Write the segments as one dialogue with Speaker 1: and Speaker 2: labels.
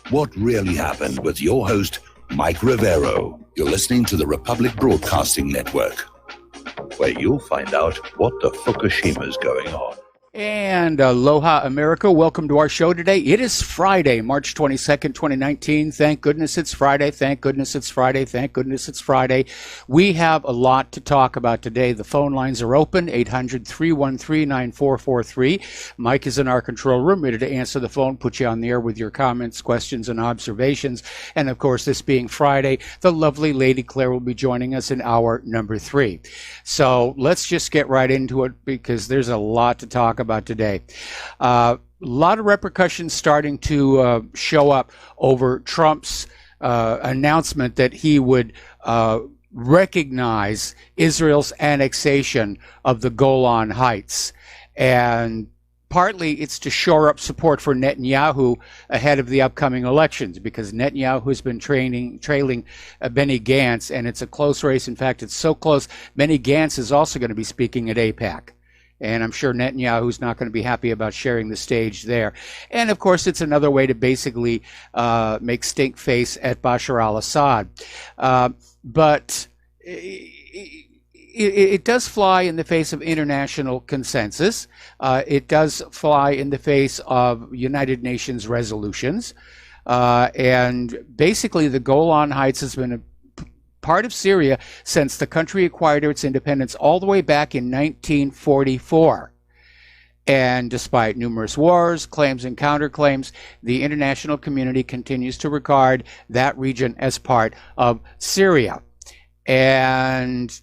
Speaker 1: What really happened with your host, Mike Rivero. You're listening to the Republic Broadcasting Network, where you'll find out what the Fukushima's going on.
Speaker 2: And aloha, America. Welcome to our show today. It is Friday, March 22nd, 2019. Thank goodness it's Friday. Thank goodness it's Friday. Thank goodness it's Friday. We have a lot to talk about today. The phone lines are open, 800-313-9443. Mike is in our control room, ready to answer the phone, put you on the air with your comments, questions, and observations. And, of course, this being Friday, the lovely Lady Claire will be joining us in hour number 3. So let's just get right into it because there's a lot to talk about today. A lot of repercussions starting to show up over Trump's announcement that he would recognize Israel's annexation of the Golan Heights. And partly it's to shore up support for Netanyahu ahead of the upcoming elections, because Netanyahu has been trailing Benny Gantz, and it's a close race. In fact, it's so close, Benny Gantz is also going to be speaking at AIPAC. And I'm sure Netanyahu's not going to be happy about sharing the stage there. And, of course, it's another way to basically make stink face at Bashar al-Assad. But it does fly in the face of international consensus. It does fly in the face of United Nations resolutions. And basically, the Golan Heights has been a part of Syria since the country acquired its independence all the way back in 1944. And despite numerous wars, claims, and counterclaims, the international community continues to regard that region as part of Syria. And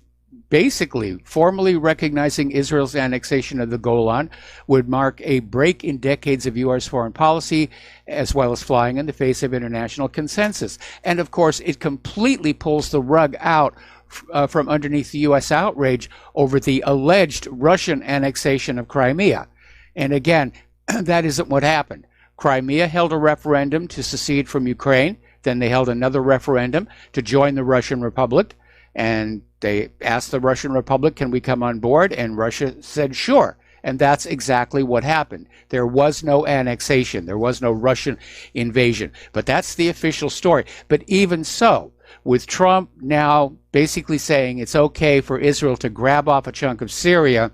Speaker 2: basically, formally recognizing Israel's annexation of the Golan would mark a break in decades of U.S. foreign policy, as well as flying in the face of international consensus. And of course, it completely pulls the rug out from underneath the U.S. outrage over the alleged Russian annexation of Crimea. And again, that isn't what happened. Crimea held a referendum to secede from Ukraine. Then they held another referendum to join the Russian Republic. And they asked the Russian Republic, can we come on board? And Russia said, sure. And that's exactly what happened. There was no annexation. There was no Russian invasion. But that's the official story. But even so, with Trump now basically saying it's okay for Israel to grab off a chunk of Syria,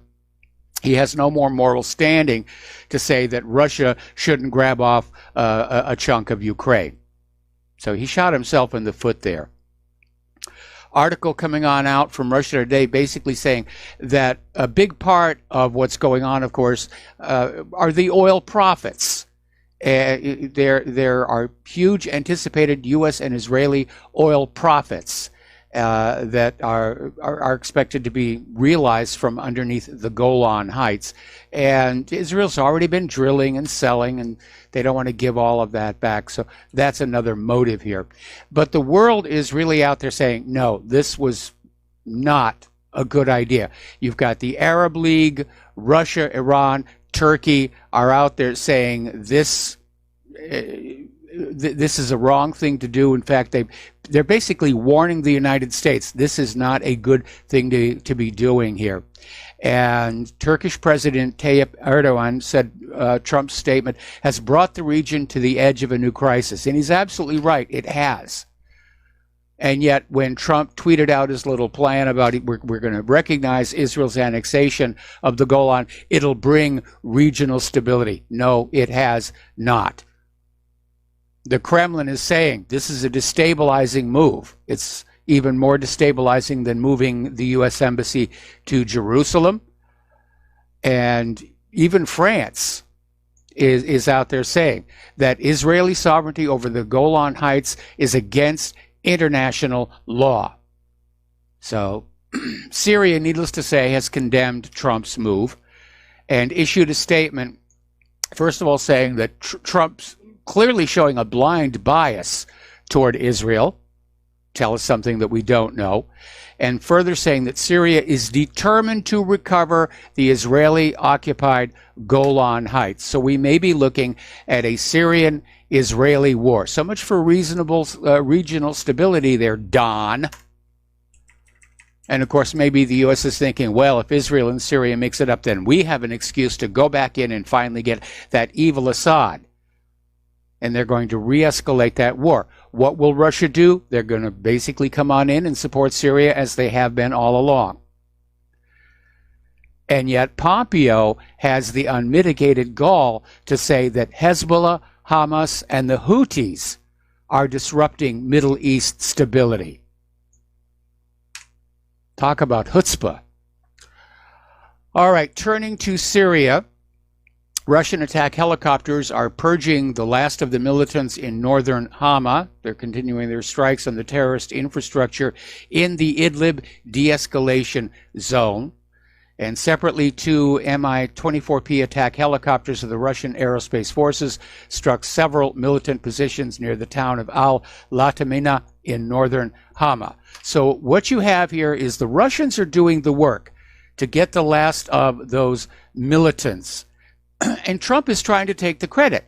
Speaker 2: he has no more moral standing to say that Russia shouldn't grab off a chunk of Ukraine. So he shot himself in the foot there. Article coming on out from Russia Today basically saying that a big part of what's going on, of course, are the oil profits. There are huge anticipated U.S. and Israeli oil profits that are expected to be realized from underneath the Golan Heights. And Israel's already been drilling and selling, and they don't want to give all of that back. So that's another motive here. But the world is really out there saying, no, this was not a good idea. You've got the Arab League, Russia, Iran, Turkey are out there saying this is a wrong thing to do. In fact, they're basically warning the United States this is not a good thing to be doing here. And Turkish President Tayyip Erdogan said Trump's statement has brought the region to the edge of a new crisis. And he's absolutely right. It has. And yet when Trump tweeted out his little plan about we're going to recognize Israel's annexation of the Golan, it'll bring regional stability. No, it has not. The Kremlin is saying this is a destabilizing move. It's even more destabilizing than moving the U.S. Embassy to Jerusalem. And even France is out there saying that Israeli sovereignty over the Golan Heights is against international law. So Syria, needless to say, has condemned Trump's move and issued a statement, first of all, saying that Trump's clearly showing a blind bias toward Israel. Tell us something that we don't know. And further saying that Syria is determined to recover the Israeli-occupied Golan Heights. So we may be looking at a Syrian-Israeli war. So much for reasonable regional stability there, Don. And of course, maybe the U.S. is thinking, well, if Israel and Syria mix it up, then we have an excuse to go back in and finally get that evil Assad. and they're going to re-escalate that war. What will Russia do? They're going to basically come on in and support Syria as they have been all along. And yet Pompeo has the unmitigated gall to say that Hezbollah, Hamas, and the Houthis are disrupting Middle East stability. Talk about chutzpah. All right, turning to Syria, Russian attack helicopters are purging the last of the militants in northern Hama. They're continuing their strikes on the terrorist infrastructure in the Idlib de-escalation zone. And separately, two Mi-24P attack helicopters of the Russian Aerospace Forces struck several militant positions near the town of Al-Latamina in northern Hama. So what you have here is the Russians are doing the work to get the last of those militants. And Trump is trying to take the credit.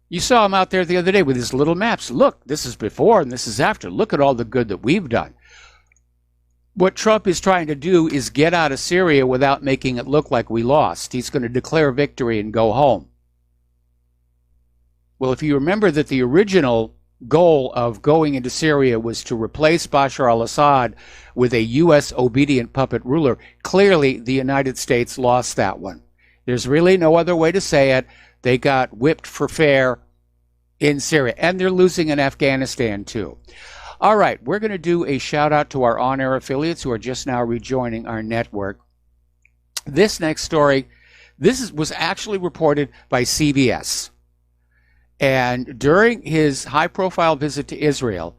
Speaker 2: You saw him out there the other day with his little maps. Look, this is before and this is after. Look at all the good that we've done. What Trump is trying to do is get out of Syria without making it look like we lost. He's going to declare victory and go home. Well, if you remember that the original goal of going into Syria was to replace Bashar al-Assad with a U.S. obedient puppet ruler, clearly the United States lost that one. There's really no other way to say it. They got whipped for fair in Syria, and they're losing in Afghanistan too. All right, we're going to do a shout out to our on-air affiliates who are just now rejoining our network. This next story, was actually reported by CBS. And during his high-profile visit to Israel,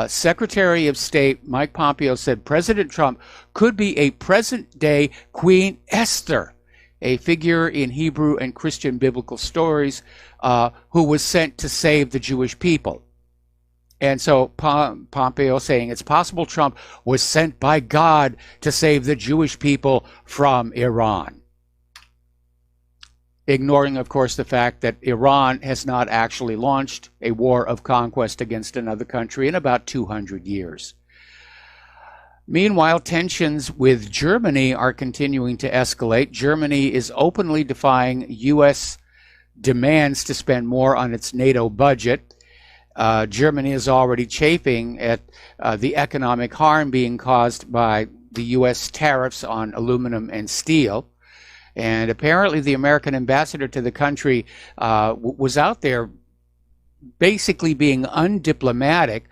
Speaker 2: Secretary of State Mike Pompeo said President Trump could be a present-day Queen Esther, a figure in Hebrew and Christian biblical stories who was sent to save the Jewish people. And so Pompeo saying it's possible Trump was sent by God to save the Jewish people from Iran. Ignoring, of course, the fact that Iran has not actually launched a war of conquest against another country in about 200 years. Meanwhile, tensions with Germany are continuing to escalate. Germany is openly defying U.S. demands to spend more on its NATO budget. Germany is already chafing at the economic harm being caused by the U.S. tariffs on aluminum and steel. And apparently the American ambassador to the country was out there basically being undiplomatic,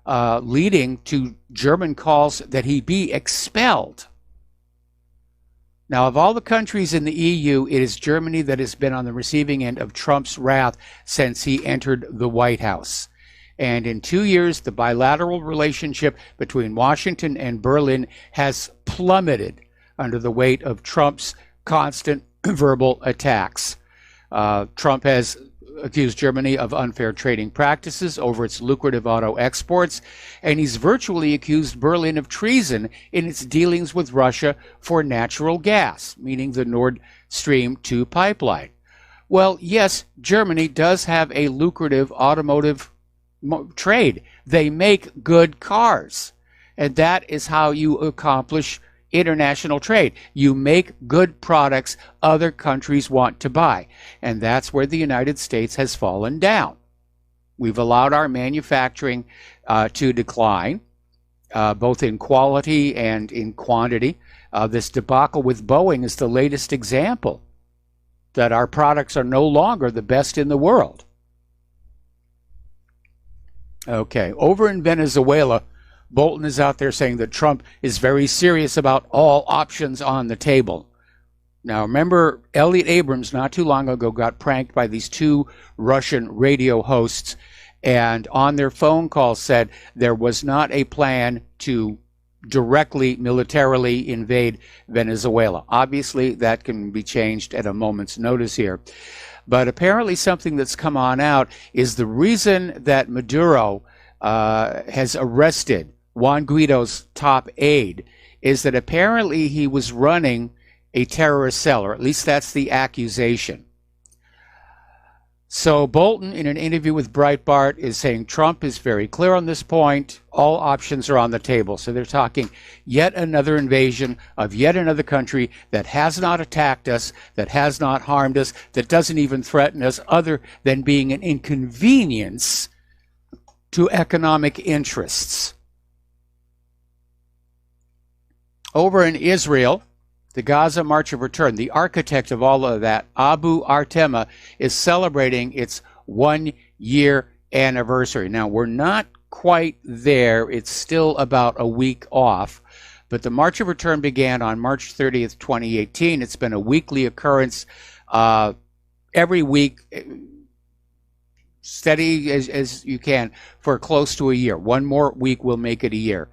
Speaker 2: leading to German calls that he be expelled. Now, of all the countries in the EU, it is Germany that has been on the receiving end of Trump's wrath since he entered the White House. And in 2 years, the bilateral relationship between Washington and Berlin has plummeted under the weight of Trump's constant verbal attacks. Trump has accused Germany of unfair trading practices over its lucrative auto exports, and he's virtually accused Berlin of treason in its dealings with Russia for natural gas, meaning the Nord Stream 2 pipeline. Well, yes, Germany does have a lucrative automotive trade. They make good cars, and that is how you accomplish international trade. You make good products other countries want to buy, and that's where the United States has fallen down. We've allowed our manufacturing to decline, both in quality and in quantity. This debacle with Boeing is the latest example that our products are no longer the best in the world. Okay, over in Venezuela, Bolton is out there saying that Trump is very serious about all options on the table. Now, remember, Elliot Abrams not too long ago got pranked by these two Russian radio hosts, and on their phone call said there was not a plan to directly militarily invade Venezuela. Obviously, that can be changed at a moment's notice here. But apparently something that's come on out is the reason that Maduro has arrested Juan Guaido's top aide is that apparently he was running a terrorist cell, or at least that's the accusation. So Bolton, in an interview with Breitbart, is saying Trump is very clear on this point. All options are on the table. So they're talking yet another invasion of yet another country that has not attacked us, that has not harmed us, that doesn't even threaten us, other than being an inconvenience to economic interests. Over in Israel, the Gaza March of Return, the architect of all of that, Abu Artema, is celebrating its 1-year anniversary. Now, we're not quite there. It's still about a week off. But the March of Return began on March 30th, 2018. It's been a weekly occurrence every week, steady as you can, for close to a year. One more week will make it a year.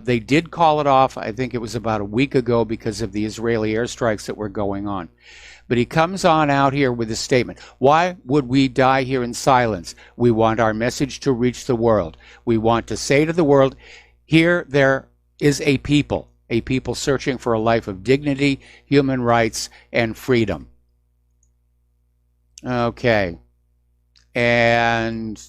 Speaker 2: They did call it off, I think it was about a week ago, because of the Israeli airstrikes that were going on. But he comes on out here with a statement. Why would we die here in silence? We want our message to reach the world. We want to say to the world, here there is a people searching for a life of dignity, human rights, and freedom. Okay. And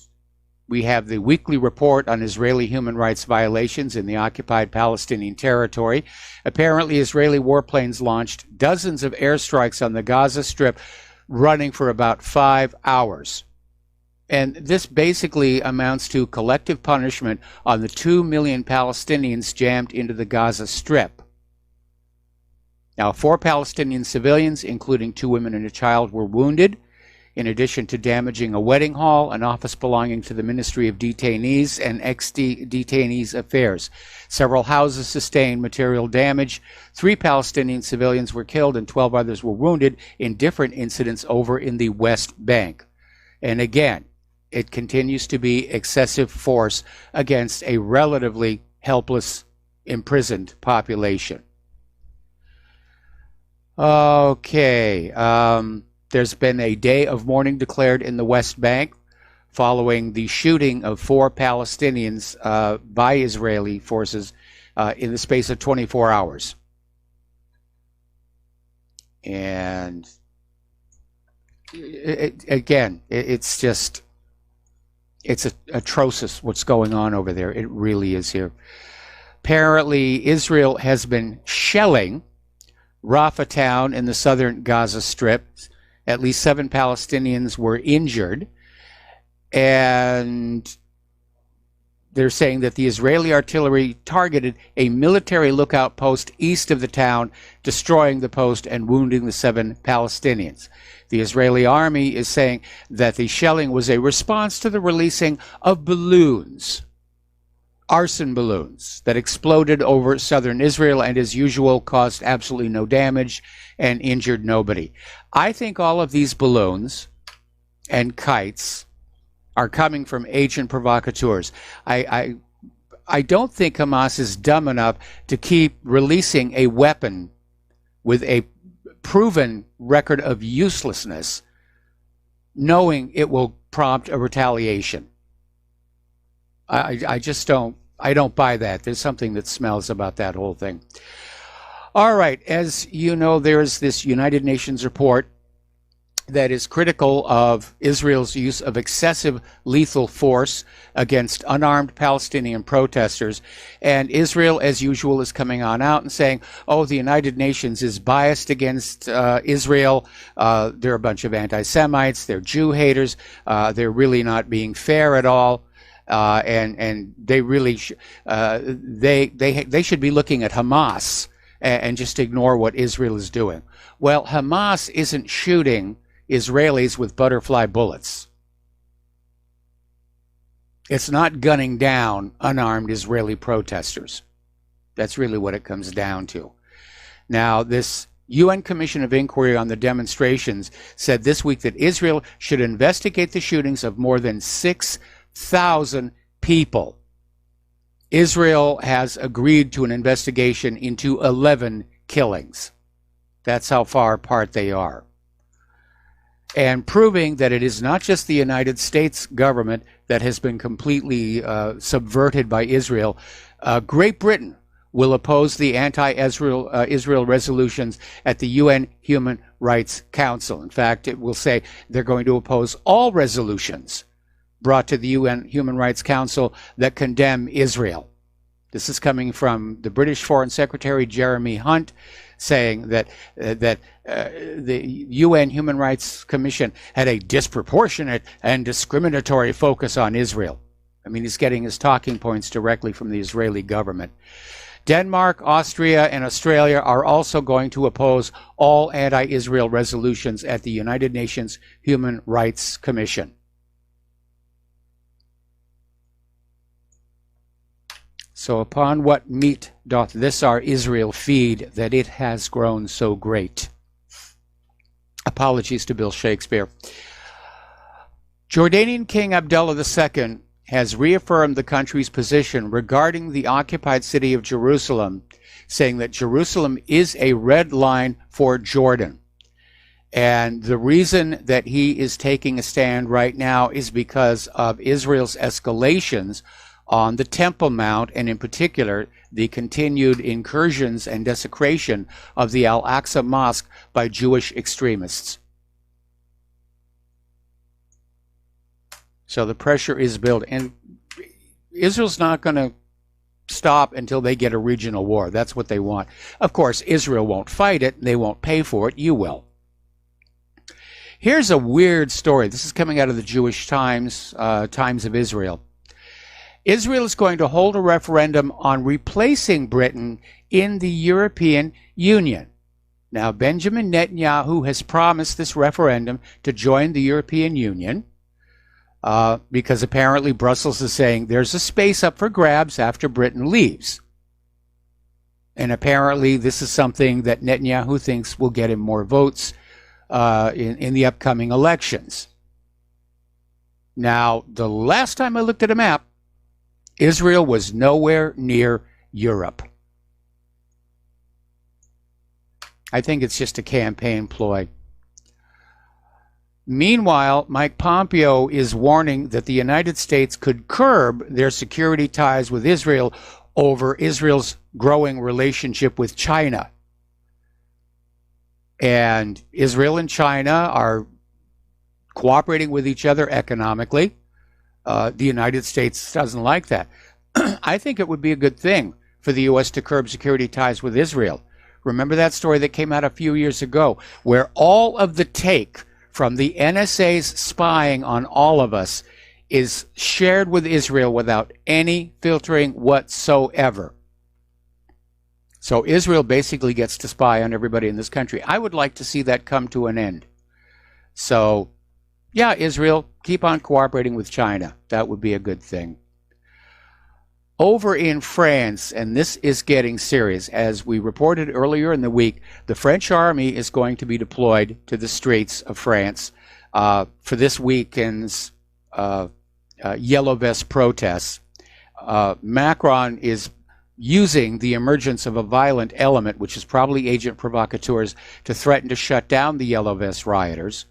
Speaker 2: we have the weekly report on Israeli human rights violations in the occupied Palestinian territory. Apparently, Israeli warplanes launched dozens of airstrikes on the Gaza Strip, running for about 5 hours. And this basically amounts to collective punishment on the 2 million Palestinians jammed into the Gaza Strip. Now, 4 Palestinian civilians, including 2 women and a child, were wounded, in addition to damaging a wedding hall, an office belonging to the Ministry of Detainees and Ex-Detainees Affairs. Several houses sustained material damage. 3 Palestinian civilians were killed and 12 others were wounded in different incidents over in the West Bank. And again, it continues to be excessive force against a relatively helpless, imprisoned population. Okay. There's been a day of mourning declared in the West Bank following the shooting of 4 Palestinians by Israeli forces in the space of 24 hours. And it's just, it's atrocious what's going on over there. It really is here. Apparently, Israel has been shelling Rafah town in the southern Gaza Strip. At least 7 Palestinians were injured, and they're saying that the Israeli artillery targeted a military lookout post east of the town, destroying the post and wounding the 7 Palestinians. The Israeli army is saying that the shelling was a response to the releasing of balloons, arson balloons, that exploded over southern Israel and, as usual, caused absolutely no damage and injured nobody. I think all of these balloons and kites are coming from agent provocateurs. I don't think Hamas is dumb enough to keep releasing a weapon with a proven record of uselessness, knowing it will prompt a retaliation. I just don't buy that. There's something that smells about that whole thing. All right, as you know, there's this United Nations report that is critical of Israel's use of excessive lethal force against unarmed Palestinian protesters. And Israel, as usual, is coming on out and saying, oh, the United Nations is biased against Israel. They're a bunch of anti-Semites. They're Jew haters. They're really not being fair at all. And they really they should be looking at Hamas and just ignore what Israel is doing. Well, Hamas isn't shooting Israelis with butterfly bullets. It's not gunning down unarmed Israeli protesters. That's really what it comes down to. Now, this UN Commission of Inquiry on the demonstrations said this week that Israel should investigate the shootings of more than 6,000 people. Israel has agreed to an investigation into 11 killings. That's how far apart they are. And proving that it is not just the United States government that has been completely subverted by Israel. Great Britain will oppose the anti-Israel resolutions at the UN Human Rights Council. In fact, it will say they're going to oppose all resolutions brought to the UN Human Rights Council that condemn Israel. This is coming from the British Foreign Secretary Jeremy Hunt, saying that the UN Human Rights Commission had a disproportionate and discriminatory focus on Israel. I mean, he's getting his talking points directly from the Israeli government. Denmark, Austria, and Australia are also going to oppose all anti-Israel resolutions at the United Nations Human Rights Commission. So upon what meat doth this our Israel feed, that it has grown so great? Apologies to Bill Shakespeare. Jordanian King Abdullah II has reaffirmed the country's position regarding the occupied city of Jerusalem, saying that Jerusalem is a red line for Jordan. And the reason that he is taking a stand right now is because of Israel's escalations on the Temple Mount, and in particular, the continued incursions and desecration of the Al-Aqsa Mosque by Jewish extremists. So the pressure is building, and Israel's not going to stop until they get a regional war. That's what they want. Of course, Israel won't fight it. They won't pay for it. You will. Here's a weird story. This is coming out of the Jewish Times, Times of Israel. Israel is going to hold a referendum on replacing Britain in the European Union. Now, Benjamin Netanyahu has promised this referendum to join the European Union because apparently Brussels is saying there's a space up for grabs after Britain leaves. And apparently this is something that Netanyahu thinks will get him more votes in the upcoming elections. Now, the last time I looked at a map, Israel was nowhere near Europe. I think it's just a campaign ploy. Meanwhile, Mike Pompeo is warning that the United States could curb their security ties with Israel over Israel's growing relationship with China. And Israel and China are cooperating with each other economically. The United States doesn't like that. I think it would be a good thing for the U.S. to curb security ties with Israel. Remember that story that came out a few years ago, where all of the take from the NSA's spying on all of us is shared with Israel without any filtering whatsoever. So Israel basically gets to spy on everybody in this country. I would like to see that come to an end. So, yeah, Israel, keep on cooperating with China. That would be a good thing. Over in France, and this is getting serious, as we reported earlier in the week, the French army is going to be deployed to the streets of France for this weekend's Yellow Vest protests. Macron is using the emergence of a violent element, which is probably agent provocateurs, to threaten to shut down the Yellow Vest rioters.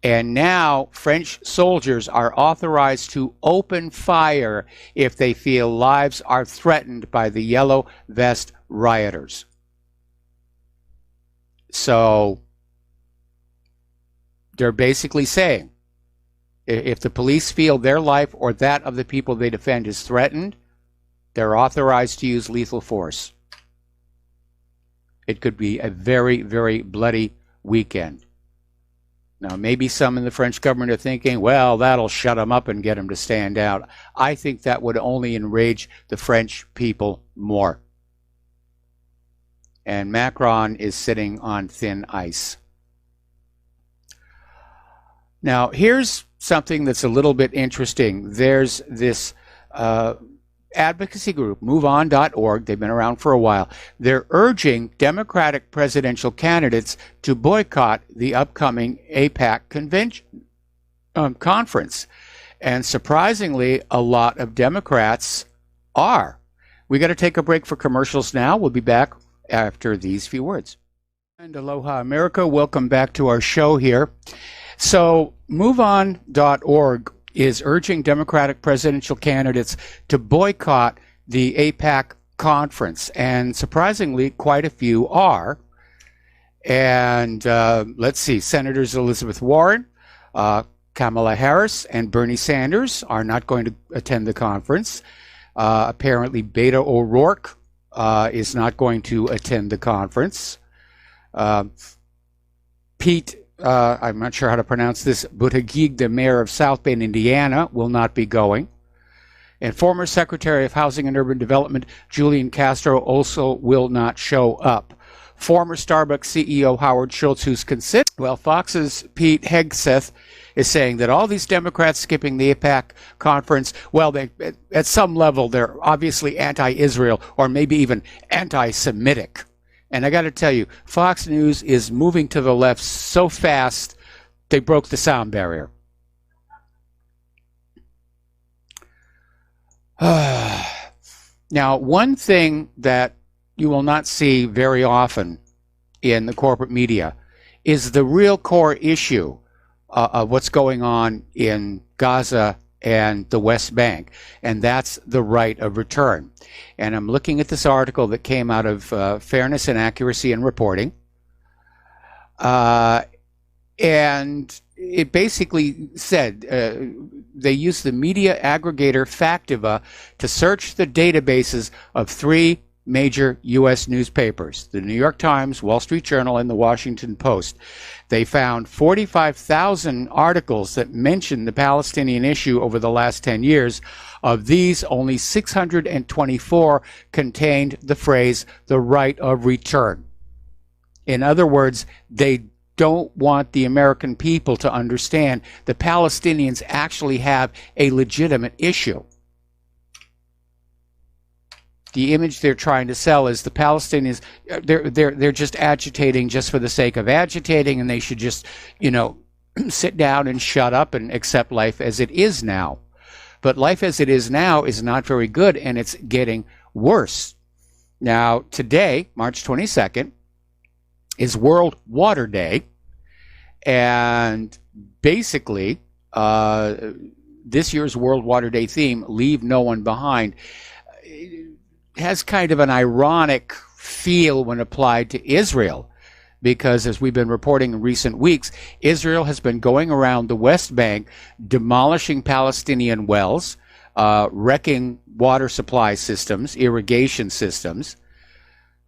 Speaker 2: And now French soldiers are authorized to open fire if they feel lives are threatened by the Yellow Vest rioters. So they're basically saying, if the police feel their life or that of the people they defend is threatened, they're authorized to use lethal force. It could be a very, very bloody weekend. Now, maybe some in the French government are thinking, well, that'll shut them up and get them to stand out. I think that would only enrage the French people more. And Macron is sitting on thin ice. Now, here's something that's a little bit interesting. There's this advocacy group, MoveOn.org. They've been around for a while. They're urging Democratic presidential candidates to boycott the upcoming AIPAC conference. And surprisingly, a lot of Democrats are. We got to take a break for commercials now. We'll be back after these few words. And aloha, America. Welcome back to our show here. So MoveOn.org is urging Democratic presidential candidates to boycott the AIPAC conference. And surprisingly, quite a few are. And let's see, Senators Elizabeth Warren, Kamala Harris, and Bernie Sanders are not going to attend the conference. Apparently, Beto O'Rourke is not going to attend the conference. Pete, I'm not sure how to pronounce this, Buttigieg, the mayor of South Bend, Indiana, will not be going. And former Secretary of Housing and Urban Development, Julian Castro, also will not show up. Former Starbucks CEO Howard Schultz, who's considered, well, Fox's Pete Hegseth is saying that all these Democrats skipping the AIPAC conference, well, they, at some level, they're obviously anti-Israel or maybe even anti-Semitic. And I got to tell you, Fox News is moving to the left so fast, they broke the sound barrier. Now, one thing that you will not see very often in the corporate media is the real core issue of what's going on in Gaza and the West Bank, and that's the right of return. And I'm looking at this article that came out of Fairness and Accuracy in Reporting, and it basically said they used the media aggregator Factiva to search the databases of 3 major U.S. newspapers, the New York Times, Wall Street Journal, and the Washington Post. They found 45,000 articles that mentioned the Palestinian issue over the last 10 years. Of these, only 624 contained the phrase, the right of return. In other words, they don't want the American people to understand the Palestinians actually have a legitimate issue. The image they're trying to sell is the Palestinians, they're just agitating just for the sake of agitating, and they should just, sit down and shut up and accept life as it is now. But life as it is now is not very good, and it's getting worse. Now, today, March 22nd, is World Water Day, and basically, this year's World Water Day theme, Leave No One Behind, has kind of an ironic feel when applied to Israel, because as we've been reporting in recent weeks, Israel has been going around the West Bank, demolishing Palestinian wells, wrecking water supply systems, irrigation systems,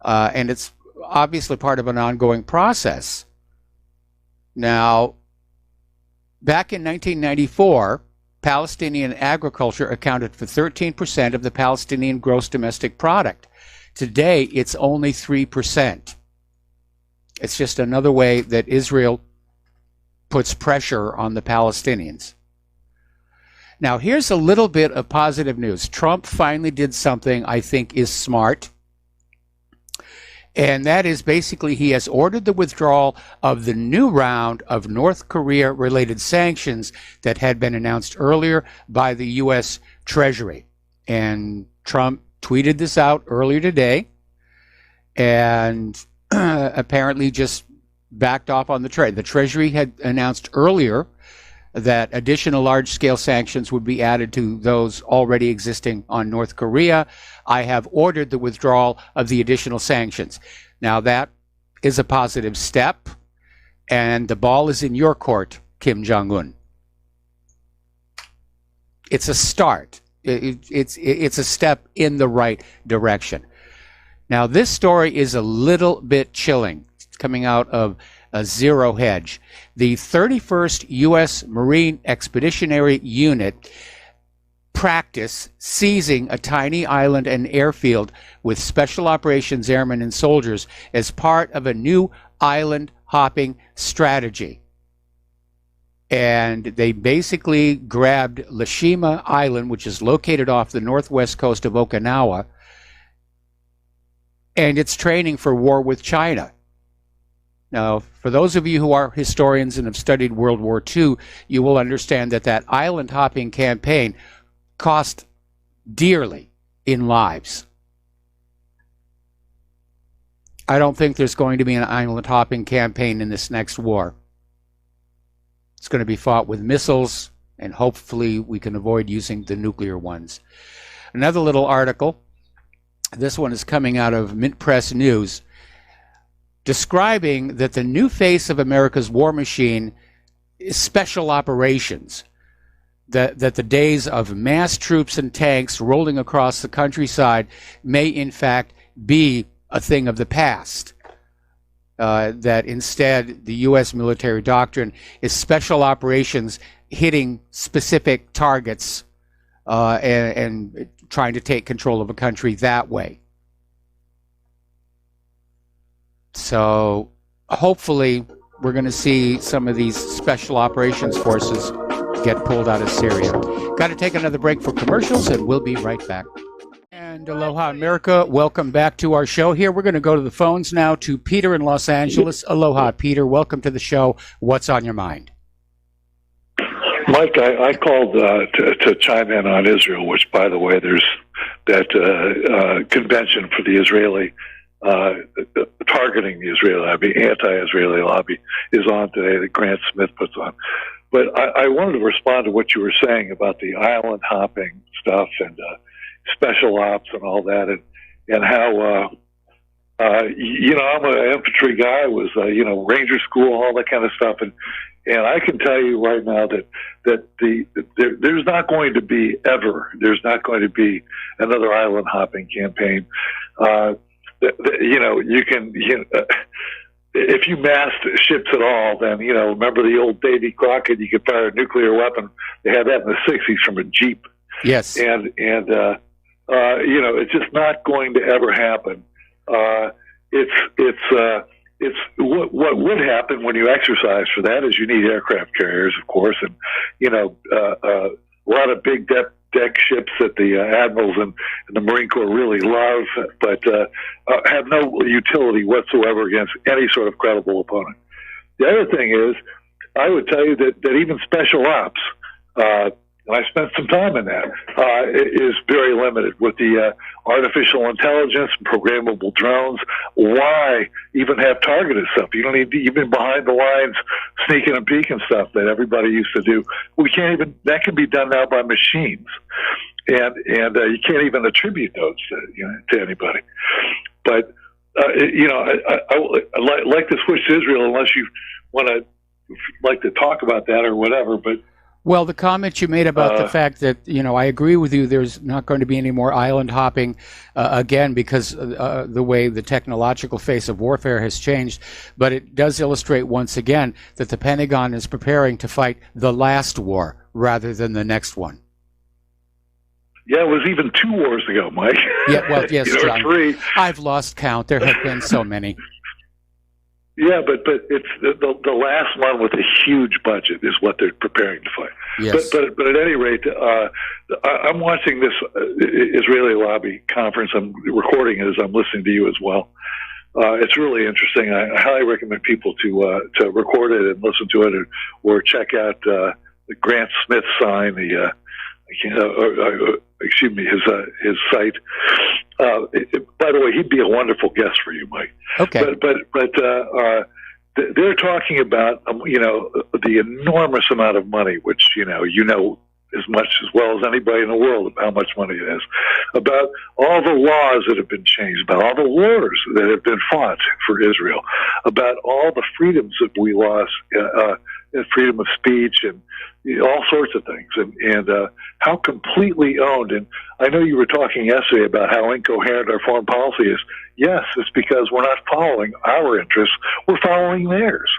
Speaker 2: and it's obviously part of an ongoing process. Now, back in 1994, Palestinian agriculture accounted for 13% of the Palestinian gross domestic product. Today, it's only 3%. It's just another way that Israel puts pressure on the Palestinians. Now, here's a little bit of positive news. Trump finally did something I think is smart. And that is basically he has ordered the withdrawal of the new round of North Korea-related sanctions that had been announced earlier by the U.S. Treasury. And Trump tweeted this out earlier today and apparently just backed off on the trade. The Treasury had announced earlier that additional large-scale sanctions would be added to those already existing on North Korea. I have ordered the withdrawal of the additional sanctions. Now that is a positive step, and the ball is in your court, Kim Jong-un. It's a start. It's a step in the right direction. Now this story is a little bit chilling. It's coming out of Zero Hedge. The 31st U.S. Marine Expeditionary Unit practice seizing a tiny island and airfield with special operations airmen and soldiers as part of a new island hopping strategy. And they basically grabbed Lashima Island, which is located off the northwest coast of Okinawa, and it's training for war with China. Now, for those of you who are historians and have studied World War II, you will understand that that island hopping campaign cost dearly in lives. I don't think there's going to be an island hopping campaign in this next war. It's going to be fought with missiles, and hopefully we can avoid using the nuclear ones. Another little article. This one is coming out of Mint Press News. describing that the new face of America's war machine is special operations. That the days of mass troops and tanks rolling across the countryside may in fact be a thing of the past. That instead the U.S. military doctrine is special operations hitting specific targets and trying to take control of a country that way. So hopefully we're going to see some of these special operations forces get pulled out of Syria. Got to take another break for commercials, and we'll be right back. And aloha, America. Welcome back to our show here. We're going to go to the phones now to Peter in Los Angeles. Aloha, Peter. Welcome to the show. What's on your mind?
Speaker 3: Mike, I called to chime in on Israel, which, by the way, there's that convention for the Israeli targeting the Israeli lobby, anti-Israeli lobby, is on today that Grant Smith puts on. But I wanted to respond to what you were saying about the island hopping stuff and special ops and all that, and how I'm an infantry guy, was Ranger School, all that kind of stuff, and I can tell you right now that there's not going to be another island hopping campaign. If you massed ships at all, then, remember the old Davy Crockett, you could fire a nuclear weapon. They had that in the 60s from a Jeep.
Speaker 2: Yes.
Speaker 3: And it's just not going to ever happen. It's what would happen when you exercise for that is you need aircraft carriers, of course, and, a lot of big deck ships that the admirals and the Marine Corps really love, but have no utility whatsoever against any sort of credible opponent. The other thing is, I would tell you that even special ops, and I spent some time in that, is very limited with the artificial intelligence, programmable drones. Why even have targeted stuff? You don't need to, even behind the lines, sneaking and peeking stuff that everybody used to do. We can't even, that can be done now by machines. And you can't even attribute those to anybody. But, I like to switch to Israel unless you want to like to talk about that or whatever, but
Speaker 2: well, the comment you made about the fact that, I agree with you, there's not going to be any more island hopping again because the way the technological face of warfare has changed. But it does illustrate once again that the Pentagon is preparing to fight the last war rather than the next one.
Speaker 3: Yeah, it was even 2 wars ago, Mike.
Speaker 2: Yeah, well, yes, John.
Speaker 3: 3.
Speaker 2: I've lost count. There have been so many.
Speaker 3: Yeah, but it's the last one with a huge budget is what they're preparing to fight.
Speaker 2: Yes.
Speaker 3: But at any rate, I'm watching this Israeli lobby conference. I'm recording it as I'm listening to you as well. It's really interesting. I highly recommend people to record it and listen to it, or check out the Grant Smith sign. His site. By the way, he'd be a wonderful guest for you, Mike.
Speaker 2: Okay.
Speaker 3: But they're talking about the enormous amount of money, which as much as well as anybody in the world about how much money it is, about all the laws that have been changed, about all the wars that have been fought for Israel, about all the freedoms that we lost, freedom of speech and all sorts of things, and how completely owned. And I know you were talking yesterday about how incoherent our foreign policy is. Yes, it's because we're not following our interests; we're following theirs.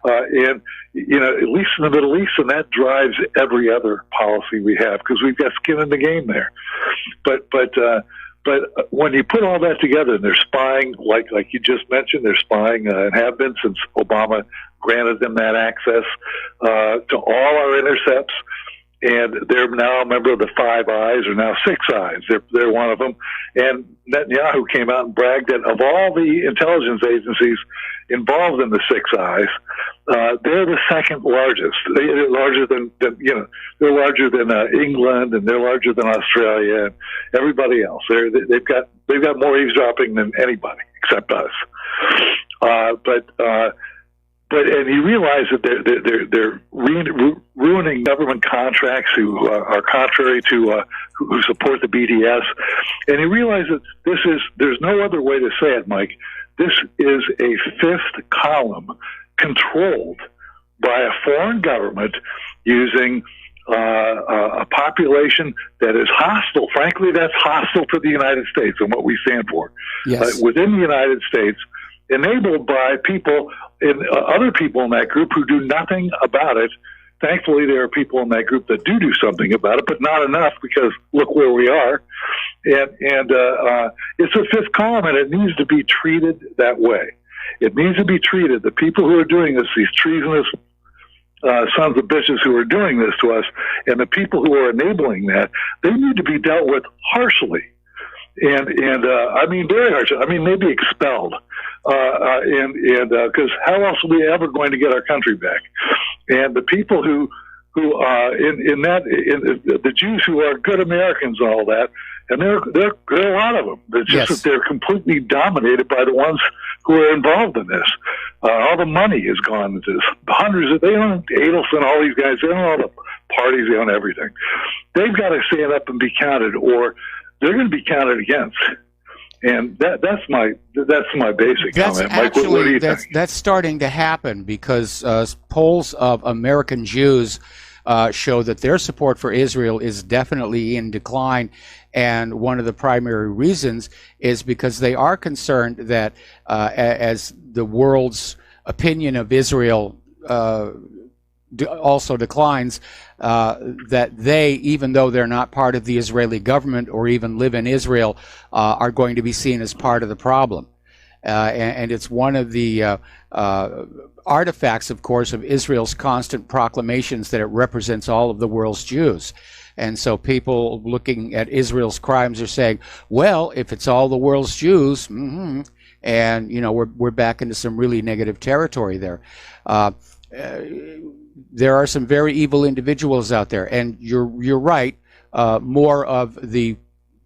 Speaker 3: And at least in the Middle East, and that drives every other policy we have because we've got skin in the game there. But when you put all that together, and they're spying, like you just mentioned, they're spying and have been since Obama granted them that access to all our intercepts. And they're now a member of the Five Eyes, or now Six Eyes. They're one of them. And Netanyahu came out and bragged that of all the intelligence agencies involved in the Six Eyes, they're the second largest. They're larger than they're larger than England, and they're larger than Australia and everybody else. They've got more eavesdropping than anybody except us. But you realize that they're ruining government contracts who are contrary to who support the BDS, and you realize that there's no other way to say it, Mike. This is a fifth column controlled by a foreign government using a population that is hostile. Frankly, that's hostile to the United States and what we stand for.
Speaker 2: Yes.
Speaker 3: Within the United States, enabled by people, other people in that group who do nothing about it. Thankfully, there are people in that group that do something about it, but not enough, because look where we are. And it's a fifth column, and it needs to be treated that way. It needs to be treated. The people who are doing this, these treasonous sons of bitches who are doing this to us, and the people who are enabling that, they need to be dealt with harshly. And I mean very harshly. I mean, maybe expelled. Because how else are we ever going to get our country back? And the people who the Jews who are good Americans and all that, and there are a lot of them. It's just that they're completely dominated by the ones who are involved in this. All the money has gone into this. They own Adelson, all these guys. They own all the parties. They own everything. They've got to stand up and be counted, or they're going to be counted against. And that's my basic comment. Mike, what do you think?
Speaker 2: That's starting to happen, because polls of American Jews show that their support for Israel is definitely in decline. And one of the primary reasons is because they are concerned that as the world's opinion of Israel also declines, that they, even though they're not part of the Israeli government or even live in Israel, are going to be seen as part of the problem. And it's one of the artifacts, of course, of Israel's constant proclamations that it represents all of the world's Jews. And so people looking at Israel's crimes are saying, well, if it's all the world's Jews, and, you know, we're back into some really negative territory there. There are some very evil individuals out there, and you're right. More of the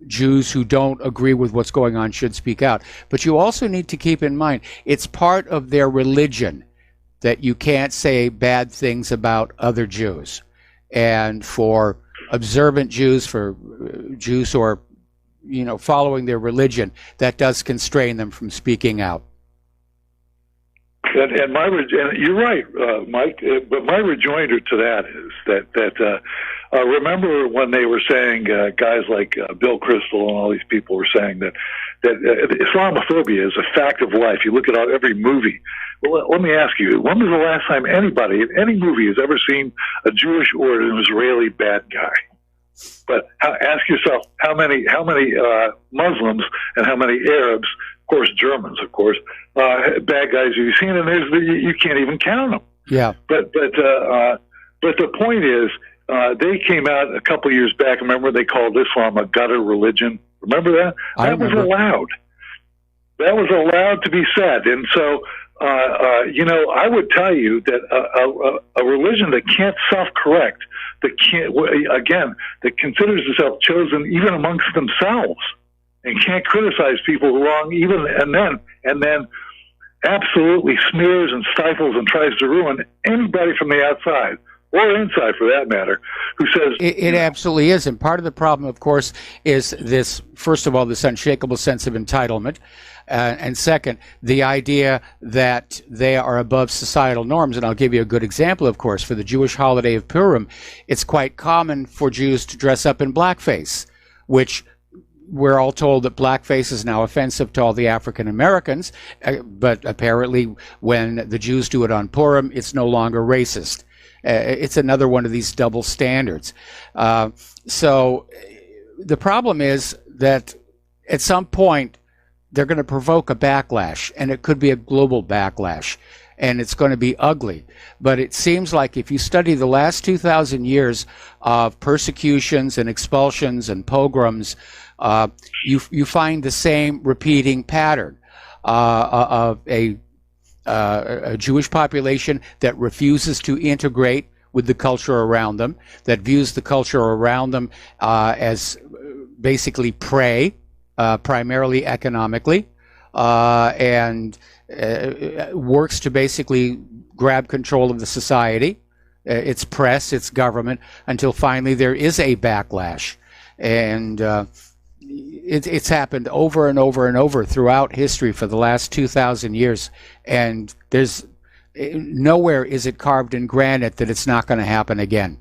Speaker 2: Jews who don't agree with what's going on should speak out. But you also need to keep in mind, it's part of their religion that you can't say bad things about other Jews. And for observant Jews, for Jews who are, you know, following their religion, that does constrain them from speaking out.
Speaker 3: And you're right, Mike. But my rejoinder to that is that remember when they were saying, guys like Bill Kristol and all these people were saying that Islamophobia is a fact of life. You look at every movie. Well, let me ask you: when was the last time anybody in any movie has ever seen a Jewish or an Israeli bad guy? But ask yourself how many Muslims and how many Arabs, of course Germans, of course, bad guys you've seen, and you can't even count them.
Speaker 2: Yeah.
Speaker 3: But the point is, they came out a couple of years back. Remember, they called Islam a gutter religion. Remember that? That was allowed. That was allowed to be said, and so. You know, I would tell you that a religion that can't self-correct, that considers itself chosen even amongst themselves, and can't criticize people wrong even, and then absolutely smears and stifles and tries to ruin anybody from the outside or inside, for that matter, who says
Speaker 2: it absolutely is. And part of the problem, of course, is this. First of all, this unshakable sense of entitlement. And second, the idea that they are above societal norms. And I'll give you a good example, of course. For the Jewish holiday of Purim, it's quite common for Jews to dress up in blackface, which we're all told that blackface is now offensive to all the African Americans. But apparently, when the Jews do it on Purim, it's no longer racist. It's another one of these double standards. So the problem is that at some point, they're going to provoke a backlash, and it could be a global backlash, and it's going to be ugly. But it seems like if you study the last 2,000 years of persecutions and expulsions and pogroms, you find the same repeating pattern of a Jewish population that refuses to integrate with the culture around them, that views the culture around them as basically prey, primarily economically, and works to basically grab control of the society, its press, its government, until finally there is a backlash. And it's happened over and over and over throughout history for the last 2,000 years, and there's nowhere is it carved in granite that it's not going to happen again.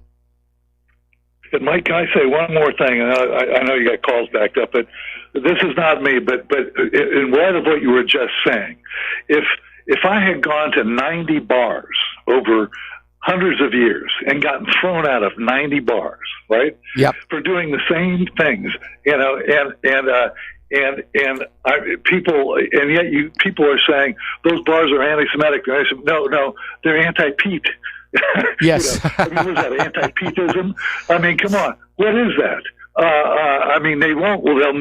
Speaker 3: And Mike, can I say one more thing? And I know you got calls backed up, but this is not me. But in light of what you were just saying, if I had gone to 90 bars over hundreds of years and gotten thrown out of 90 bars, right?
Speaker 2: Yep.
Speaker 3: For doing the same things, people are saying those bars are anti-Semitic. No, they're anti-Pete.
Speaker 2: Yes.
Speaker 3: I mean, was that anti-Petism? I mean, come on, what is that? I mean, they won't. Well, they'll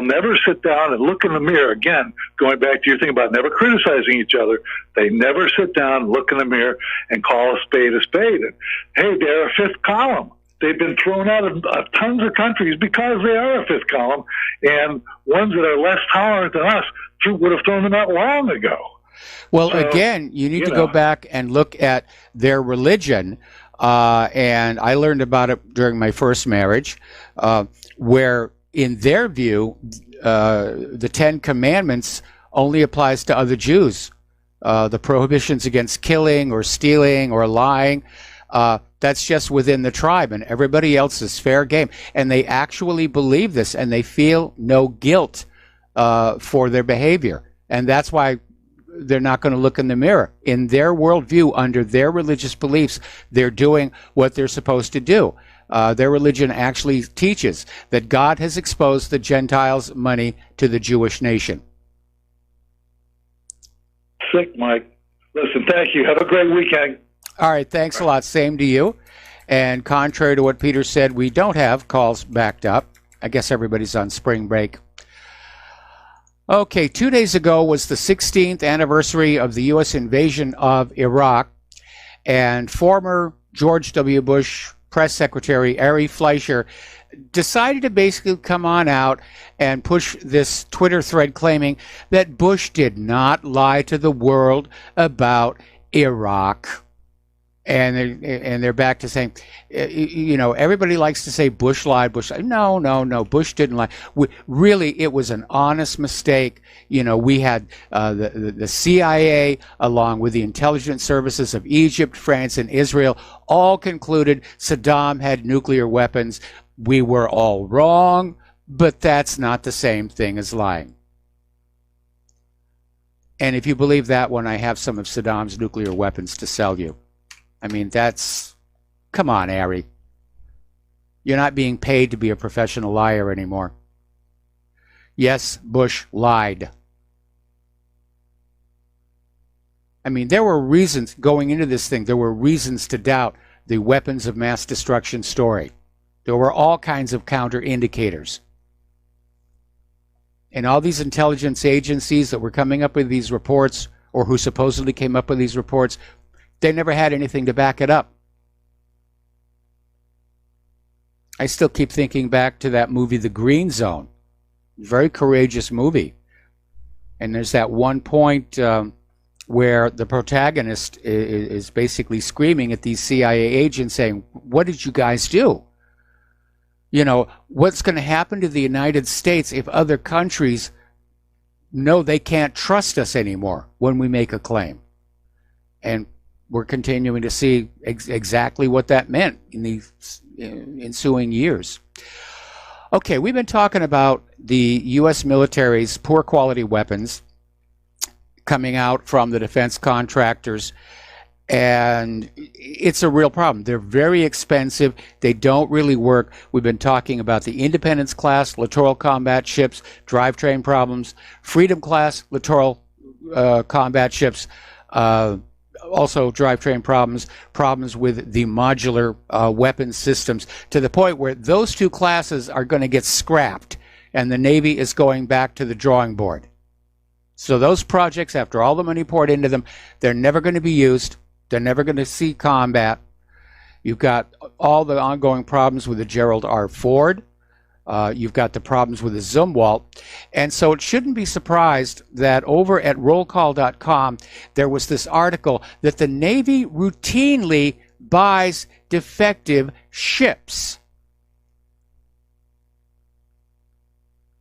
Speaker 3: never sit down and look in the mirror. Again, going back to your thing about never criticizing each other, they never sit down, look in the mirror, and call a spade a spade. And hey, they're a fifth column. They've been thrown out of tons of countries because they are a fifth column, and ones that are less tolerant than us would have thrown them out long ago.
Speaker 2: Well, so, again, you need to go back and look at their religion. And I learned about it during my first marriage, where in their view, the Ten Commandments only applies to other Jews. The prohibitions against killing or stealing or lying, that's just within the tribe, and everybody else is fair game. And they actually believe this, and they feel no guilt for their behavior. And that's why they're not going to look in the mirror. In their worldview, under their religious beliefs, they're doing what they're supposed to do. Their religion actually teaches that God has exposed the Gentiles' money to the Jewish nation.
Speaker 3: Sick, Mike. Listen, thank you. Have a great weekend.
Speaker 2: All right, thanks a lot. Same to you. And contrary to what Peter said, we don't have calls backed up. I guess everybody's on spring break. Okay, 2 days ago was the 16th anniversary of the U.S. invasion of Iraq, and former George W. Bush press secretary Ari Fleischer decided to basically come on out and push this Twitter thread claiming that Bush did not lie to the world about Iraq. And they're back to saying, everybody likes to say Bush lied. No, Bush didn't lie. Really, it was an honest mistake. We had the CIA, along with the intelligence services of Egypt, France, and Israel, all concluded Saddam had nuclear weapons. We were all wrong, but that's not the same thing as lying. And if you believe that one, I have some of Saddam's nuclear weapons to sell you. I mean, come on, Ari. You're not being paid to be a professional liar anymore. Yes, Bush lied. I mean, there were reasons going into this thing. There were reasons to doubt the weapons of mass destruction story. There were all kinds of counter indicators. And all these intelligence agencies that were coming up with these reports, or who supposedly came up with these reports, they never had anything to back it up. I still keep thinking back to that movie, The Green Zone. Very courageous movie. And there's that one point where the protagonist is basically screaming at these CIA agents saying, what did you guys do? What's going to happen to the United States if other countries know they can't trust us anymore when we make a claim? And we're continuing to see exactly what that meant in the ensuing years. Okay, we've been talking about the U.S. military's poor quality weapons coming out from the defense contractors, and it's a real problem. They're very expensive. They don't really work. We've been talking about the Independence class littoral combat ships, drivetrain problems, Freedom class littoral combat ships, also drivetrain problems with the modular weapons systems, to the point where those two classes are going to get scrapped and the Navy is going back to the drawing board. So those projects, after all the money poured into them, they're never going to be used. They're never going to see combat. You've got all the ongoing problems with the Gerald R. Ford. You've got the problems with the Zumwalt. And so it shouldn't be surprised that over at rollcall.com, there was this article that the Navy routinely buys defective ships.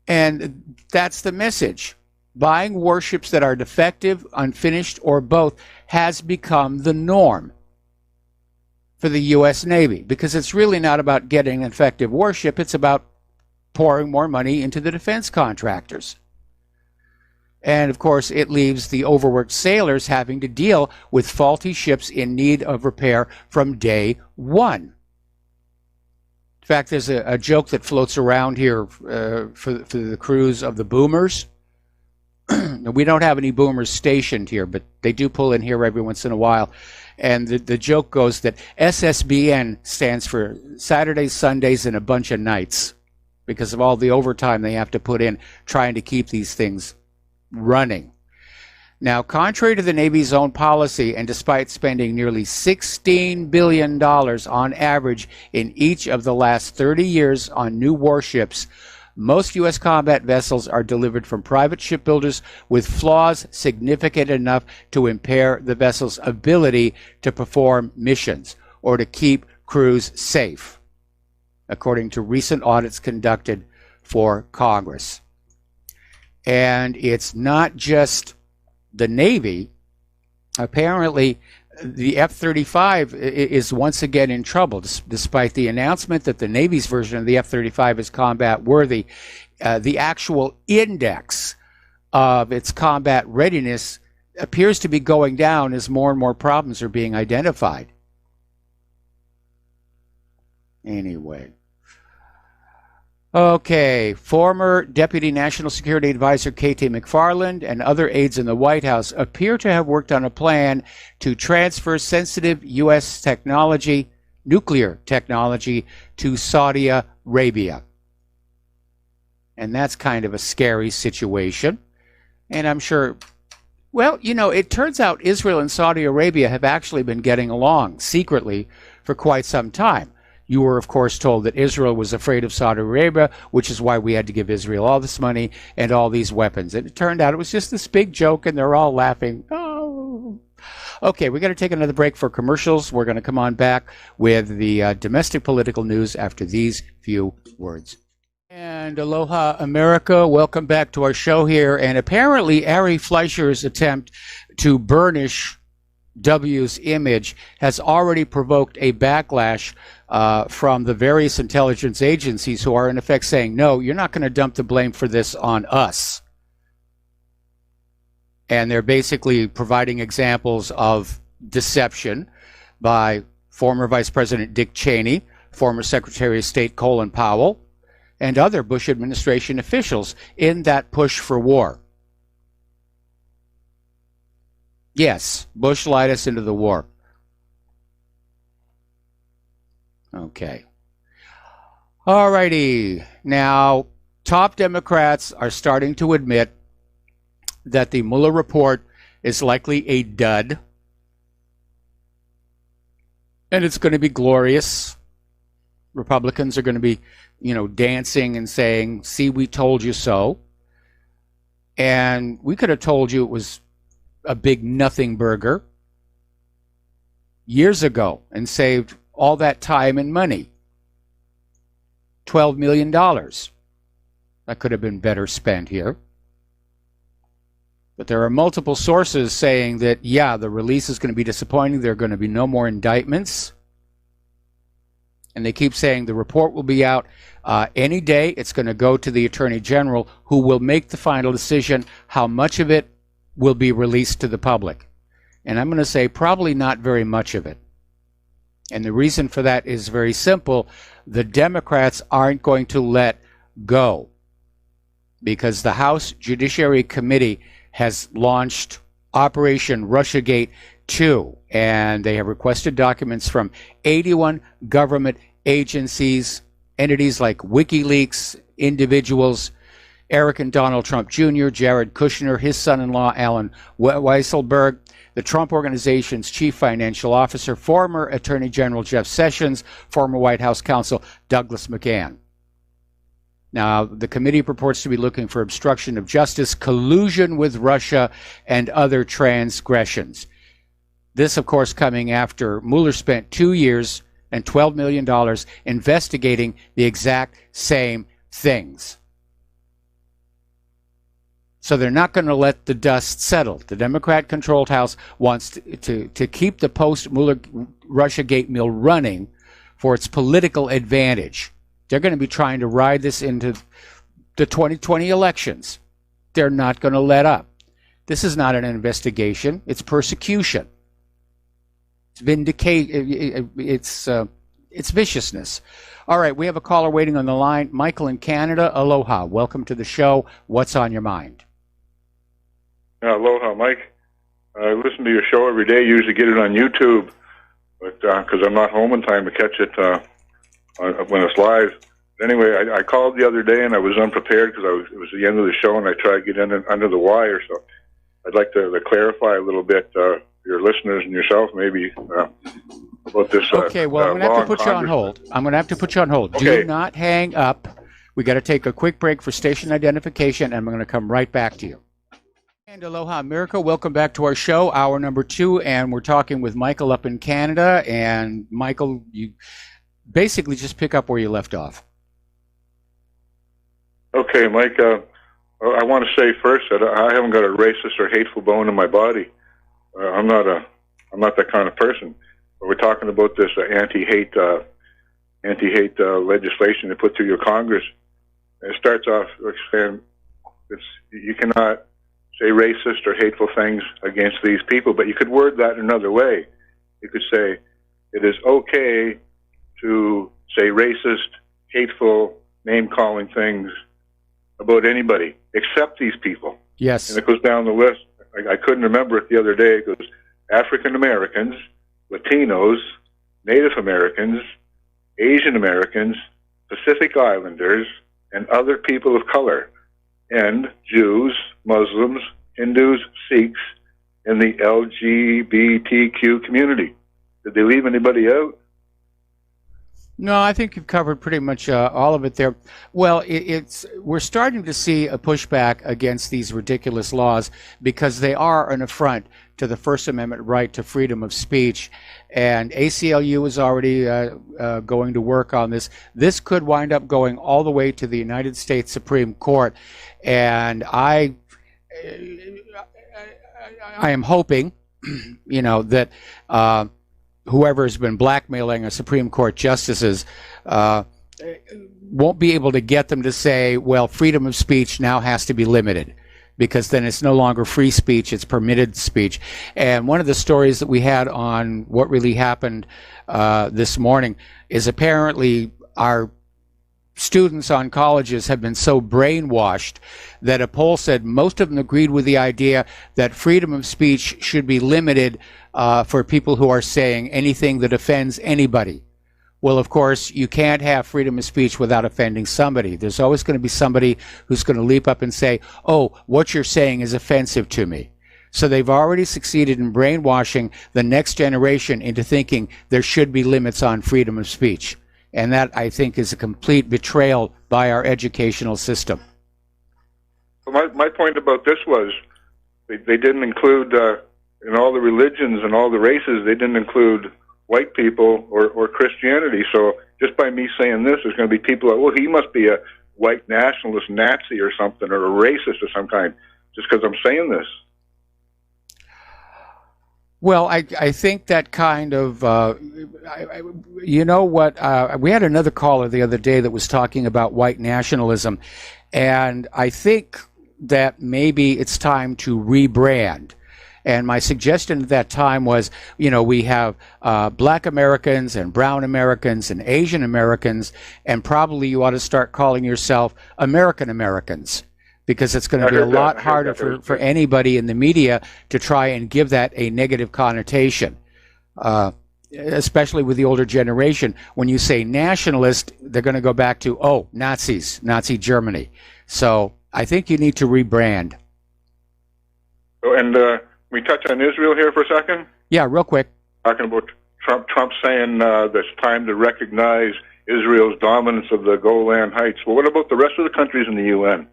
Speaker 2: And that's the message. Buying warships that are defective, unfinished, or both has become the norm for the U.S. Navy, because it's really not about getting an effective warship. It's about pouring more money into the defense contractors. And of course, it leaves the overworked sailors having to deal with faulty ships in need of repair from day one. In fact, there's a joke that floats around here for the crews of the boomers. We don't have any boomers stationed here, but they do pull in here every once in a while. And the joke goes that SSBN stands for Saturdays, Sundays, and a bunch of nights, because of all the overtime they have to put in trying to keep these things running. Now, contrary to the Navy's own policy, and despite spending nearly $16 billion on average in each of the last 30 years on new warships, most U.S. combat vessels are delivered from private shipbuilders with flaws significant enough to impair the vessel's ability to perform missions or to keep crews safe, according to recent audits conducted for Congress. And it's not just the Navy. Apparently, the F-35 is once again in trouble, despite the announcement that the Navy's version of the F-35 is combat worthy. The actual index of its combat readiness appears to be going down as more and more problems are being identified. Anyway. Okay, former Deputy National Security Advisor K.T. McFarland and other aides in the White House appear to have worked on a plan to transfer sensitive U.S. technology, nuclear technology, to Saudi Arabia. And that's kind of a scary situation. And I'm sure, well, you know, it turns out Israel and Saudi Arabia have actually been getting along secretly for quite some time. You were, of course, told that Israel was afraid of Saudi Arabia, which is why we had to give Israel all this money and all these weapons. And it turned out it was just this big joke, and they're all laughing. Oh. Okay, we're going to take another break for commercials. We're going to come on back with the domestic political news after these few words. And aloha, America. Welcome back to our show here. And apparently, Ari Fleischer's attempt to burnish W's image has already provoked a backlash from the various intelligence agencies who are in effect saying, no, you're not going to dump the blame for this on us. And they're basically providing examples of deception by former Vice President Dick Cheney, former Secretary of State Colin Powell, and other Bush administration officials in that push for war. Yes, Bush lied us into the war. Okay. All righty. Now, top Democrats are starting to admit that the Mueller report is likely a dud. And it's going to be glorious. Republicans are going to be, dancing and saying, see, we told you so. And we could have told you it was a big nothing burger years ago and saved all that time and money. $12 million. That could have been better spent here. But there are multiple sources saying that, yeah, the release is going to be disappointing. There are going to be no more indictments. And they keep saying the report will be out any day. It's going to go to the Attorney General, who will make the final decision how much of it will be released to the public. And I'm going to say probably not very much of it. And the reason for that is very simple. The Democrats aren't going to let go, because the House Judiciary Committee has launched Operation Russiagate 2, and they have requested documents from 81 government agencies, entities like WikiLeaks, individuals, Eric and Donald Trump Jr., Jared Kushner, his son-in-law, Alan Weisselberg, the Trump Organization's chief financial officer, former Attorney General Jeff Sessions, former White House counsel Douglas McGahn. Now, the committee purports to be looking for obstruction of justice, collusion with Russia, and other transgressions. This, of course, coming after Mueller spent 2 years and $12 million investigating the exact same things. So they're not going to let the dust settle. The Democrat-controlled House wants to keep the post-Mueller-Russiagate mill running for its political advantage. They're going to be trying to ride this into the 2020 elections. They're not going to let up. This is not an investigation. It's persecution. It's viciousness. All right, we have a caller waiting on the line. Michael in Canada, aloha. Welcome to the show. What's on your mind?
Speaker 4: Aloha, Mike. I listen to your show every day. Usually get it on YouTube, but because I'm not home in time to catch it when it's live. Anyway, I called the other day and I was unprepared because it was the end of the show and I tried to get in under the wire. So I'd like to clarify a little bit, your listeners and yourself maybe, about this.
Speaker 2: Okay, well, I'm going to have to put you on hold.
Speaker 4: Okay.
Speaker 2: Do not hang up. We got to take a quick break for station identification, and I'm going to come right back to you. And aloha, America. Welcome back to our show, hour number 2, and we're talking with Michael up in Canada. And Michael, you basically just pick up where you left off.
Speaker 4: Okay, Mike. I want to say first that I haven't got a racist or hateful bone in my body. I'm not that kind of person. But we're talking about this anti-hate legislation they put through your Congress. And it starts off like saying you cannot say racist or hateful things against these people, but you could word that another way. You could say it is okay to say racist, hateful, name-calling things about anybody except these people.
Speaker 2: Yes.
Speaker 4: And it goes down the list. I couldn't remember it the other day. It goes African Americans, Latinos, Native Americans, Asian Americans, Pacific Islanders, and other people of color, and Jews, Muslims, Hindus, Sikhs, and the LGBTQ community. Did they leave anybody out?
Speaker 2: No, I think you've covered pretty much all of it there. Well, we're starting to see a pushback against these ridiculous laws because they are an affront to the First Amendment right to freedom of speech. And ACLU is already going to work on this. This could wind up going all the way to the United States Supreme Court. And I am hoping, that whoever has been blackmailing our Supreme Court justices won't be able to get them to say, well, freedom of speech now has to be limited, because then it's no longer free speech, it's permitted speech. And one of the stories that we had on What Really Happened this morning is apparently our students on colleges have been so brainwashed that a poll said most of them agreed with the idea that freedom of speech should be limited for people who are saying anything that offends anybody. Well, of course, you can't have freedom of speech without offending somebody. There's always going to be somebody who's going to leap up and say, oh, what you're saying is offensive to me. So they've already succeeded in brainwashing the next generation into thinking there should be limits on freedom of speech. And that, I think, is a complete betrayal by our educational system.
Speaker 4: My point about this was they didn't include, in all the religions and all the races, they didn't include white people or Christianity. So just by me saying this, there's going to be people that, well, he must be a white nationalist Nazi or something, or a racist of some kind, just because I'm saying this.
Speaker 2: Well, I think that kind of, you know what, we had another caller the other day that was talking about white nationalism, and I think that maybe it's time to rebrand. And my suggestion at that time was, we have black Americans and brown Americans and Asian Americans, and probably you ought to start calling yourself American Americans, because it's going to be a lot harder for anybody in the media to try and give that a negative connotation, especially with the older generation. When you say nationalist, they're going to go back to, oh, Nazis, Nazi Germany. So I think you need to rebrand.
Speaker 4: And we touch on Israel here for a second?
Speaker 2: Yeah, real quick.
Speaker 4: Talking about Trump saying that it's time to recognize Israel's dominance of the Golan Heights. Well, what about the rest of the countries in the UN?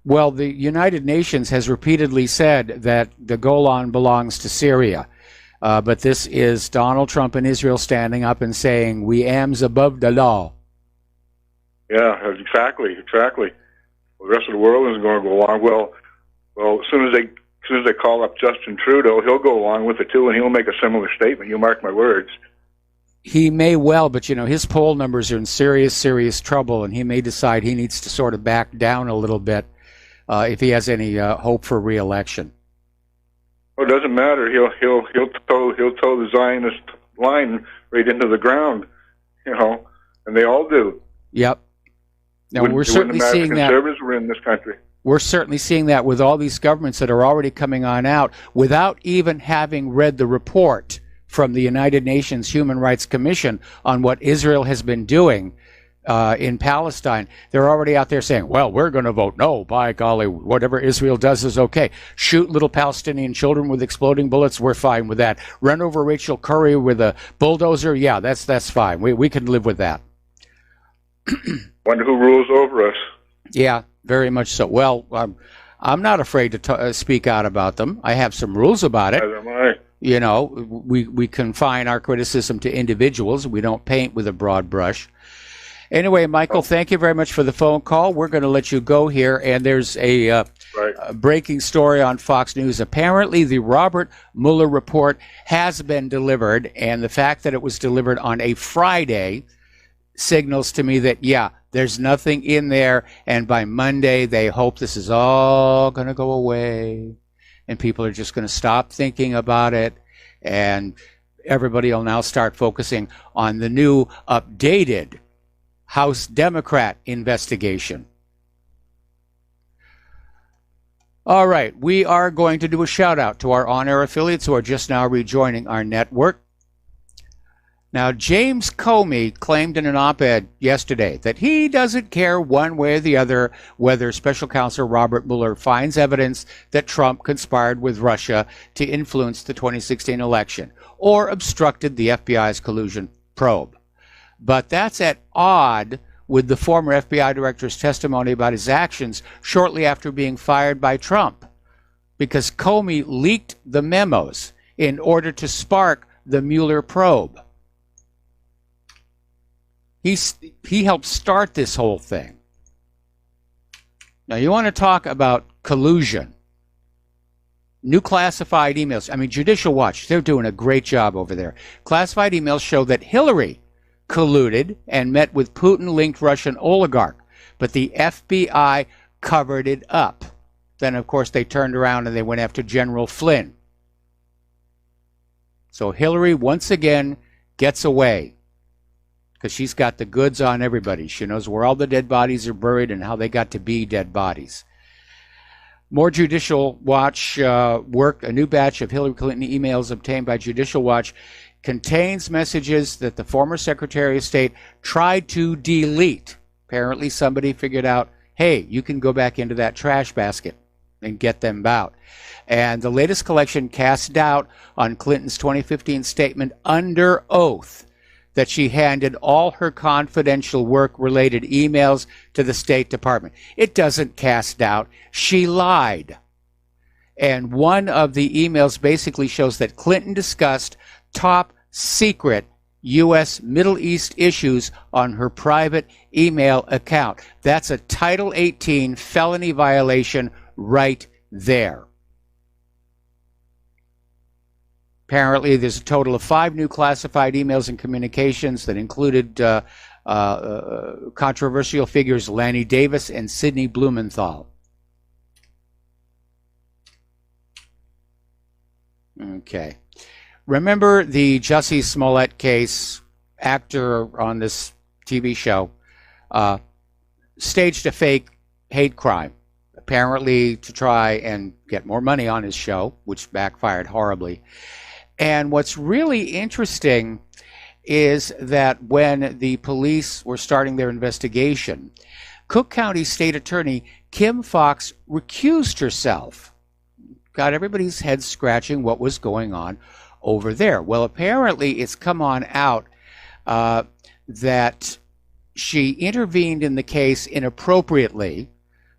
Speaker 2: Well, the United Nations has repeatedly said that the Golan belongs to Syria. But this is Donald Trump and Israel standing up and saying, we ams above the law.
Speaker 4: Yeah, exactly. Well, the rest of the world isn't going to go along. Well, as soon as they call up Justin Trudeau, he'll go along with it too, and he'll make a similar statement. You mark my words.
Speaker 2: He may well, but his poll numbers are in serious trouble, and he may decide he needs to sort of back down a little bit if he has any hope for re-election.
Speaker 4: Well, it doesn't matter. He'll toe the Zionist line right into the ground, and they all do.
Speaker 2: Yep. Now we're certainly seeing that.
Speaker 4: Conservatives were in this country.
Speaker 2: We're certainly seeing that with all these governments that are already coming on out without even having read the report from the United Nations Human Rights Commission on what Israel has been doing in Palestine. They're already out there saying, well, we're going to vote no, by golly, whatever Israel does is okay. Shoot little Palestinian children with exploding bullets, we're fine with that. Run over Rachel Curry with a bulldozer, yeah, that's fine. We can live with that.
Speaker 4: Wonder who rules over us.
Speaker 2: Yeah, very much so. Well, I'm not afraid to speak out about them. I have some rules about it.
Speaker 4: Neither am I.
Speaker 2: We confine our criticism to individuals. We don't paint with a broad brush. Anyway, Michael, thank you very much for the phone call. We're going to let you go here, and there's a breaking story on Fox News. Apparently, the Robert Mueller report has been delivered, and the fact that it was delivered on a Friday signals to me that, yeah, there's nothing in there, and by Monday, they hope this is all going to go away, and people are just going to stop thinking about it, and everybody will now start focusing on the new updated House Democrat investigation. All right, we are going to do a shout out to our on-air affiliates who are just now rejoining our network. Now, James Comey claimed in an op-ed yesterday that he doesn't care one way or the other whether Special Counsel Robert Mueller finds evidence that Trump conspired with Russia to influence the 2016 election or obstructed the FBI's collusion probe. But that's at odds with the former FBI director's testimony about his actions shortly after being fired by Trump, because Comey leaked the memos in order to spark the Mueller probe. He helped start this whole thing. Now, you want to talk about collusion. New classified emails. I mean, Judicial Watch, they're doing a great job over there. Classified emails show that Hillary colluded and met with Putin-linked Russian oligarch, but the FBI covered it up. Then, of course, they turned around and they went after General Flynn. So Hillary, once again, gets away because she's got the goods on everybody. She knows where all the dead bodies are buried and how they got to be dead bodies. More Judicial Watch work. A new batch of Hillary Clinton emails obtained by Judicial Watch contains messages that the former Secretary of State tried to delete. Apparently somebody figured out, hey, you can go back into that trash basket and get them out. And the latest collection casts doubt on Clinton's 2015 statement under oath that she handed all her confidential work-related emails to the State Department. It doesn't cast doubt. She lied. And one of the emails basically shows that Clinton discussed top secret U.S. Middle East issues on her private email account. That's a Title 18 felony violation right there. Apparently, there's a total of 5 new classified emails and communications that included controversial figures Lanny Davis and Sidney Blumenthal. Okay. Remember the Jussie Smollett case? Actor on this TV show staged a fake hate crime, apparently to try and get more money on his show, which backfired horribly. And what's really interesting is that when the police were starting their investigation, Cook County State Attorney Kim Fox recused herself. Got everybody's head scratching what was going on over there. Well, apparently it's come on out that she intervened in the case inappropriately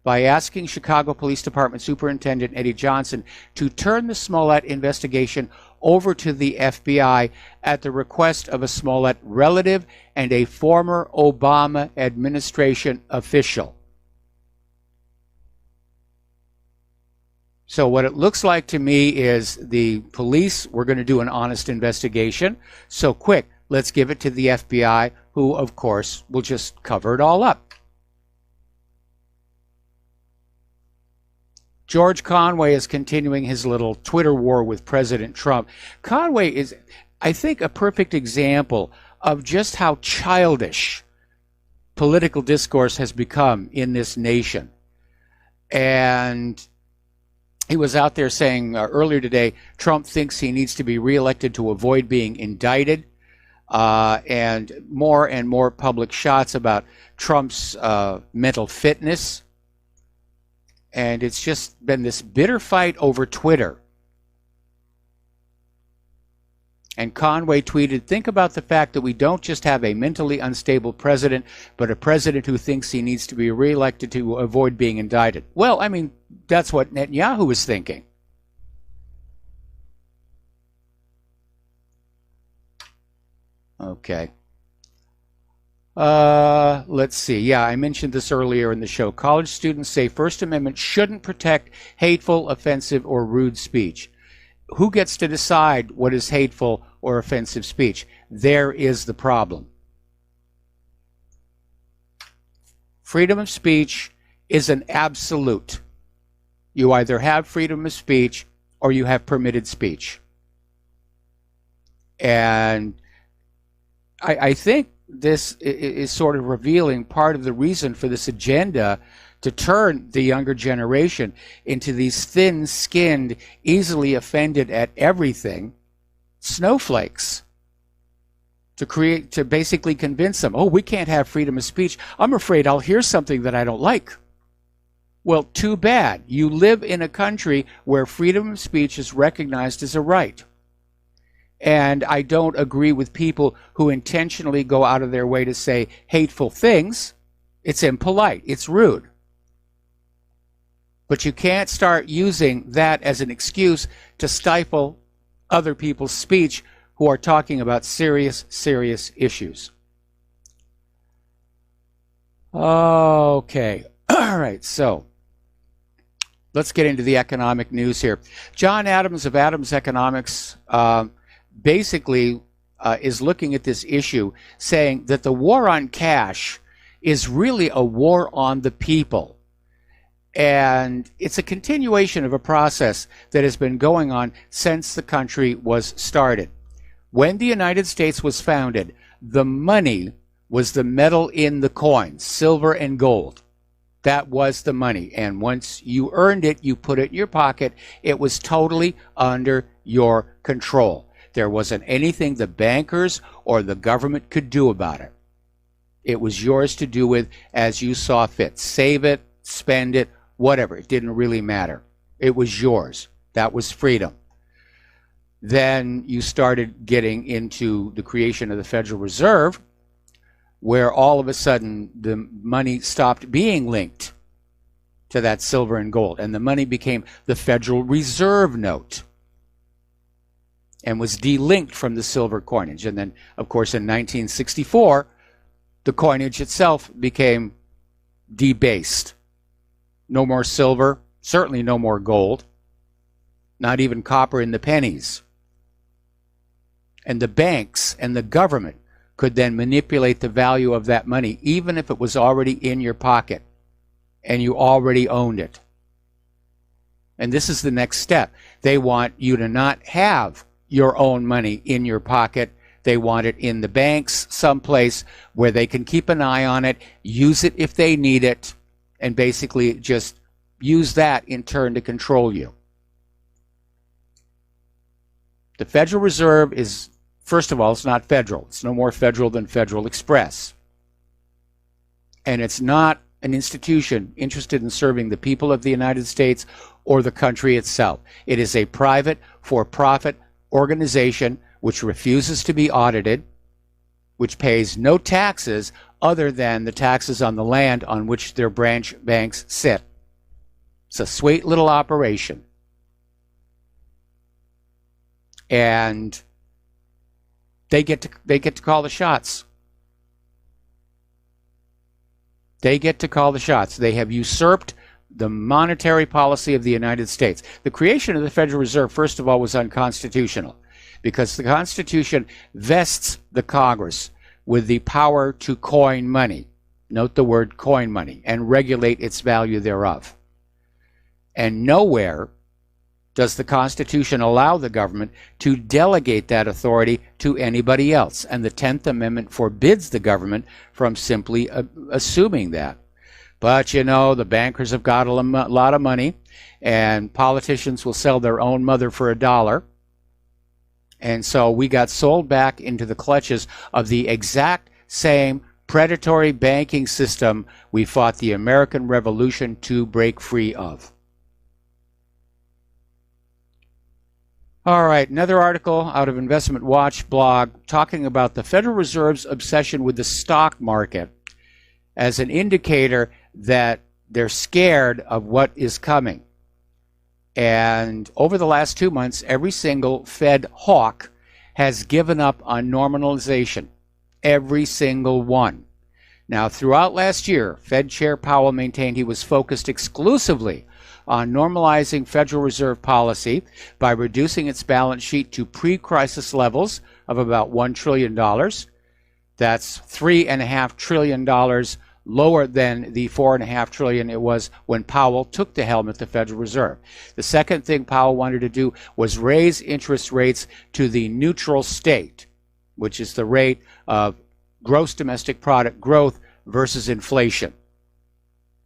Speaker 2: by asking Chicago Police Department Superintendent Eddie Johnson to turn the Smollett investigation over to the FBI at the request of a Smollett relative and a former Obama administration official. So what it looks like to me is the police were going to do an honest investigation. So quick, let's give it to the FBI, who, of course, will just cover it all up. George Conway is continuing his little Twitter war with President Trump. Conway is, I think, a perfect example of just how childish political discourse has become in this nation. And he was out there saying earlier today, Trump thinks he needs to be reelected to avoid being indicted, and more public shots about Trump's mental fitness. And it's just been this bitter fight over Twitter. And Conway tweeted, think about the fact that we don't just have a mentally unstable president, but a president who thinks he needs to be reelected to avoid being indicted. Well, I mean, that's what Netanyahu was thinking. Okay. Let's see. Yeah, I mentioned this earlier in the show. College students say First Amendment shouldn't protect hateful, offensive, or rude speech. Who gets to decide what is hateful or offensive speech? There is the problem. Freedom of speech is an absolute. You either have freedom of speech or you have permitted speech. And I think this is sort of revealing part of the reason for this agenda to turn the younger generation into these thin-skinned, easily offended at everything snowflakes, to basically convince them, oh, we can't have freedom of speech. I'm afraid I'll hear something that I don't like. Well, too bad. You live in a country where freedom of speech is recognized as a right. And I don't agree with people who intentionally go out of their way to say hateful things. It's impolite. It's rude. But you can't start using that as an excuse to stifle other people's speech who are talking about serious, serious issues. Okay. All right. So let's get into the economic news here. John Adams of Adams Economics basically is looking at this issue, saying that the war on cash is really a war on the people. And it's a continuation of a process that has been going on since the country was started. When the United States was founded, the money was the metal in the coins, silver and gold. That was the money. And once you earned it, you put it in your pocket. It was totally under your control. There wasn't anything the bankers or the government could do about it. It was yours to do with as you saw fit. Save it, spend it, whatever. It didn't really matter. It was yours. That was freedom. Then you started getting into the creation of the Federal Reserve, where all of a sudden the money stopped being linked to that silver and gold, and the money became the Federal Reserve note and was delinked from the silver coinage. And then, of course, in 1964, the coinage itself became debased. No more silver, certainly no more gold, not even copper in the pennies. And the banks and the government could then manipulate the value of that money, even if it was already in your pocket and you already owned it. And this is the next step. They want you to not have your own money in your pocket. They want it in the banks, someplace where they can keep an eye on it, use it if they need it, and basically just use that in turn to control you. The Federal Reserve is, first of all, it's not federal. It's no more federal than Federal Express. And it's not an institution interested in serving the people of the United States or the country itself. It is a private, for-profit organization which refuses to be audited, which pays no taxes other than the taxes on the land on which their branch banks sit. It's a sweet little operation. And they get to call the shots. They get to call the shots. They have usurped the monetary policy of the United States. The creation of the Federal Reserve, first of all, was unconstitutional because the Constitution vests the Congress with the power to coin money. Note the word coin money, and regulate its value thereof. And nowhere does the Constitution allow the government to delegate that authority to anybody else. And the 10th Amendment forbids the government from simply assuming that. But, you know, the bankers have got a lot of money, and politicians will sell their own mother for $1. And so we got sold back into the clutches of the exact same predatory banking system we fought the American Revolution to break free of. All right, another article out of Investment Watch blog talking about the Federal Reserve's obsession with the stock market as an indicator that they're scared of what is coming. And over the last 2 months, every single Fed hawk has given up on normalization. Every single one. Now, throughout last year, Fed Chair Powell maintained he was focused exclusively on normalizing Federal Reserve policy by reducing its balance sheet to pre-crisis levels of about $1 trillion. That's $3.5 trillion lower than the $4.5 trillion it was when Powell took the helm at the Federal Reserve. The second thing Powell wanted to do was raise interest rates to the neutral state, which is the rate of gross domestic product growth versus inflation.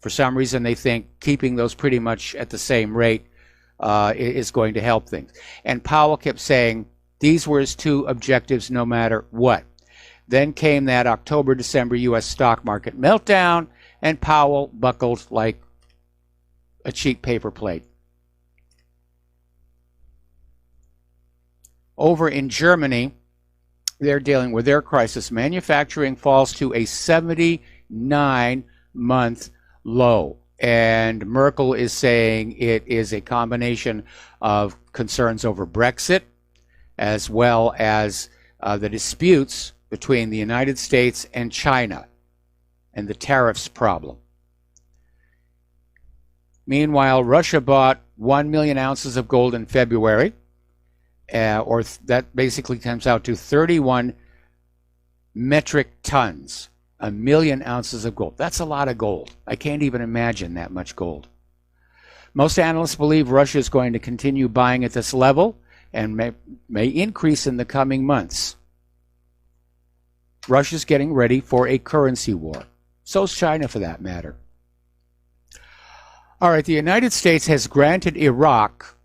Speaker 2: For some reason, they think keeping those pretty much at the same rate is going to help things. And Powell kept saying these were his two objectives no matter what. Then came that October-December U.S. stock market meltdown, and Powell buckled like a cheap paper plate. Over in Germany, they're dealing with their crisis. Manufacturing falls to a 79-month low. And Merkel is saying it is a combination of concerns over Brexit as well as the disputes between the United States and China and the tariffs problem. Meanwhile, Russia bought 1 million ounces of gold in February, or that basically comes out to 31 metric tons, 1 million ounces of gold. That's a lot of gold. I can't even imagine that much gold. Most analysts believe Russia is going to continue buying at this level and may increase in the coming months. Russia's getting ready for a currency war. So's China, for that matter. All right, the United States has granted Iraq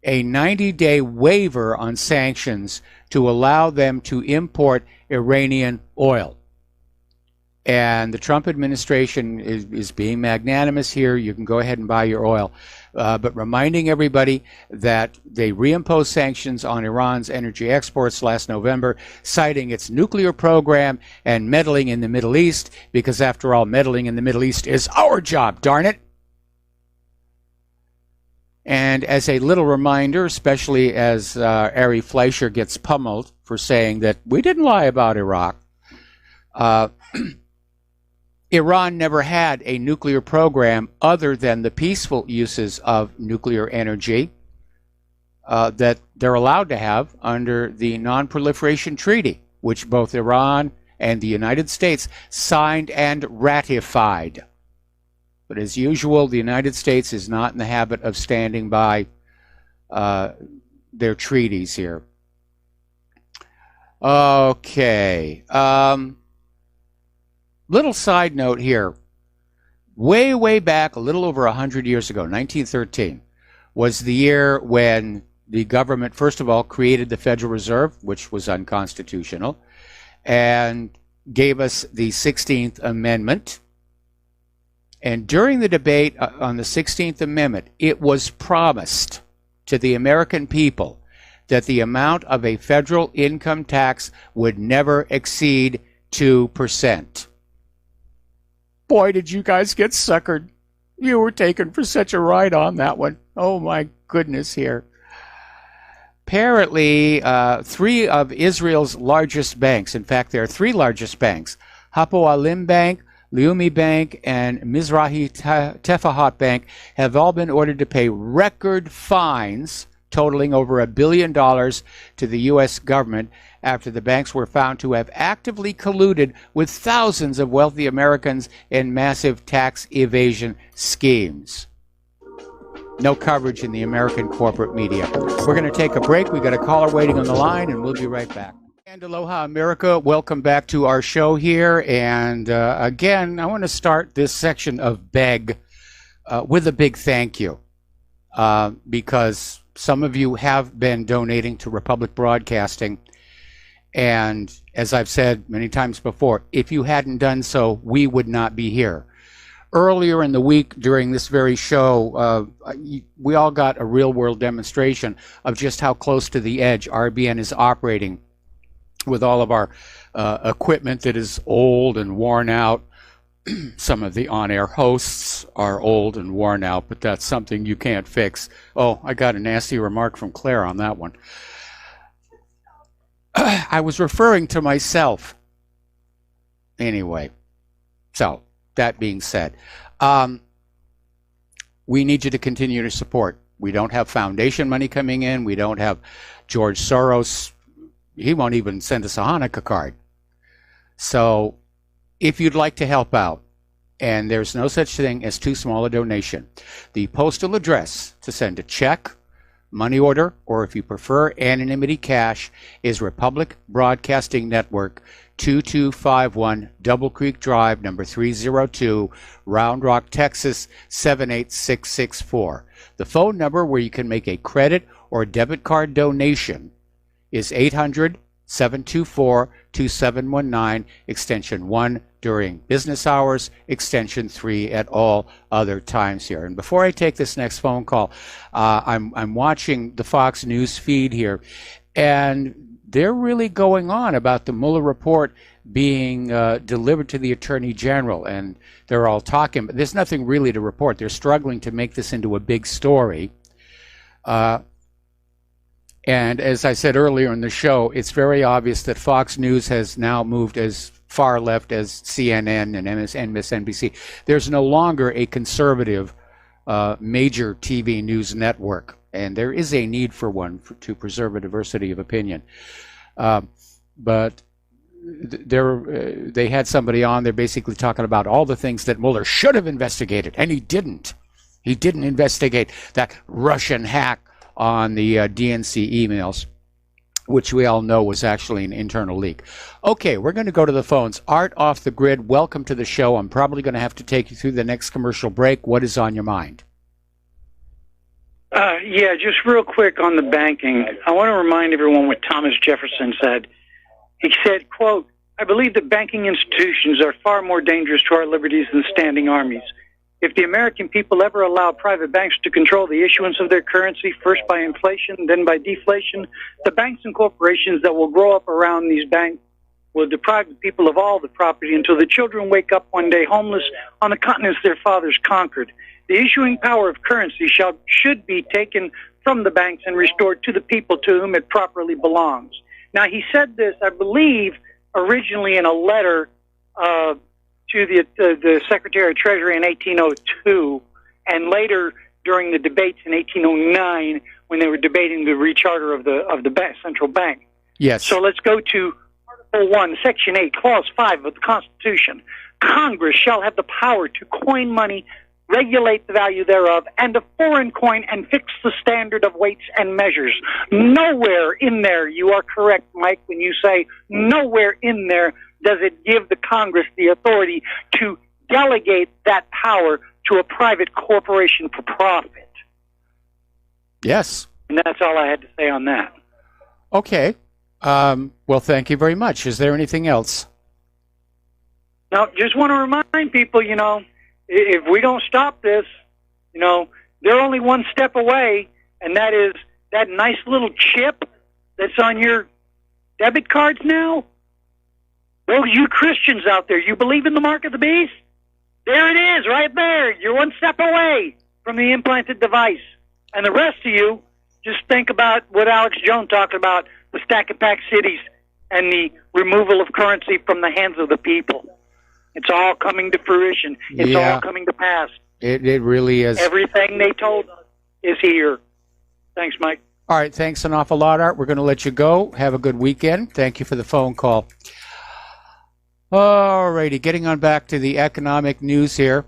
Speaker 2: a 90-day waiver on sanctions to allow them to import Iranian oil. And the Trump administration is being magnanimous here. You can go ahead and buy your oil. But reminding everybody that they reimposed sanctions on Iran's energy exports last November, citing its nuclear program and meddling in the Middle East, because after all, meddling in the Middle East is our job, darn it. And as a little reminder, especially as Ari Fleischer gets pummeled for saying that we didn't lie about Iraq, Iran never had a nuclear program other than the peaceful uses of nuclear energy that they're allowed to have under the Non-Proliferation Treaty, which both Iran and the United States signed and ratified. But as usual, the United States is not in the habit of standing by their treaties here. Okay. Little side note here. Way, way back, a little over 100 years ago, 1913, was the year when the government, first of all, created the Federal Reserve, which was unconstitutional, and gave us the 16th Amendment. And during the debate on the 16th Amendment, it was promised to the American people that the amount of a federal income tax would never exceed 2%. Boy, did you guys get suckered. You were taken for such a ride on that one. Oh, my goodness here. Apparently, 3 of Israel's largest banks, in fact, there are 3 largest banks, Hapoalim Bank, Leumi Bank and Mizrahi Tefahot Bank have all been ordered to pay record fines totaling over $1 billion to the U.S. government after the banks were found to have actively colluded with thousands of wealthy Americans in massive tax evasion schemes. No coverage in the American corporate media. We're going to take a break. We've got a caller waiting on the line, and we'll be right back. And aloha, America. Welcome back to our show here. And again, I want to start this section of Beg with a big thank you because some of you have been donating to Republic Broadcasting. And as I've said many times before, if you hadn't done so, we would not be here. Earlier in the week during this very show, we all got a real-world demonstration of just how close to the edge RBN is operating with all of our equipment that is old and worn out. Some of the on-air hosts are old and worn out, but that's something you can't fix. Oh, I got a nasty remark from Claire on that one. I was referring to myself. Anyway, so that being said, we need you to continue to support. We don't have foundation money coming in. We don't have George Soros. He won't even send us a Hanukkah card. So if you'd like to help out, and there's no such thing as too small a donation, the postal address to send a check, money order, or if you prefer anonymity cash, is Republic Broadcasting Network, 2251 Double Creek Drive, number 302, Round Rock, Texas, 78664. The phone number where you can make a credit or debit card donation is 800-724-2719, extension 1 during business hours, extension 3 at all other times here. And before I take this next phone call, I'm watching the Fox News feed here, and they're really going on about the Mueller report being delivered to the Attorney General, and they're all talking, but there's nothing really to report. They're struggling to make this into a big story. And as I said earlier in the show, it's very obvious that Fox News has now moved as far left as CNN and MSNBC. There's no longer a conservative major TV news network, and there is a need for one to preserve a diversity of opinion. But they had somebody on there basically talking about all the things that Mueller should have investigated, and he didn't. He didn't investigate that Russian hack on the DNC emails, which we all know was actually an internal leak. Okay, we're going to go to the phones. Art off the grid, welcome to the show. I'm probably going to have to take you through the next commercial break. What is on your mind?
Speaker 5: Yeah, just real quick on the banking. I want to remind everyone what Thomas Jefferson said. He said, quote, "I believe that banking institutions are far more dangerous to our liberties than standing armies. If the American people ever allow private banks to control the issuance of their currency, first by inflation, then by deflation, the banks and corporations that will grow up around these banks will deprive the people of all the property until the children wake up one day homeless on the continents their fathers conquered. The issuing power of currency should be taken from the banks and restored to the people to whom it properly belongs." Now, he said this, I believe, originally in a letter to the Secretary of Treasury in 1802, and later during the debates in 1809 when they were debating the recharter of the central bank.
Speaker 2: Yes.
Speaker 5: So let's go to Article 1, Section 8, Clause 5 of the Constitution. Congress shall have the power to coin money, regulate the value thereof, and a foreign coin, and fix the standard of weights and measures. Nowhere in there, you are correct, Mike, when you say nowhere in there does it give the Congress the authority to delegate that power to a private corporation for profit.
Speaker 2: Yes.
Speaker 5: And that's all I had to say on that.
Speaker 2: Okay. Well, thank you very much. Is there anything else?
Speaker 5: Now, just want to remind people, if we don't stop this, they're only one step away, and that is that nice little chip that's on your debit cards now. Those you Christians out there, you believe in the mark of the beast? There it is, right there. You're one step away from the implanted device. And the rest of you, just think about what Alex Jones talked about, the stack and pack cities and the removal of currency from the hands of the people. It's all coming to fruition. It's all coming to pass.
Speaker 2: It really is.
Speaker 5: Everything they told us is here. Thanks, Mike.
Speaker 2: All right, thanks an awful lot, Art. We're going to let you go. Have a good weekend. Thank you for the phone call. All righty, getting on back to the economic news here.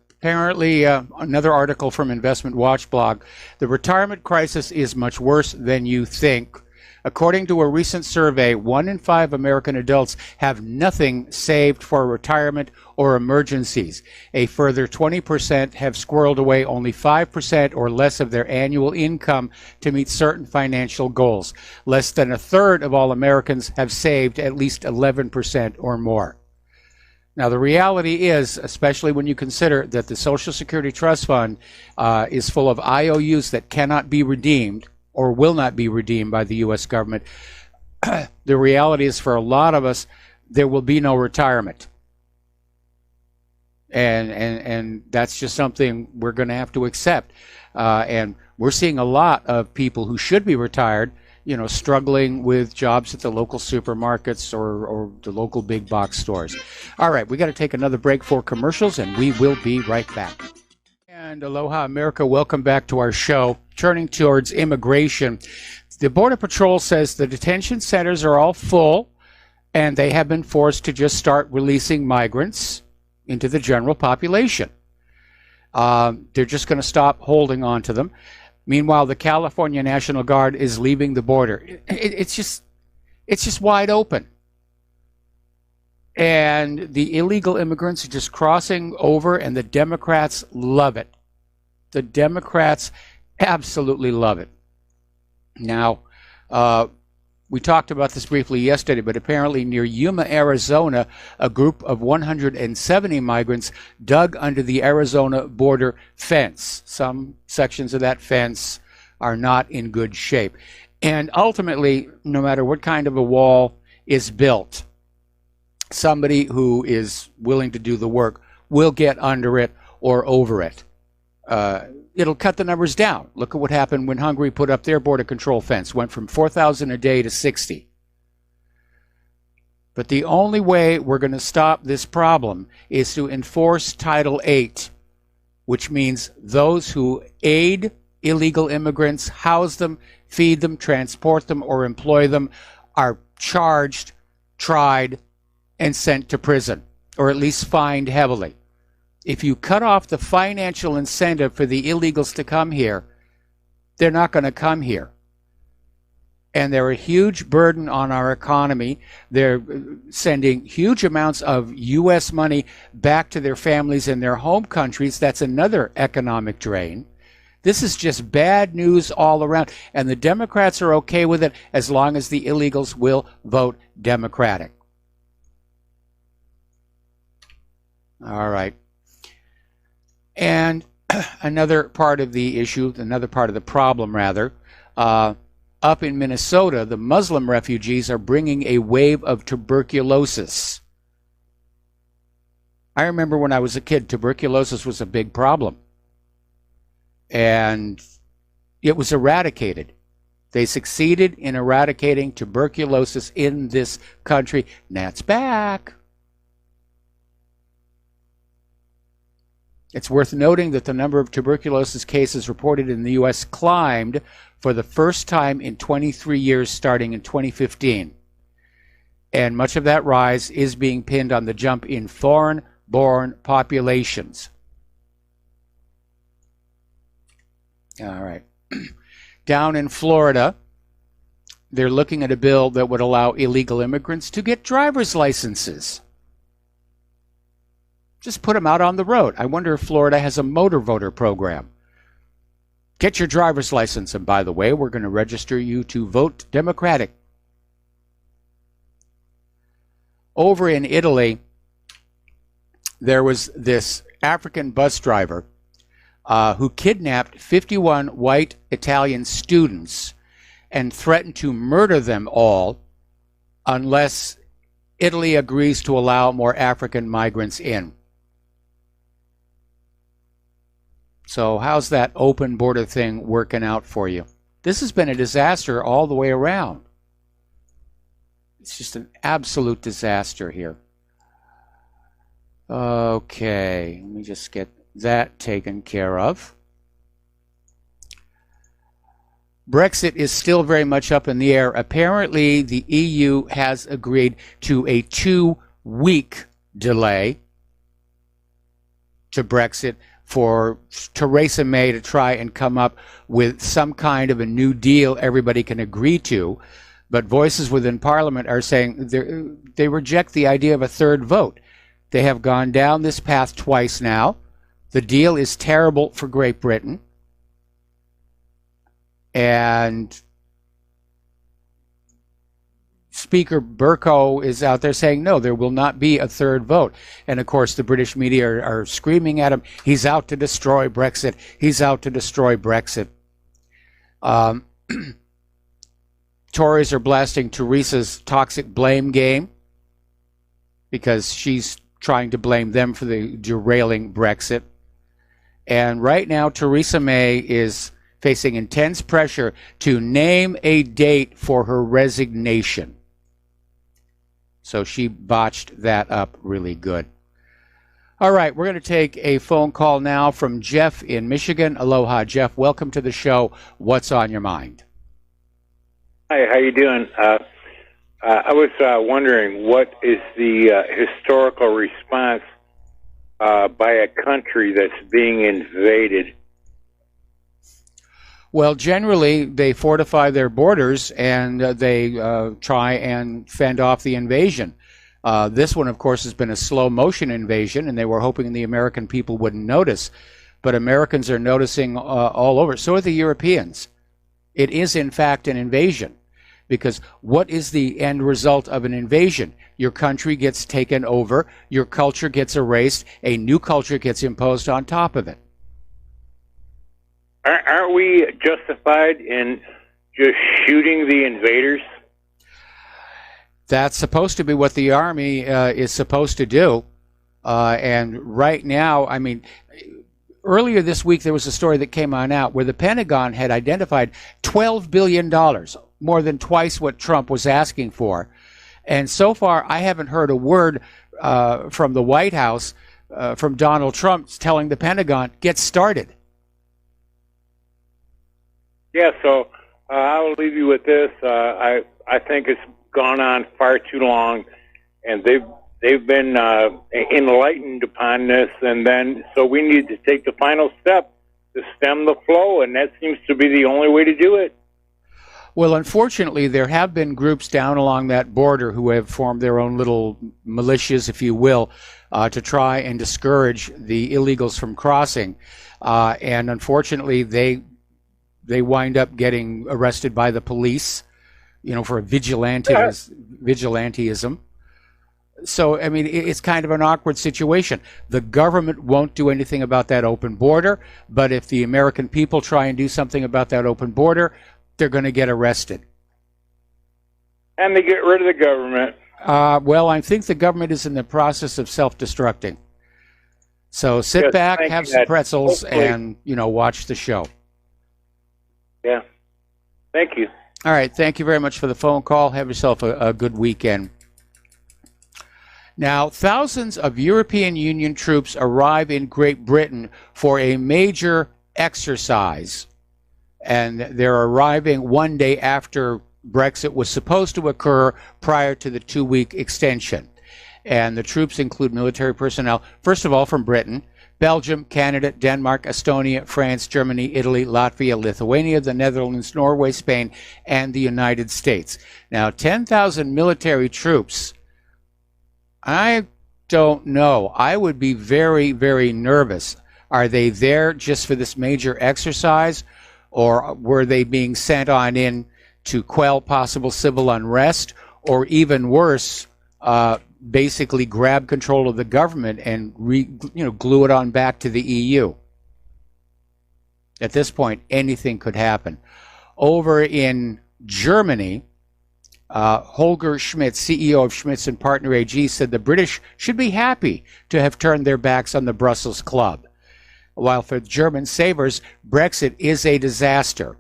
Speaker 2: Apparently, another article from Investment Watch blog. The retirement crisis is much worse than you think. According to a recent survey, 1 in 5 American adults have nothing saved for retirement or emergencies. A further 20% have squirreled away only 5% or less of their annual income to meet certain financial goals. Less than a third of all Americans have saved at least 11% or more. Now, the reality is, especially when you consider that the Social Security Trust Fund is full of IOUs that cannot be redeemed or will not be redeemed by the U.S. government, the reality is for a lot of us, there will be no retirement. And that's just something we're going to have to accept. And we're seeing a lot of people who should be retired, struggling with jobs at the local supermarkets or the local big box stores. All right, we got to take another break for commercials, and we will be right back. And aloha, America. Welcome back to our show. Turning towards immigration, the Border Patrol says the detention centers are all full, and they have been forced to just start releasing migrants into the general population. They're just going to stop holding on to them. Meanwhile, the California National Guard is leaving the border. It's just wide open. And the illegal immigrants are just crossing over, and the Democrats love it. The Democrats absolutely love it. Now, we talked about this briefly yesterday, but apparently near Yuma, Arizona, a group of 170 migrants dug under the Arizona border fence. Some sections of that fence are not in good shape. And ultimately, no matter what kind of a wall is built, somebody who is willing to do the work will get under it or over it. It'll cut the numbers down. Look at what happened when Hungary put up their border control fence. Went from 4,000 a day to 60. But the only way we're going to stop this problem is to enforce Title VIII, which means those who aid illegal immigrants, house them, feed them, transport them, or employ them are charged, tried, and sent to prison, or at least fined heavily. If you cut off the financial incentive for the illegals to come here, they're not going to come here. And they're a huge burden on our economy. They're sending huge amounts of U.S. money back to their families in their home countries. That's another economic drain. This is just bad news all around. And the Democrats are okay with it as long as the illegals will vote Democratic. All right. And another part of the issue, another part of the problem, rather, up in Minnesota, the Muslim refugees are bringing a wave of tuberculosis. I remember when I was a kid, tuberculosis was a big problem. And it was eradicated. They succeeded in eradicating tuberculosis in this country. Now it's back. It's worth noting that the number of tuberculosis cases reported in the U.S. climbed for the first time in 23 years, starting in 2015. And much of that rise is being pinned on the jump in foreign-born populations. All right. Down in Florida, they're looking at a bill that would allow illegal immigrants to get driver's licenses. Just put them out on the road. I wonder if Florida has a motor voter program. Get your driver's license, and by the way, we're going to register you to vote Democratic. Over in Italy, there was this African bus driver who kidnapped 51 white Italian students and threatened to murder them all unless Italy agrees to allow more African migrants in. So how's that open border thing working out for you? This has been a disaster all the way around. It's just an absolute disaster here. Okay, let me just get that taken care of. Brexit is still very much up in the air. Apparently, the EU has agreed to a 2-week delay to Brexit for Theresa May to try and come up with some kind of a new deal everybody can agree to. But voices within Parliament are saying they reject the idea of a third vote. They have gone down this path twice now. The deal is terrible for Great Britain. And Speaker Bercow is out there saying, no, there will not be a third vote. And of course, the British media are screaming at him, he's out to destroy Brexit. He's out to destroy Brexit. Tories are blasting Theresa's toxic blame game because she's trying to blame them for the derailing Brexit. And right now, Theresa May is facing intense pressure to name a date for her resignation. So she botched that up really good. All right, we're going to take a phone call now from Jeff in Michigan. Aloha, Jeff. Welcome to the show. What's on your mind?
Speaker 6: Hi, how you doing? I was wondering, what is the historical response by a country that's being invaded?
Speaker 2: Well, generally, they fortify their borders and they try and fend off the invasion. This one, of course, has been a slow-motion invasion, and they were hoping the American people wouldn't notice. But Americans are noticing all over. So are the Europeans. It is, in fact, an invasion. Because what is the end result of an invasion? Your country gets taken over, your culture gets erased, a new culture gets imposed on top of it.
Speaker 6: Aren't we justified in just shooting the invaders?
Speaker 2: That's supposed to be what the Army is supposed to do. And right now, I mean, earlier this week there was a story that came on out where the Pentagon had identified $12 billion, more than twice what Trump was asking for. And so far, I haven't heard a word from the White House, from Donald Trump, telling the Pentagon, get started.
Speaker 6: Yeah, so I'll leave you with this. I think it's gone on far too long, and they've been enlightened upon this, and then so we need to take the final step to stem the flow, and that seems to be the only way to do it.
Speaker 2: Well, unfortunately, there have been groups down along that border who have formed their own little militias, if you will, to try and discourage the illegals from crossing. And unfortunately, they wind up getting arrested by the police, you know, for vigilantism. So, I mean, it's kind of an awkward situation. The government won't do anything about that open border, but if the American people try and do something about that open border, they're going to get arrested.
Speaker 6: And they get rid of the government.
Speaker 2: Well, I think the government is in the process of self-destructing. So sit back, have some pretzels, and, you know, watch the show.
Speaker 6: Yeah. Thank you.
Speaker 2: All right. Thank you very much for the phone call. Have yourself a good weekend. Now, thousands of European Union troops arrive in Great Britain for a major exercise. And they're arriving one day after Brexit was supposed to occur prior to the 2-week extension. And the troops include military personnel, first of all, from Britain, Belgium, Canada, Denmark, Estonia, France, Germany, Italy, Latvia, Lithuania, the Netherlands, Norway, Spain, and the United States. Now, 10,000 military troops, I don't know. I would be very, very nervous. Are they there just for this major exercise, or were they being sent on in to quell possible civil unrest, or even worse, basically grab control of the government and glue it on back to the EU? At this point, anything could happen. Over in Germany, Holger Schmidt, CEO of Schmitz & Partner AG, said the British should be happy to have turned their backs on the Brussels Club. While for German savers, Brexit is a disaster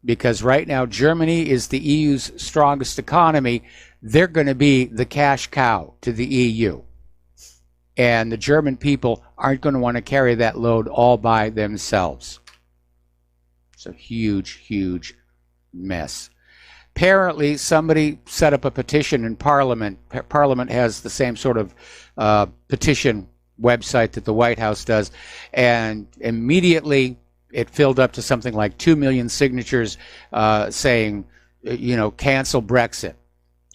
Speaker 2: because right now Germany is the EU's strongest economy. They're going to be the cash cow to the EU. and the German people aren't going to want to carry that load all by themselves. It's a huge, huge mess. Apparently, somebody set up a petition in Parliament. Parliament has the same sort of petition website that the White House does, and immediately it filled up to something like 2 million signatures saying, cancel Brexit,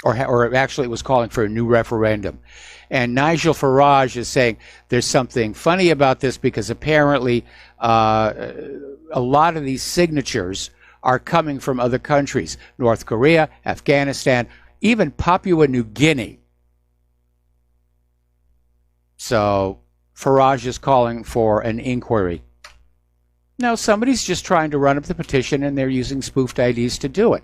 Speaker 2: or actually it was calling for a new referendum. And Nigel Farage is saying there's something funny about this because apparently a lot of these signatures are coming from other countries, North Korea, Afghanistan, even Papua New Guinea. So Farage is calling for an inquiry. Now, somebody's just trying to run up the petition and they're using spoofed IDs to do it.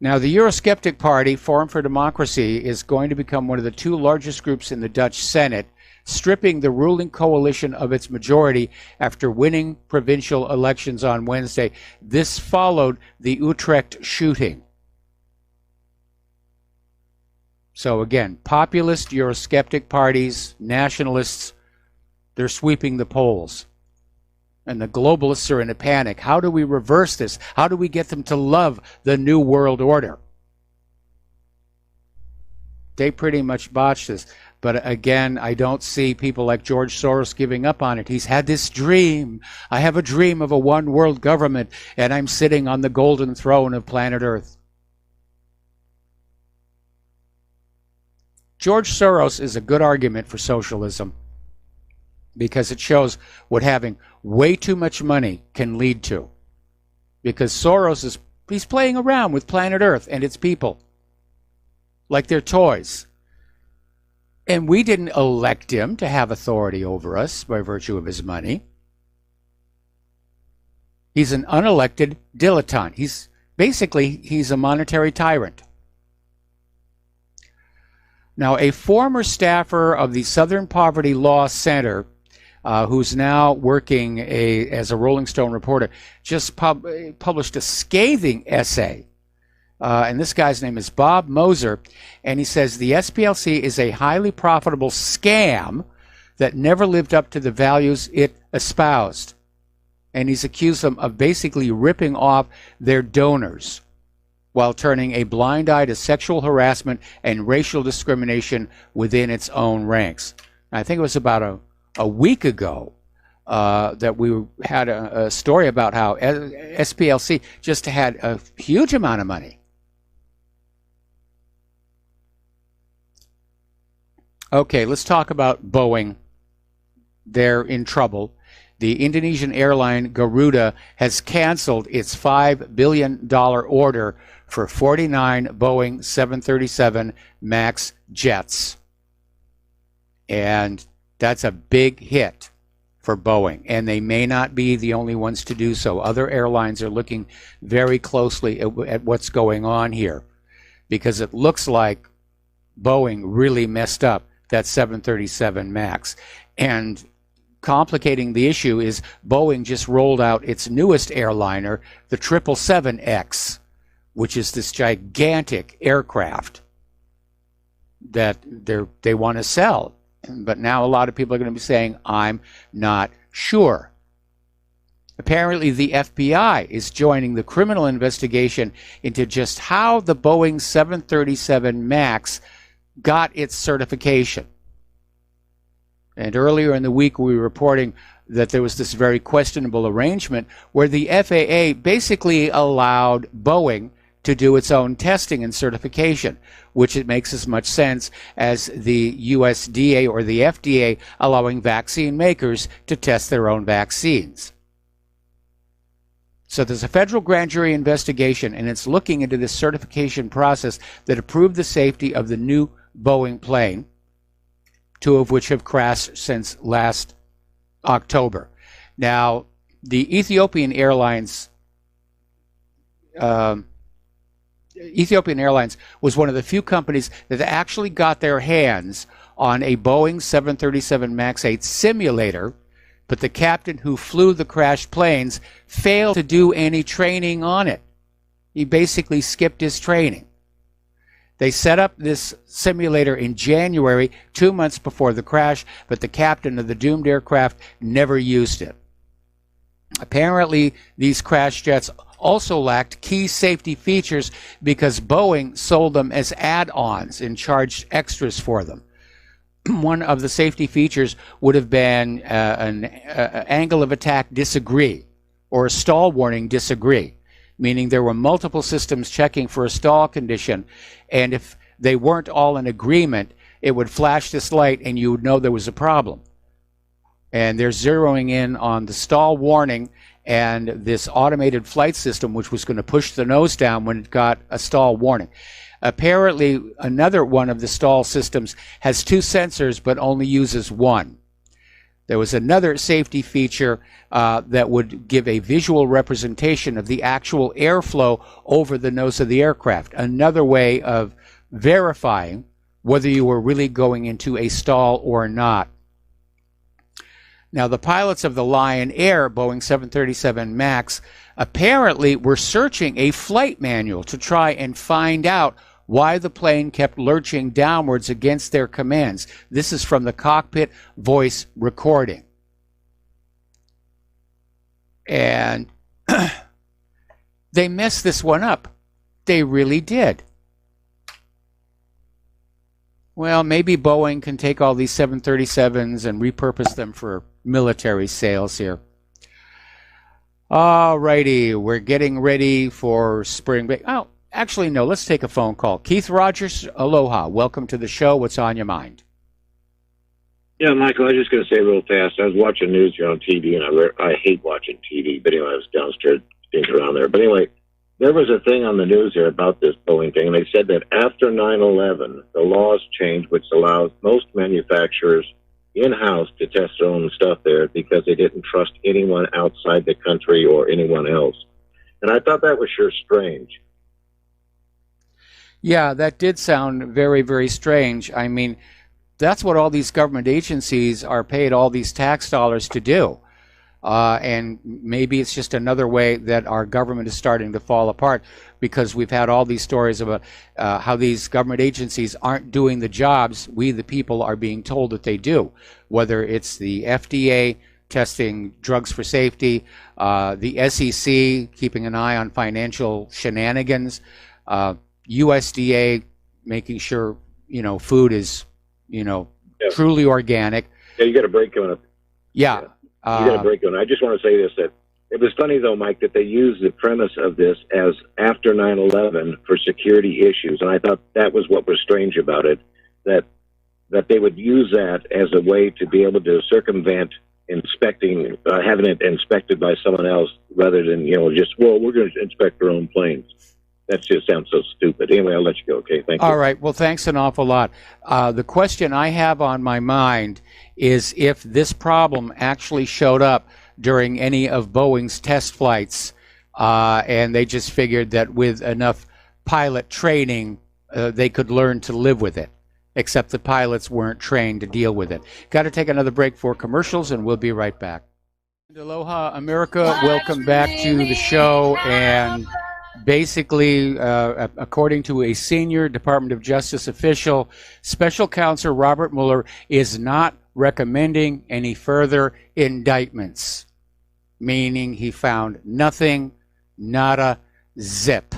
Speaker 2: Now, the Eurosceptic Party, Forum for Democracy, is going to become one of the 2 largest groups in the Dutch Senate, stripping the ruling coalition of its majority after winning provincial elections on Wednesday. This followed the Utrecht shooting. So again, populist, Eurosceptic parties, nationalists, they're sweeping the polls. And the globalists are in a panic. How do we reverse this? How do we get them to love the New World Order? They pretty much botched this. But again, I don't see people like George Soros giving up on it. He's had this dream. I have a dream of a one world government, and I'm sitting on the golden throne of planet Earth. George Soros is a good argument for socialism because it shows what having way too much money can lead to. Because Soros he's playing around with planet Earth and its people like they're toys. And we didn't elect him to have authority over us by virtue of his money. He's an unelected dilettante. He's a monetary tyrant. Now, a former staffer of the Southern Poverty Law Center, who's now working as a Rolling Stone reporter, just published a scathing essay. And this guy's name is Bob Moser. And he says the SPLC is a highly profitable scam that never lived up to the values it espoused. And he's accused them of basically ripping off their donors while turning a blind eye to sexual harassment and racial discrimination within its own ranks. I think it was about a week ago that we had a story about how SPLC just had a huge amount of money. Okay, let's talk about Boeing. They're in trouble. The Indonesian airline Garuda has canceled its $5 billion order for 49 Boeing 737 MAX jets. And that's a big hit for Boeing. And they may not be the only ones to do so. Other airlines are looking very closely at what's going on here, because it looks like Boeing really messed up that 737 MAX. And complicating the issue is Boeing just rolled out its newest airliner, the 777X, which is this gigantic aircraft that they want to sell. But now a lot of people are going to be saying, I'm not sure. Apparently the FBI is joining the criminal investigation into just how the Boeing 737 MAX got its certification. And earlier in the week, we were reporting that there was this very questionable arrangement where the FAA basically allowed Boeing to do its own testing and certification, which it makes as much sense as the USDA or the FDA allowing vaccine makers to test their own vaccines. So there's a federal grand jury investigation, and it's looking into this certification process that approved the safety of the new Boeing plane, 2 of which have crashed since last October. Now, the Ethiopian Airlines was one of the few companies that actually got their hands on a Boeing 737 MAX 8 simulator, but the captain who flew the crashed planes failed to do any training on it. He basically skipped his training. They set up this simulator in January, 2 months before the crash, but the captain of the doomed aircraft never used it. Apparently, these crash jets also lacked key safety features because Boeing sold them as add-ons and charged extras for them. One of the safety features would have been an angle of attack disagree or a stall warning disagree, meaning there were multiple systems checking for a stall condition, and if they weren't all in agreement, it would flash this light and you would know there was a problem. And they're zeroing in on the stall warning and this automated flight system, which was going to push the nose down when it got a stall warning. Apparently, another one of the stall systems has 2 sensors, but only uses 1. There was another safety feature that would give a visual representation of the actual airflow over the nose of the aircraft. Another way of verifying whether you were really going into a stall or not. Now, the pilots of the Lion Air Boeing 737 MAX apparently were searching a flight manual to try and find out why the plane kept lurching downwards against their commands. This is from the cockpit voice recording. And they messed this one up. They really did. Well, maybe Boeing can take all these 737s and repurpose them for military sales here. All righty, we're getting ready for spring break. Oh, actually, no, let's take a phone call. Keith Rogers, aloha. Welcome to the show. What's on your mind?
Speaker 7: Yeah, Michael, I was just going to say real fast. I was watching news here on TV, and I hate watching TV, but anyway, I was downstairs things around there. But anyway, there was a thing on the news here about this Boeing thing, and they said that after 9/11, the laws changed, which allows most manufacturers in-house to test their own stuff there because they didn't trust anyone outside the country or anyone else. And I thought that was sure strange.
Speaker 2: Yeah, that did sound very, very strange. I mean, that's what all these government agencies are paid all these tax dollars to do. And maybe it's just another way that our government is starting to fall apart, because we've had all these stories about how these government agencies aren't doing the jobs we, the people, are being told that they do, whether it's the FDA testing drugs for safety, the SEC keeping an eye on financial shenanigans, USDA making sure, food is, truly organic.
Speaker 7: Yeah, you got a break coming up.
Speaker 2: Yeah.
Speaker 7: You got a break on. I just want to say this, that it was funny, though, Mike, that they used the premise of this as after 9/11 for security issues. And I thought that was what was strange about it, that they would use that as a way to be able to circumvent having it inspected by someone else rather than, we're going to inspect our own planes. That just sounds so stupid. Anyway, I'll let you go, okay? Thank you.
Speaker 2: All right. Well, thanks an awful lot. The question I have on my mind is if this problem actually showed up during any of Boeing's test flights, and they just figured that with enough pilot training, they could learn to live with it, except the pilots weren't trained to deal with it. Got to take another break for commercials, and we'll be right back. Aloha, America. Welcome back to the show. And basically, according to a senior Department of Justice official, Special Counsel Robert Mueller is not recommending any further indictments, meaning he found nothing, nada, zip.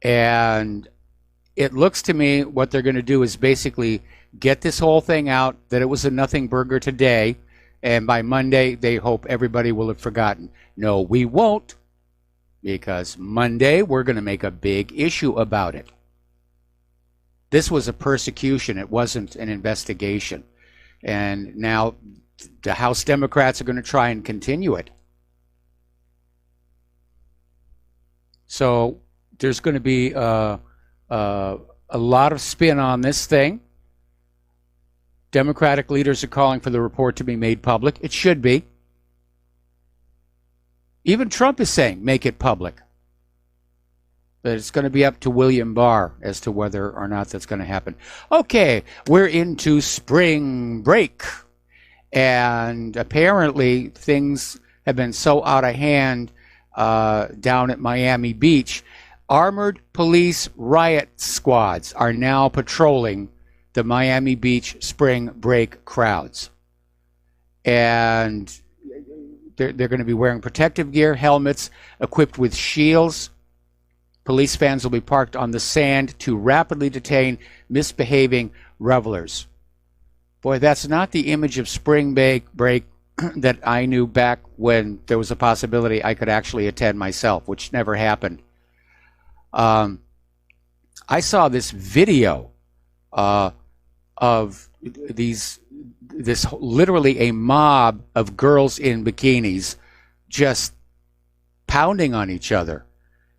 Speaker 2: And it looks to me what they're going to do is basically get this whole thing out, that it was a nothing burger today, and by Monday they hope everybody will have forgotten. No, we won't. Because Monday, we're going to make a big issue about it. This was a persecution. It wasn't an investigation. And now the House Democrats are going to try and continue it. So there's going to be a lot of spin on this thing. Democratic leaders are calling for the report to be made public. It should be. Even Trump is saying, make it public. But it's going to be up to William Barr as to whether or not that's going to happen. Okay, we're into spring break. And apparently things have been so out of hand down at Miami Beach. Armored police riot squads are now patrolling the Miami Beach spring break crowds. And they're going to be wearing protective gear, helmets, equipped with shields. Police vans will be parked on the sand to rapidly detain misbehaving revelers. Boy, that's not the image of spring break that I knew back when there was a possibility I could actually attend myself, which never happened. I saw this video of this literally a mob of girls in bikinis just pounding on each other.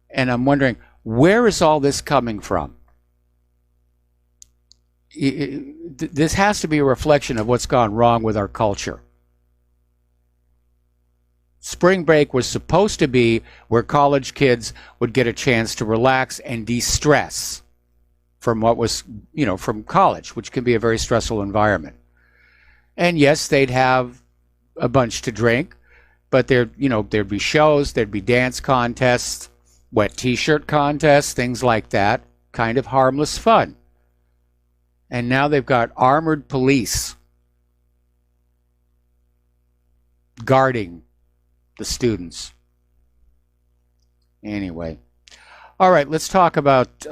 Speaker 2: And I'm wondering, where is all this coming from? This has to be a reflection of what's gone wrong with our culture. Spring break was supposed to be where college kids would get a chance to relax and de-stress from what was, from college, which can be a very stressful environment. And yes, they'd have a bunch to drink, but there'd be shows, there'd be dance contests, wet t-shirt contests, things like that, kind of harmless fun. And now they've got armored police guarding the students. Anyway. All right, let's talk about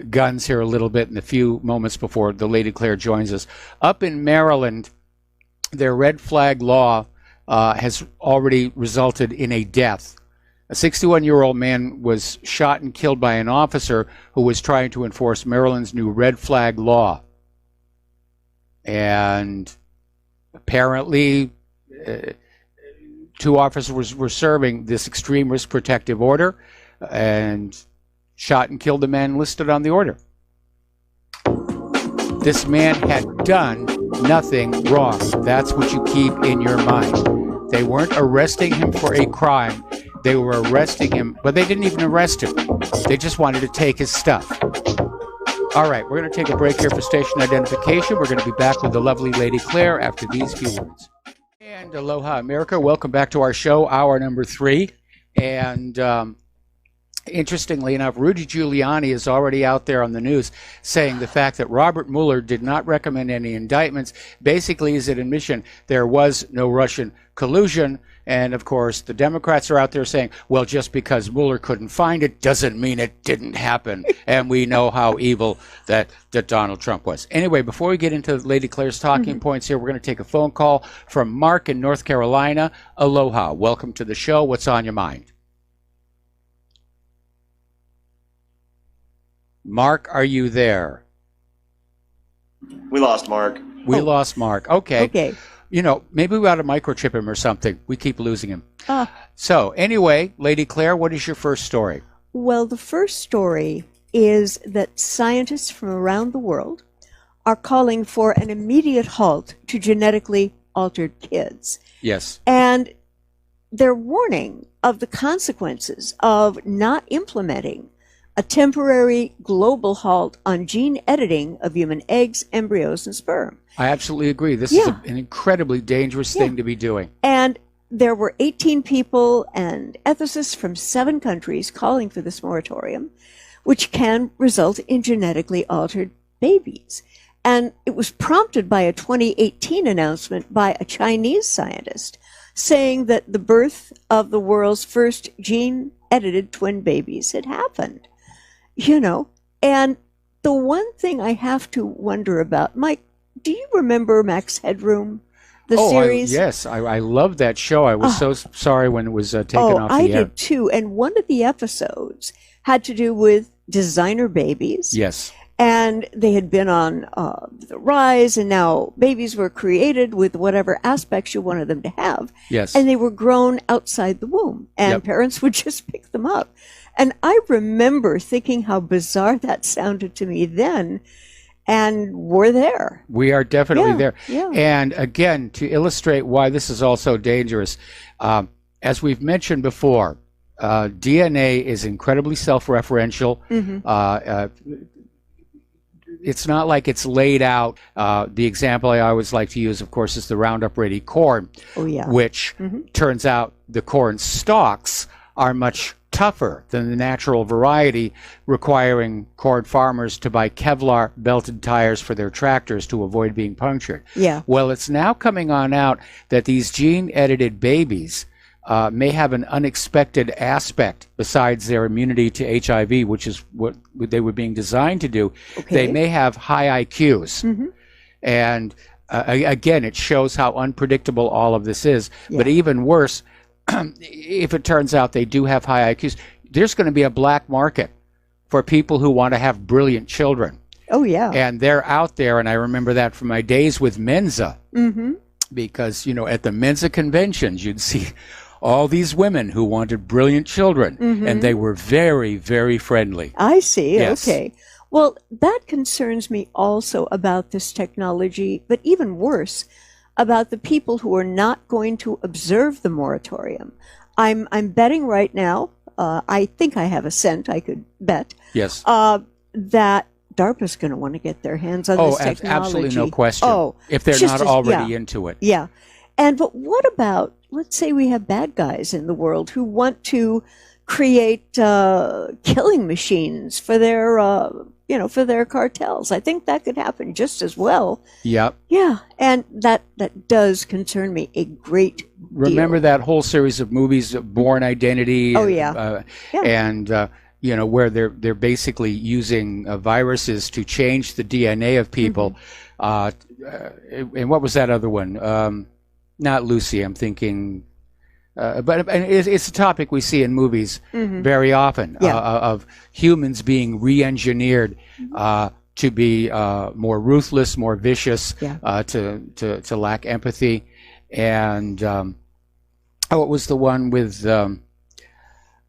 Speaker 2: guns here a little bit in the few moments before the Lady Claire joins us. Up in Maryland, their red flag law has already resulted in a death. A 61-year-old man was shot and killed by an officer who was trying to enforce Maryland's new red flag law. And apparently, two officers were serving this extreme risk protective order and shot and killed the man listed on the order. This man had done nothing wrong. That's what you keep in your mind. They weren't arresting him for a crime. They were arresting him, but they didn't even arrest him. They just wanted to take his stuff. All right, we're going to take a break here for station identification. We're going to be back with the lovely Lady Claire after these few words. And aloha, America. Welcome back to our show, hour number 3. And interestingly enough, Rudy Giuliani is already out there on the news saying the fact that Robert Mueller did not recommend any indictments basically is an admission there was no Russian collusion. And, of course, the Democrats are out there saying, well, just because Mueller couldn't find it doesn't mean it didn't happen. And we know how evil that Donald Trump was. Anyway, before we get into Lady Claire's talking points here, we're going to take a phone call from Mark in North Carolina. Aloha. Welcome to the show. What's on your mind? Mark, are you there?
Speaker 8: We lost Mark.
Speaker 2: We lost Mark. Okay.
Speaker 9: Okay.
Speaker 2: Maybe we ought to microchip him or something. We keep losing him. So anyway, Lady Claire, what is your first story?
Speaker 9: Well, the first story is that scientists from around the world are calling for an immediate halt to genetically altered kids.
Speaker 2: Yes.
Speaker 9: And they're warning of the consequences of not implementing a temporary global halt on gene editing of human eggs, embryos, and sperm.
Speaker 2: I absolutely agree. This is an incredibly dangerous thing to be doing.
Speaker 9: And there were 18 people and ethicists from 7 countries calling for this moratorium, which can result in genetically altered babies. And it was prompted by a 2018 announcement by a Chinese scientist saying that the birth of the world's first gene-edited twin babies had happened. And the one thing I have to wonder about, Mike, do you remember Max Headroom, the series?
Speaker 2: Yes, I loved that show. I was so sorry when it was taken off the air.
Speaker 9: I did too. And one of the episodes had to do with designer babies.
Speaker 2: Yes.
Speaker 9: And they had been on the rise, and now babies were created with whatever aspects you wanted them to have.
Speaker 2: Yes.
Speaker 9: And they were grown outside the womb, and parents would just pick them up. And I remember thinking how bizarre that sounded to me then, and we're there.
Speaker 2: We are definitely there.
Speaker 9: Yeah.
Speaker 2: And again, to illustrate why this is all so dangerous, as we've mentioned before, DNA is incredibly self-referential. It's not like it's laid out. The example I always like to use, of course, is the Roundup Ready corn, which turns out the corn stalks are much tougher than the natural variety, requiring corn farmers to buy Kevlar belted tires for their tractors to avoid being punctured.
Speaker 9: Yeah.
Speaker 2: Well, it's now coming on out that these gene-edited babies may have an unexpected aspect besides their immunity to HIV, which is what they were being designed to do.
Speaker 9: Okay.
Speaker 2: They may have high IQs.
Speaker 9: Mm-hmm.
Speaker 2: And again, it shows how unpredictable all of this is.
Speaker 9: Yeah.
Speaker 2: But even worse, if it turns out they do have high IQs, there's going to be a black market for people who want to have brilliant children.
Speaker 9: Oh, yeah.
Speaker 2: And they're out there, and I remember that from my days with Mensa.
Speaker 9: Mm-hmm.
Speaker 2: Because, at the Mensa conventions, you'd see all these women who wanted brilliant children,
Speaker 9: Mm-hmm.
Speaker 2: and they were very, very friendly.
Speaker 9: I see.
Speaker 2: Yes.
Speaker 9: Okay. Well, that concerns me also about this technology, but even worse, about the people who are not going to observe the moratorium. I'm betting right now, I think I have a cent I could bet,
Speaker 2: Yes.
Speaker 9: that DARPA's going to want to get their hands on this technology.
Speaker 2: Absolutely no question.
Speaker 9: Oh,
Speaker 2: if they're
Speaker 9: just
Speaker 2: not
Speaker 9: as-
Speaker 2: already
Speaker 9: yeah.
Speaker 2: into it.
Speaker 9: Yeah. But what about, let's say we have bad guys in the world who want to create killing machines for their, for their cartels. I think that could happen just as well.
Speaker 2: Yep.
Speaker 9: Yeah, and that does concern me a great
Speaker 2: Remember
Speaker 9: deal.
Speaker 2: that whole series of movies, Born Identity?
Speaker 9: Oh, yeah. Yeah.
Speaker 2: And, where they're basically using viruses to change the DNA of people.
Speaker 9: Mm-hmm.
Speaker 2: And what was that other one? Not Lucy, I'm thinking... but it's a topic we see in movies very often, of humans being re-engineered to be more ruthless, more vicious, to lack empathy. And what was the one with...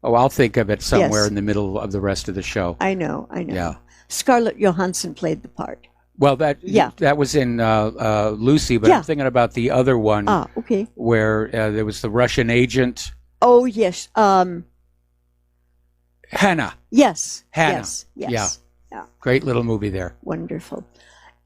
Speaker 2: I'll think of it somewhere in the middle of the rest of the show.
Speaker 9: I know.
Speaker 2: Yeah.
Speaker 9: Scarlett Johansson played the part.
Speaker 2: Well, that was in Lucy, but I'm thinking about the other one.
Speaker 9: Okay.
Speaker 2: Where there was the Russian agent.
Speaker 9: Oh, yes.
Speaker 2: Hannah.
Speaker 9: Yes.
Speaker 2: Hannah.
Speaker 9: Yes.
Speaker 2: Yeah. Great little movie there.
Speaker 9: Wonderful.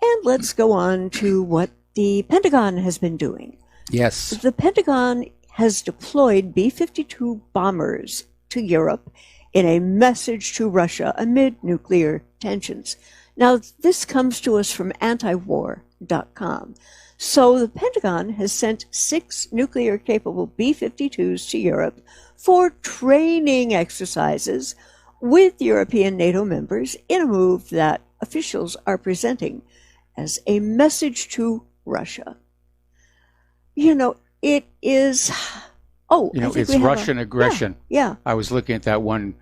Speaker 9: And let's go on to what the Pentagon has been doing.
Speaker 2: Yes.
Speaker 9: The Pentagon has deployed B-52 bombers to Europe in a message to Russia amid nuclear tensions. Now, this comes to us from antiwar.com. So the Pentagon has sent 6 nuclear-capable B-52s to Europe for training exercises with European NATO members in a move that officials are presenting as a message to Russia. It is...
Speaker 2: it's Russian aggression.
Speaker 9: Yeah.
Speaker 2: I was looking at that one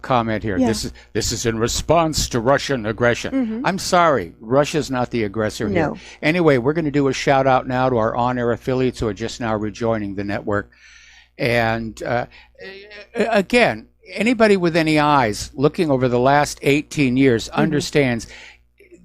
Speaker 2: comment here.
Speaker 9: Yeah.
Speaker 2: This is in response to Russian aggression.
Speaker 9: Mm-hmm.
Speaker 2: I'm sorry, Russia's not the aggressor here.
Speaker 9: No.
Speaker 2: Anyway, we're going to do a shout out now to our on-air affiliates who are just now rejoining the network. And again, anybody with any eyes looking over the last 18 years understands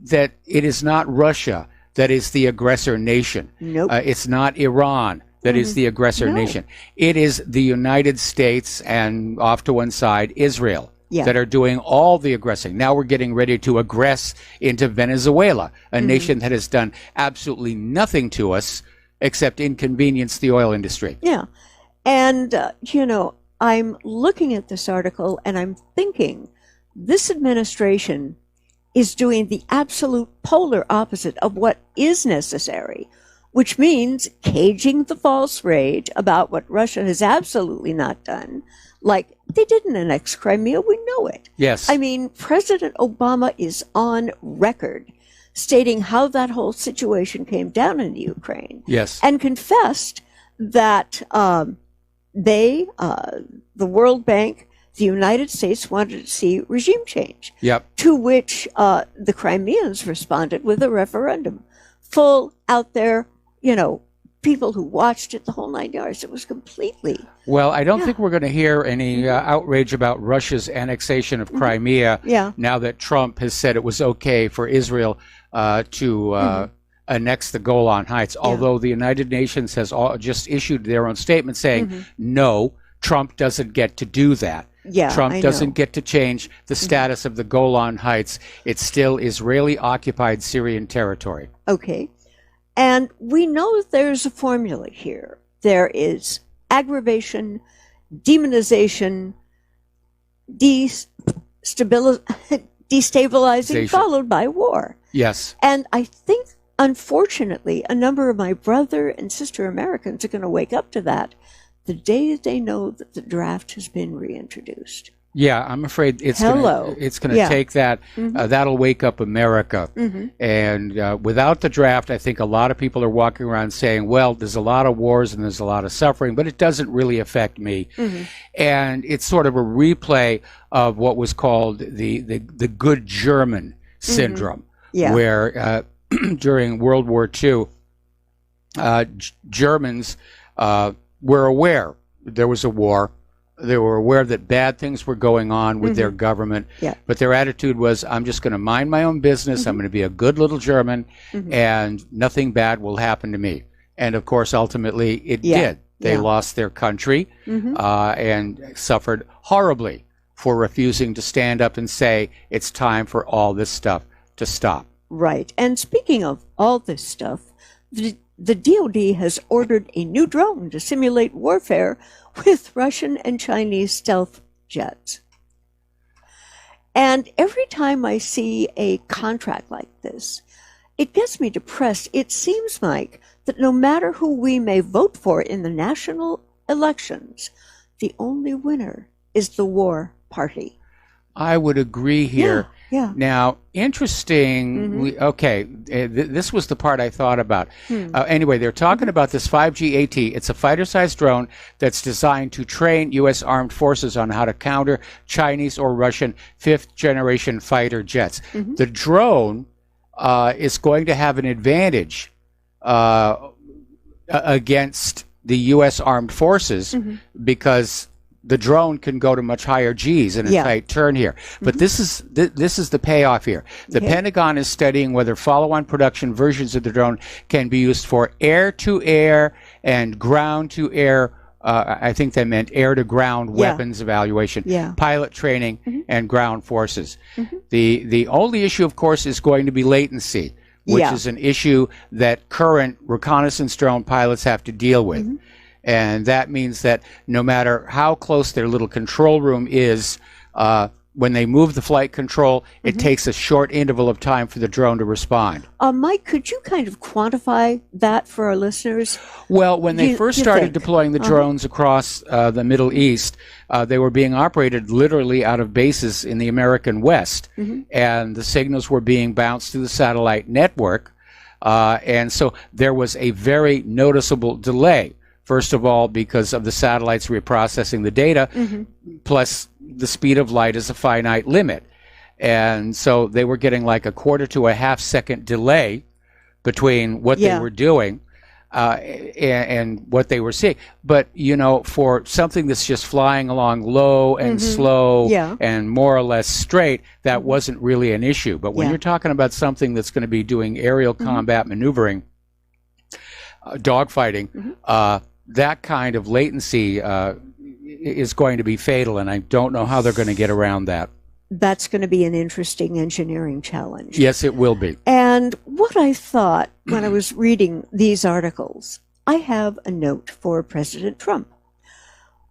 Speaker 2: that it is not Russia that is the aggressor nation.
Speaker 9: Nope.
Speaker 2: It's not Iran that is the aggressor nation. It is the United States and, off to one side, Israel that are doing all the aggressing. Now we're getting ready to aggress into Venezuela, a nation that has done absolutely nothing to us except inconvenience the oil industry.
Speaker 9: Yeah. And, I'm looking at this article and I'm thinking this administration is doing the absolute polar opposite of what is necessary, which means caging the false rage about what Russia has absolutely not done. Like, they didn't annex Crimea, we know it.
Speaker 2: Yes.
Speaker 9: I mean, President Obama is on record stating how that whole situation came down in the Ukraine.
Speaker 2: Yes.
Speaker 9: And confessed that the World Bank, the United States wanted to see regime change.
Speaker 2: Yep.
Speaker 9: To which the Crimeans responded with a referendum. Full out there, people who watched it the whole 9 yards. It was completely...
Speaker 2: Well, I don't think we're going to hear any outrage about Russia's annexation of Crimea now that Trump has said it was okay for Israel to annex the Golan Heights, although the United Nations has just issued their own statement saying, no, Trump doesn't get to do that.
Speaker 9: Yeah,
Speaker 2: Trump
Speaker 9: I
Speaker 2: doesn't
Speaker 9: know.
Speaker 2: get to change the status of the Golan Heights. It's still Israeli-occupied Syrian territory.
Speaker 9: Okay. And we know that there's a formula here. There is aggravation, demonization, destabilizing, followed by war.
Speaker 2: Yes.
Speaker 9: And I think, unfortunately, a number of my brother and sister Americans are going to wake up to that the day they know that the draft has been reintroduced.
Speaker 2: Yeah, I'm afraid it's going to take that. That'll wake up America. And without the draft, I think a lot of people are walking around saying, well, there's a lot of wars and there's a lot of suffering, but it doesn't really affect me. And it's sort of a replay of what was called the good German syndrome, where during World War II, Germans were aware there was a war. They were aware that bad things were going on with their government, but their attitude was, I'm just going to mind my own business. I'm going to be a good little German, and nothing bad will happen to me. And of course, ultimately, it did. They lost their country and suffered horribly for refusing to stand up and say, it's time for all this stuff to stop.
Speaker 9: Right. And speaking of all this stuff, the DoD has ordered a new drone to simulate warfare with Russian and Chinese stealth jets. And every time I see a contract like this, it gets me depressed. It seems like that no matter who we may vote for in the national elections, the only winner is the war party.
Speaker 2: I would agree here. Now, interesting. Okay, this was the part I thought about. Anyway, they're talking about this 5G AT. It's a fighter-sized drone that's designed to train U.S. armed forces on how to counter Chinese or Russian fifth-generation fighter jets. The drone is going to have an advantage against the U.S. armed forces because the drone can go to much higher Gs in a tight turn here. But this is the payoff here. The Pentagon is studying whether follow-on production versions of the drone can be used for air-to-air and ground-to-air, I think they meant air-to-ground weapons evaluation, pilot training, and ground forces. The only issue, of course, is going to be latency, which is an issue that current reconnaissance drone pilots have to deal with. And that means that no matter how close their little control room is, when they move the flight control, it takes a short interval of time for the drone to respond.
Speaker 9: Mike, could you kind of quantify that for our listeners?
Speaker 2: Well, when they first started deploying the drones across the Middle East, they were being operated literally out of bases in the American West, and the signals were being bounced through the satellite network, and so there was a very noticeable delay. First of all, because of the satellites reprocessing the data, plus the speed of light is a finite limit. And so they were getting like a quarter to a half second delay between what they were doing and what they were seeing. But, you know, for something that's just flying along low and slow and more or less straight, that wasn't really an issue. But when you're talking about something that's going to be doing aerial combat maneuvering, dogfighting, that kind of latency is going to be fatal, and I don't know how they're going to get around that.
Speaker 9: That's going to be an interesting engineering challenge.
Speaker 2: Yes, it will be.
Speaker 9: And what I thought when I was reading these articles, I have a note for President Trump.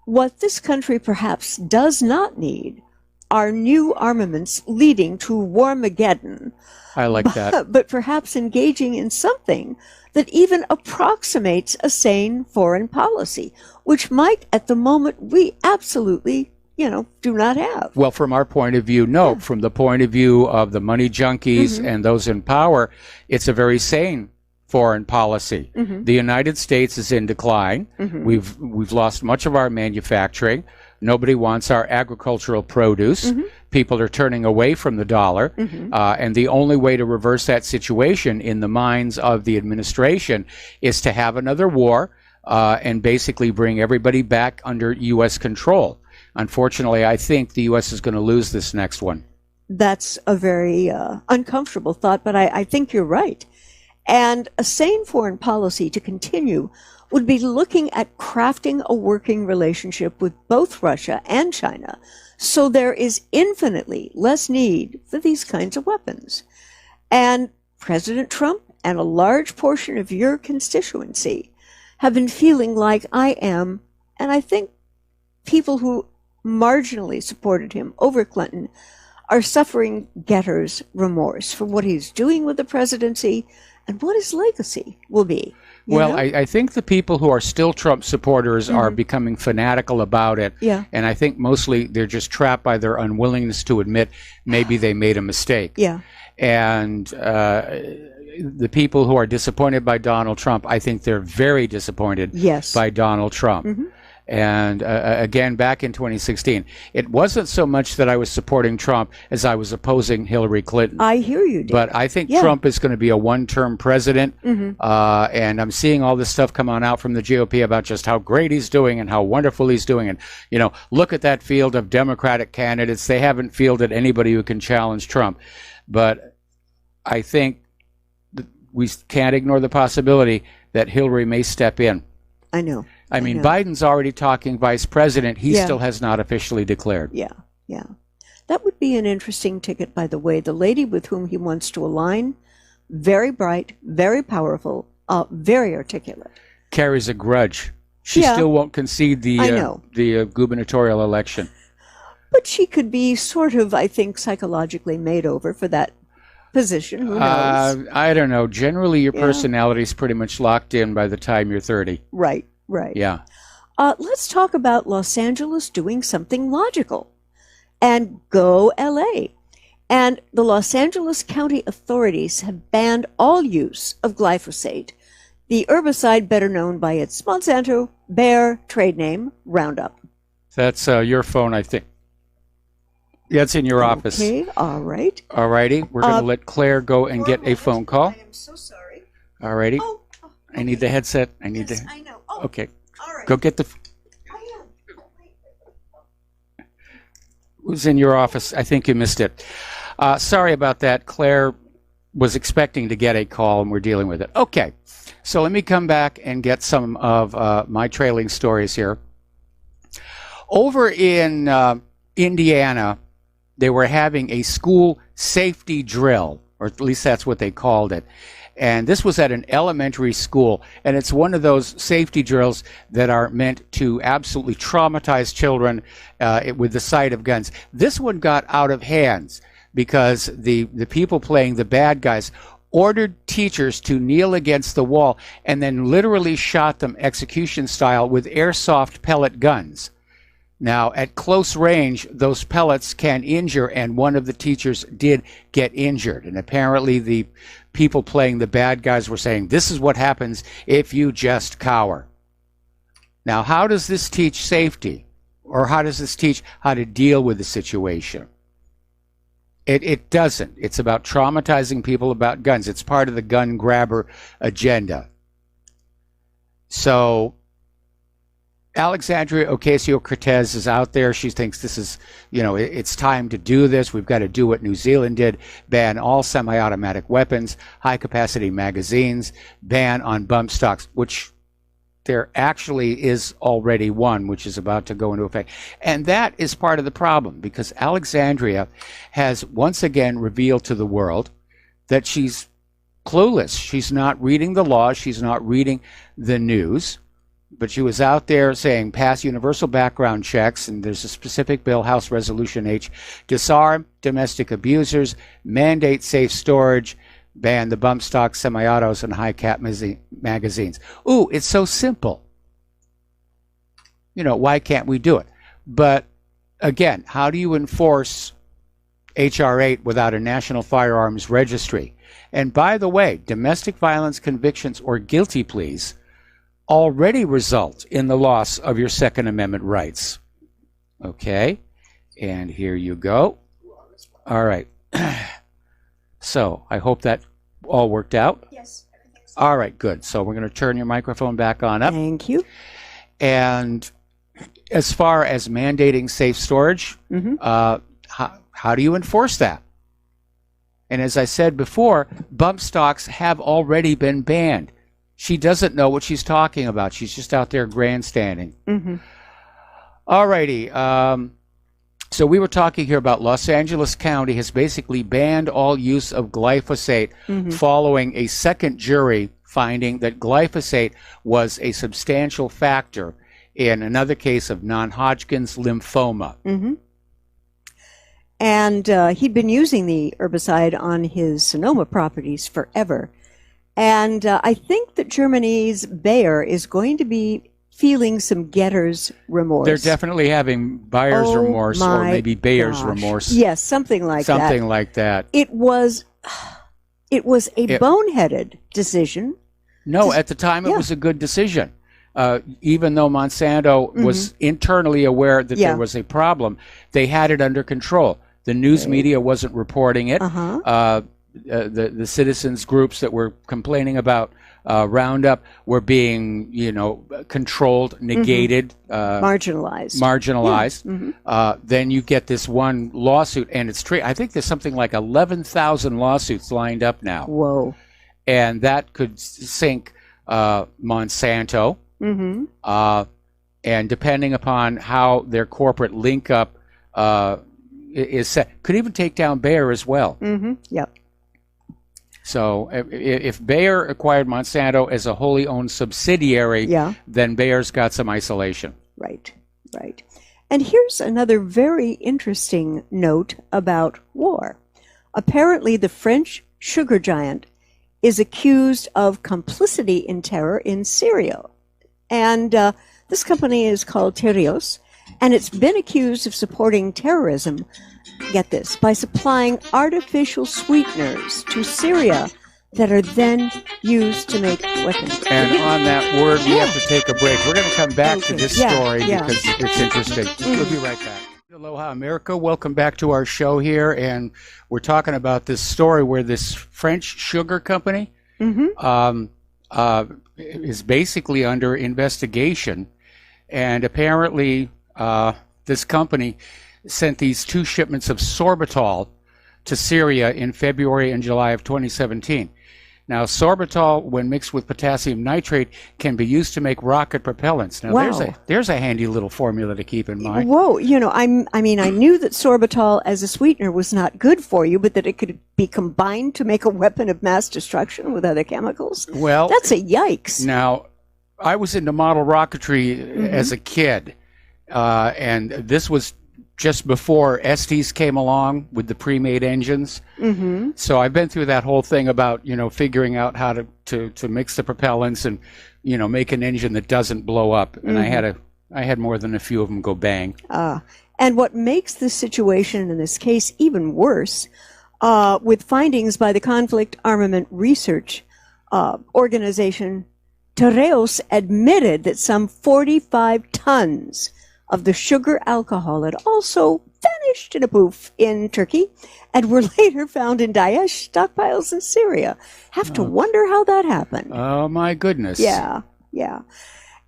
Speaker 9: What this country perhaps does not need are new armaments leading to Warmageddon.
Speaker 2: I like that.
Speaker 9: But perhaps engaging in something that even approximates a sane foreign policy, which, Mike, at the moment, we absolutely, do not have.
Speaker 2: Well, from our point of view, no. From the point of view of the money junkies and those in power, it's a very sane foreign policy. The United States is in decline. We've lost much of our manufacturing. Nobody wants our agricultural produce. People are turning away from the dollar. And the only way to reverse that situation in the minds of the administration is to have another war and basically bring everybody back under U.S. control. Unfortunately, I think the U.S. is going to lose this next one.
Speaker 9: That's a very uncomfortable thought, but I think you're right. And a sane foreign policy to continue would be looking at crafting a working relationship with both Russia and China, so there is infinitely less need for these kinds of weapons. And President Trump and a large portion of your constituency have been feeling like I am, and I think people who marginally supported him over Clinton are suffering getter's remorse for what he's doing with the presidency and what his legacy will be.
Speaker 2: Well, I think the people who are still Trump supporters are becoming fanatical about it.
Speaker 9: Yeah.
Speaker 2: And I think mostly they're just trapped by their unwillingness to admit maybe they made a mistake.
Speaker 9: Yeah.
Speaker 2: And the people who are disappointed by Donald Trump, I think they're very disappointed by Donald Trump. And again, back in 2016, it wasn't so much that I was supporting Trump as I was opposing Hillary Clinton.
Speaker 9: I hear you, Dave.
Speaker 2: But I think Trump is going to be a one-term president. And I'm seeing all this stuff come on out from the GOP about just how great he's doing and how wonderful he's doing. And, you know, look at that field of Democratic candidates. They haven't fielded anybody who can challenge Trump. But I think we can't ignore the possibility that Hillary may step in.
Speaker 9: I know.
Speaker 2: I mean, Biden's already talking vice president. He still has not officially declared.
Speaker 9: Yeah. That would be an interesting ticket, by the way. The lady with whom he wants to align, very bright, very powerful, very articulate.
Speaker 2: Carries a grudge. She still won't concede the gubernatorial election.
Speaker 9: But she could be sort of, I think, psychologically made over for that position. Who knows?
Speaker 2: I don't know. Generally, your personality is pretty much locked in by the time you're 30.
Speaker 9: Right.
Speaker 2: Yeah.
Speaker 9: Let's talk about Los Angeles doing something logical. And go LA. And the Los Angeles County authorities have banned all use of glyphosate, the herbicide better known by its Monsanto Bayer trade name, Roundup.
Speaker 2: That's your phone, I think. Yeah, it's in your office.
Speaker 9: Okay, all right.
Speaker 2: All righty. We're going to let Claire go and get a phone call.
Speaker 9: I am so sorry.
Speaker 2: All righty.
Speaker 9: Oh,
Speaker 2: I need the headset. I know.
Speaker 9: Oh,
Speaker 2: okay.
Speaker 9: All right.
Speaker 2: Go get the...
Speaker 9: I am.
Speaker 2: It was in your office. I think you missed it. Sorry about that. Claire was expecting to get a call, and we're dealing with it. Okay. So let me come back and get some of my trailing stories here. Over in Indiana, they were having a school safety drill, or at least that's what they called it. And this was at an elementary school, and it's one of those safety drills that are meant to absolutely traumatize children with the sight of guns. This one got out of hands because the people playing the bad guys ordered teachers to kneel against the wall and then literally shot them execution style with airsoft pellet guns. Now, at close range, those pellets can injure, and one of the teachers did get injured. And apparently the people playing the bad guys were saying, this is what happens if you just cower. Now, how does this teach safety? Or how does this teach how to deal with the situation? It doesn't. It's about traumatizing people about guns. It's part of the gun grabber agenda. So Alexandria Ocasio-Cortez is out there. She thinks this is, it's time to do this. We've got to do what New Zealand did, ban all semi-automatic weapons, high-capacity magazines, ban on bump stocks, which there actually is already one, which is about to go into effect. And that is part of the problem, because Alexandria has once again revealed to the world that she's clueless. She's not reading the law. She's not reading the news. But she was out there saying pass universal background checks, and there's a specific bill, House Resolution H, disarm domestic abusers, mandate safe storage, ban the bump stock, semi-autos, and high-cap magazines. Ooh, it's so simple. Why can't we do it? But again, how do you enforce H.R. 8 without a national firearms registry? And by the way, domestic violence convictions or guilty pleas already result in the loss of your Second Amendment rights. Okay, and here you go. All right. So I hope that all worked out.
Speaker 9: Yes.
Speaker 2: All right, good. So we're going to turn your microphone back on up.
Speaker 9: Thank you.
Speaker 2: And as far as mandating safe storage, how do you enforce that? And as I said before, bump stocks have already been banned. She doesn't know what she's talking about. She's just out there grandstanding. All righty. So we were talking here about Los Angeles County has basically banned all use of glyphosate following a second jury finding that glyphosate was a substantial factor and another case of non-Hodgkin's lymphoma.
Speaker 9: Mm-hmm. And he'd been using the herbicide on his Sonoma properties forever. And I think that Germany's Bayer is going to be feeling some getter's remorse.
Speaker 2: They're definitely having buyer's remorse, or maybe Bayer's remorse.
Speaker 9: Yes, something like that.
Speaker 2: Something like that.
Speaker 9: It was a boneheaded decision.
Speaker 2: No, at the time it was a good decision. Even though Monsanto was internally aware that there was a problem, they had it under control. The news media wasn't reporting it. The citizens groups that were complaining about Roundup were being, controlled, negated,
Speaker 9: marginalized.
Speaker 2: Yeah. Then you get this one lawsuit, and I think there's something like 11,000 lawsuits lined up now.
Speaker 9: Whoa!
Speaker 2: And that could sink Monsanto. And depending upon how their corporate link up is set, could even take down Bayer as well.
Speaker 9: Yep.
Speaker 2: So if Bayer acquired Monsanto as a wholly owned subsidiary, then Bayer's got some isolation.
Speaker 9: Right. And here's another very interesting note about war. Apparently, the French sugar giant is accused of complicity in terror in Syria. And this company is called Terios, and it's been accused of supporting terrorism, get this, by supplying artificial sweeteners to Syria that are then used to make weapons.
Speaker 2: And on that word, we have to take a break. We're going to come back to this story because it's interesting. We'll be right back. Aloha, America. Welcome back to our show here. And we're talking about this story where this French sugar company is basically under investigation. And apparently this company sent these 2 shipments of sorbitol to Syria in February and July of 2017. Now, sorbitol, when mixed with potassium nitrate, can be used to make rocket propellants. Now, there's a handy little formula to keep in mind.
Speaker 9: Whoa, I knew that sorbitol as a sweetener was not good for you, but that it could be combined to make a weapon of mass destruction with other chemicals?
Speaker 2: Well,
Speaker 9: that's a yikes.
Speaker 2: Now, I was into model rocketry as a kid, and this was just before Estes came along with the pre-made engines. So I've been through that whole thing about, figuring out how to mix the propellants and, make an engine that doesn't blow up. And I had more than a few of them go bang.
Speaker 9: And what makes this situation in this case even worse, with findings by the Conflict Armament Research Organization, Tereos admitted that some 45 tons of the sugar alcohol had also vanished in a poof in Turkey and were later found in Daesh stockpiles in Syria. Have to wonder how that happened.
Speaker 2: Oh, my goodness.
Speaker 9: Yeah.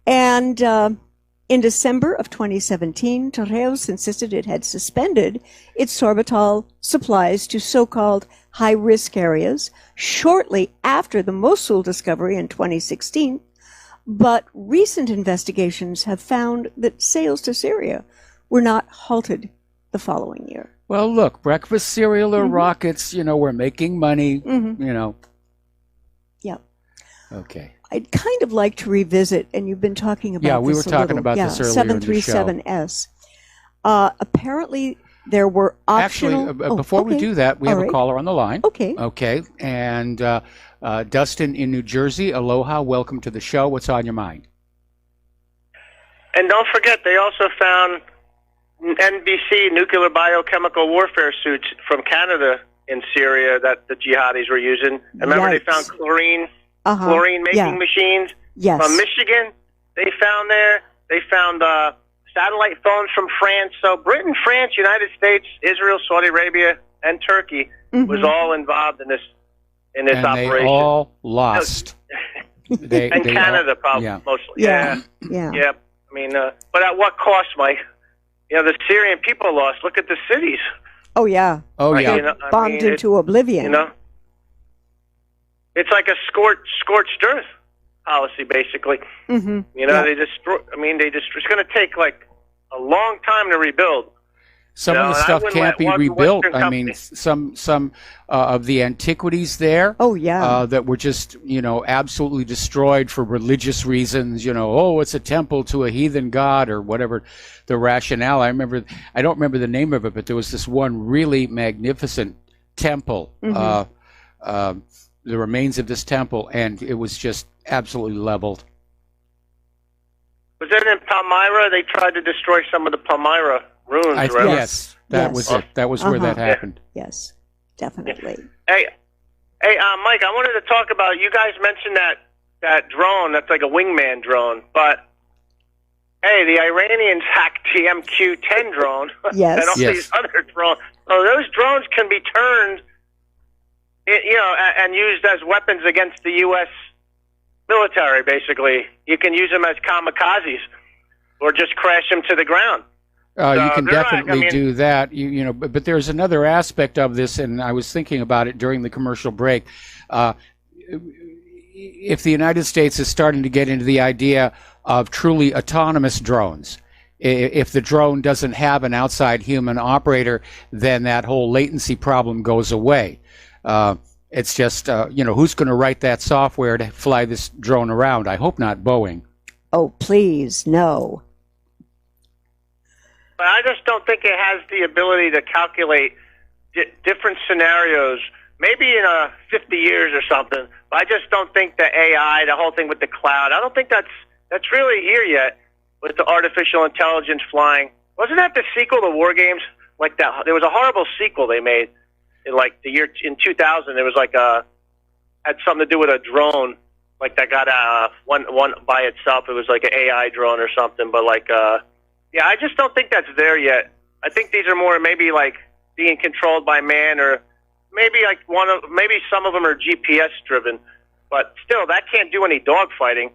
Speaker 9: And in December of 2017, Tereos insisted it had suspended its sorbitol supplies to so-called high-risk areas shortly after the Mosul discovery in 2016. But recent investigations have found that sales to Syria were not halted the following year.
Speaker 2: Well, look, breakfast cereal or rockets, we're making money,
Speaker 9: Yeah.
Speaker 2: Okay.
Speaker 9: I'd kind of like to revisit, and you've been talking about
Speaker 2: we were talking about this earlier in the show.
Speaker 9: 737S. Apparently, there were optional...
Speaker 2: Actually, before we do that, we have a caller on the line.
Speaker 9: Okay.
Speaker 2: And Dustin in New Jersey, aloha, welcome to the show. What's on your mind?
Speaker 10: And don't forget, they also found NBC, nuclear biochemical warfare suits from Canada in Syria that the jihadis were using. And remember, they found chlorine-making machines from Michigan. They found satellite phones from France. So Britain, France, United States, Israel, Saudi Arabia, and Turkey was all involved in this operation.
Speaker 2: They all lost.
Speaker 10: Canada, probably mostly. Yeah. I mean, but at what cost, Mike? The Syrian people lost. Look at the cities.
Speaker 9: Oh yeah. Bombed into oblivion.
Speaker 10: It's like a scorched earth policy, basically. They destroy. It's going to take like a long time to rebuild.
Speaker 2: Some of the stuff can't be rebuilt. I mean, some of the antiquities there.
Speaker 9: Oh yeah.
Speaker 2: That were just absolutely destroyed for religious reasons. Oh, it's a temple to a heathen god or whatever the rationale. I don't remember the name of it, but there was this one really magnificent temple. The remains of this temple, and it was just absolutely leveled.
Speaker 10: Was it in Palmyra? They tried to destroy some of the Palmyra ruins, right?
Speaker 2: Yes, that was it. That was where that happened.
Speaker 9: Yes, definitely.
Speaker 10: Hey, Mike, I wanted to talk about, you guys mentioned that drone, that's like a wingman drone, but hey, the Iranians hacked the MQ-10 drone.
Speaker 9: Yes.
Speaker 10: And all these other drones. So those drones can be turned, and used as weapons against the U.S. military, basically. You can use them as kamikazes or just crash them to the ground.
Speaker 2: You can definitely do that. But there's another aspect of this, and I was thinking about it during the commercial break. If the United States is starting to get into the idea of truly autonomous drones, if the drone doesn't have an outside human operator, then that whole latency problem goes away. It's just, who's going to write that software to fly this drone around? I hope not Boeing.
Speaker 9: Oh, please, no.
Speaker 10: But I just don't think it has the ability to calculate different scenarios, maybe in 50 years or something. But I just don't think the AI, the whole thing with the cloud, I don't think that's really here yet with the artificial intelligence flying. Wasn't that the sequel to War Games? Like that, there was a horrible sequel they made in like the year in 2000. It was like had something to do with a drone, like that got one by itself. It was like an AI drone or something. But like, yeah, I just don't think that's there yet. I think these are more maybe like being controlled by man, or maybe like maybe some of them are GPS driven. But still, that can't do any dogfighting.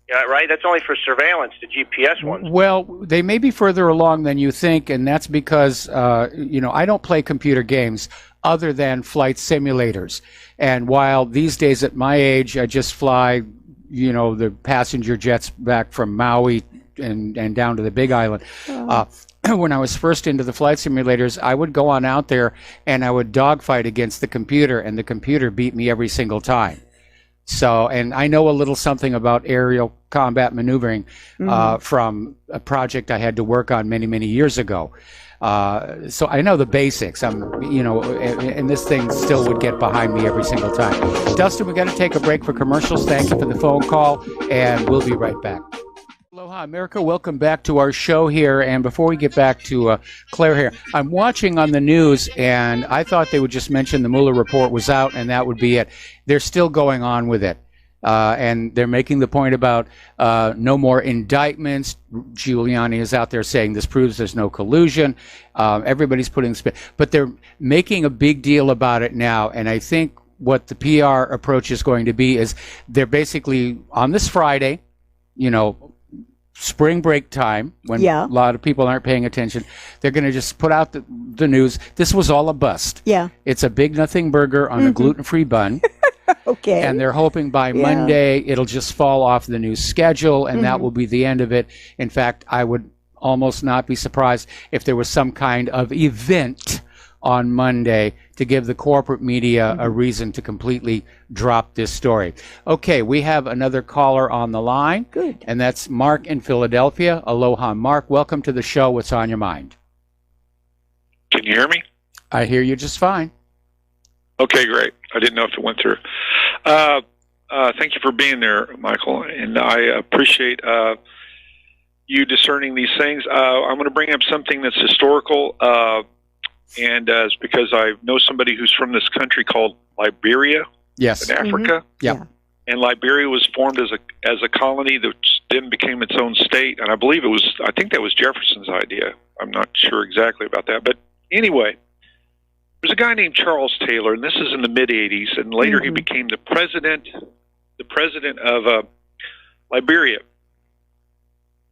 Speaker 10: Yeah, right? That's only for surveillance, the GPS ones.
Speaker 2: Well, they may be further along than you think, and that's because, I don't play computer games other than flight simulators. And while these days at my age, I just fly, the passenger jets back from Maui and down to the Big Island. When I was first into the flight simulators, I would go on out there and I would dogfight against the computer, and the computer beat me every single time. So, and I know a little something about aerial combat maneuvering from a project I had to work on many, many years ago. So I know the basics. And this thing still would get behind me every single time. Dustin, we got to take a break for commercials. Thank you for the phone call, and we'll be right back. Aloha, America. Welcome back to our show here. And before we get back to Claire here, I'm watching on the news, and I thought they would just mention the Mueller report was out, and that would be it. They're still going on with it. And they're making the point about no more indictments. Giuliani is out there saying this proves there's no collusion. Everybody's putting spin. But they're making a big deal about it now. And I think what the PR approach is going to be is they're basically, on this Friday, spring break time, when a lot of people aren't paying attention, they're going to just put out the news. This was all a bust. Yeah. It's a big nothing burger on a gluten-free bun.
Speaker 9: Okay.
Speaker 2: And they're hoping by Monday it'll just fall off the news schedule, and that will be the end of it. In fact, I would almost not be surprised if there was some kind of event on Monday to give the corporate media a reason to completely drop this story. Okay, we have another caller on the line.
Speaker 9: Good.
Speaker 2: And that's Mark in Philadelphia. Aloha, Mark. Welcome to the show. What's on your mind?
Speaker 11: Can you hear me?
Speaker 2: I hear you just fine.
Speaker 11: Okay, great. I didn't know if it went through. Thank you for being there, Michael, and I appreciate you discerning these things. I'm going to bring up something that's historical, and it's because I know somebody who's from this country called Liberia, in Africa.
Speaker 2: Yeah.
Speaker 11: And Liberia was formed as a colony that then became its own state, and I think that was Jefferson's idea. I'm not sure exactly about that, but anyway. There's a guy named Charles Taylor, and this is in the mid-'80s, and later he became the president of Liberia.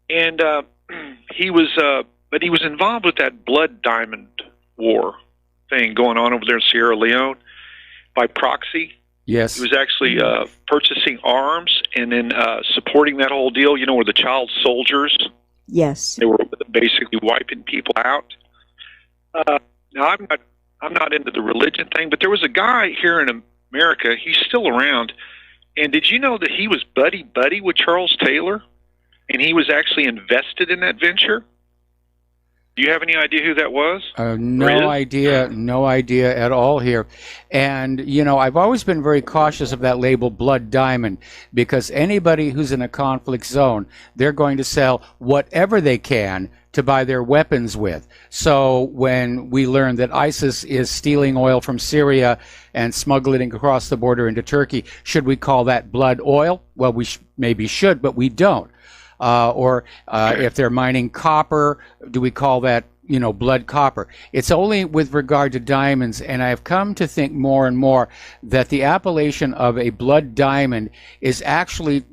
Speaker 11: And he was involved with that Blood Diamond War thing going on over there in Sierra Leone by proxy.
Speaker 2: Yes.
Speaker 11: He was actually purchasing arms and then supporting that whole deal, where the child soldiers.
Speaker 9: Yes.
Speaker 11: They were basically wiping people out. Now I'm not into the religion thing, but there was a guy here in America. He's still around. And did you know that he was buddy with Charles Taylor, and he was actually invested in that venture? Do you have any idea who that was?
Speaker 2: No idea at all here. And, you know, I've always been very cautious of that label blood diamond, because anybody who's in a conflict zone, they're going to sell whatever they can to buy their weapons with. So when we learn that ISIS is stealing oil from Syria and smuggling it across the border into Turkey, should we call that blood oil? Well, we maybe should, but we don't. If they're mining copper, do we call that, you know, blood copper? It's only with regard to diamonds, and I've come to think more and more that the appellation of a blood diamond is actually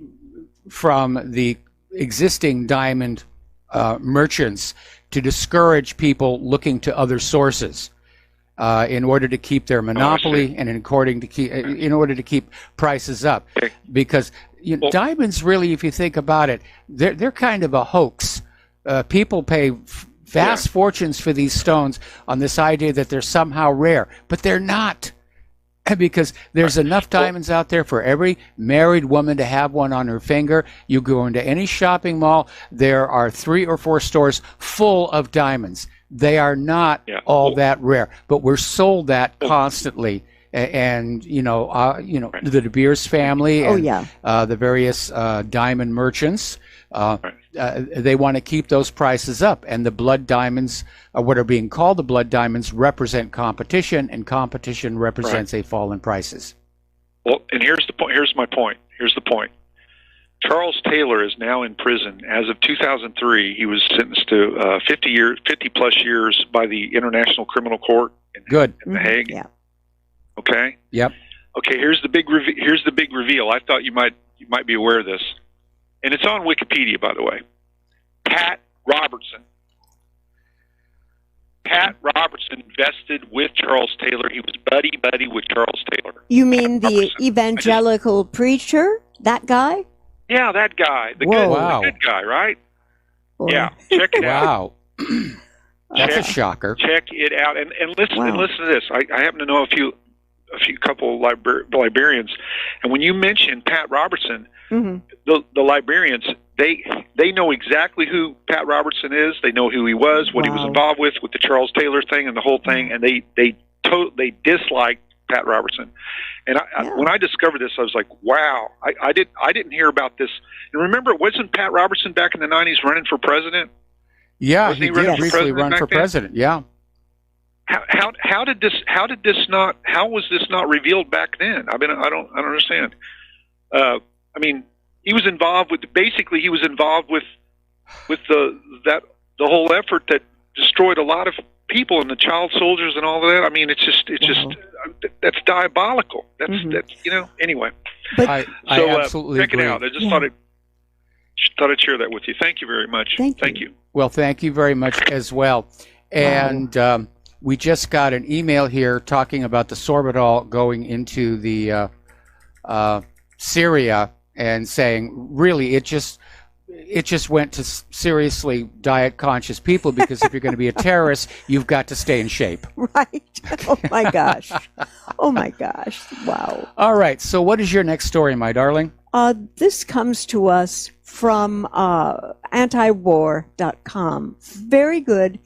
Speaker 2: from the existing diamond merchants to discourage people looking to other sources in order to keep their monopoly and in order to keep prices up. Because diamonds, really, if you think about it, they're kind of a hoax. People pay vast fortunes for these stones on this idea that they're somehow rare, but they're not. Because there's enough diamonds out there for every married woman to have one on her finger. You go into any shopping mall, there are 3 or 4 stores full of diamonds. They are not all that rare, but we're sold that constantly. And the De Beers family and the various diamond merchants, they want to keep those prices up. And the blood diamonds, what are being called the blood diamonds, represent competition, and competition represents a fall in prices.
Speaker 11: Well, and here's the point. Here's my point. Here's the point. Charles Taylor is now in prison. As of 2003, he was sentenced to 50 plus years by the International Criminal Court in The Hague.
Speaker 9: Yeah.
Speaker 11: Okay.
Speaker 2: Yep.
Speaker 11: Okay. Here's the big reveal. I thought you might be aware of this, and it's on Wikipedia, by the way. Pat Robertson invested with Charles Taylor. He was buddy with Charles Taylor.
Speaker 9: You mean the evangelical preacher? That guy?
Speaker 11: Yeah, that guy. The good guy, right?
Speaker 9: Boy.
Speaker 11: Yeah. Check it out.
Speaker 2: Wow. That's a shocker.
Speaker 11: Check it out, and listen to this. I happen to know a couple librarians, and when you mention Pat Robertson, the librarians, they know exactly who Pat Robertson is. They know who he was, what he was involved with the Charles Taylor thing and the whole thing, and they disliked Pat Robertson. And when I discovered this, I was like, wow, I didn't hear about this. And remember, wasn't Pat Robertson back in the 90s running for president?
Speaker 2: Yeah, he did briefly run for president. Yeah.
Speaker 11: How was this not revealed back then? I mean, I don't understand. I mean, he was involved with the whole effort that destroyed a lot of people and the child soldiers and all of that. I mean, it's just that's diabolical. That's anyway.
Speaker 9: But
Speaker 2: I absolutely
Speaker 11: check
Speaker 2: agree.
Speaker 11: it out. I just thought I'd share that with you. Thank you very much.
Speaker 9: Thank you.
Speaker 2: Well, thank you very much as well. And we just got an email here talking about the sorbitol going into the Syria, and saying, really, it just went to seriously diet conscious people, because if you're going to be a terrorist, you've got to stay in shape.
Speaker 9: Right. Oh my gosh. Oh my gosh. Wow.
Speaker 2: All right. So what is your next story, my darling?
Speaker 9: This comes to us from antiwar.com. Very good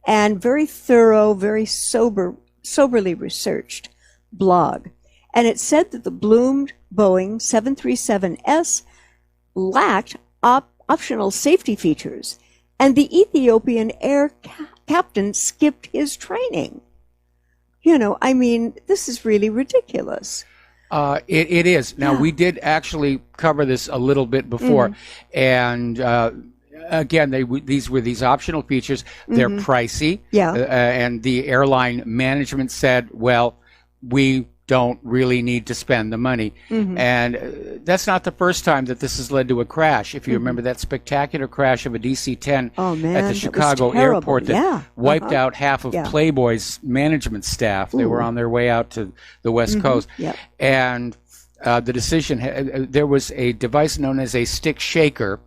Speaker 9: and very thorough, very soberly researched blog. And it said that the bloomed Boeing 737S lacked optional safety features, and the Ethiopian air captain skipped his training. I mean, this is really ridiculous.
Speaker 2: It is. Now, we did actually cover this a little bit before, and again, these were these optional features. They're pricey, and the airline management said, well, we don't really need to spend the money. And that's not the first time that this has led to a crash. If you remember that spectacular crash of a DC-10 at the Chicago airport that wiped out half of Playboy's management staff. They were on their way out to the West Coast. And the decision, there was a device known as a stick shaker,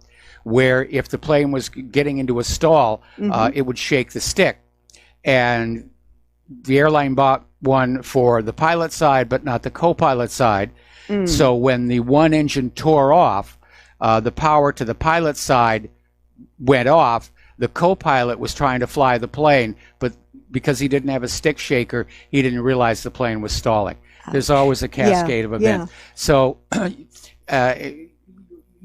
Speaker 2: where if the plane was getting into a stall, it would shake the stick. and the airline bought one for the pilot side, but not the co-pilot side. So when the one engine tore off, the power to the pilot side went off. The co-pilot was trying to fly the plane, but because he didn't have a stick shaker, he didn't realize the plane was stalling. There's always a cascade of events. So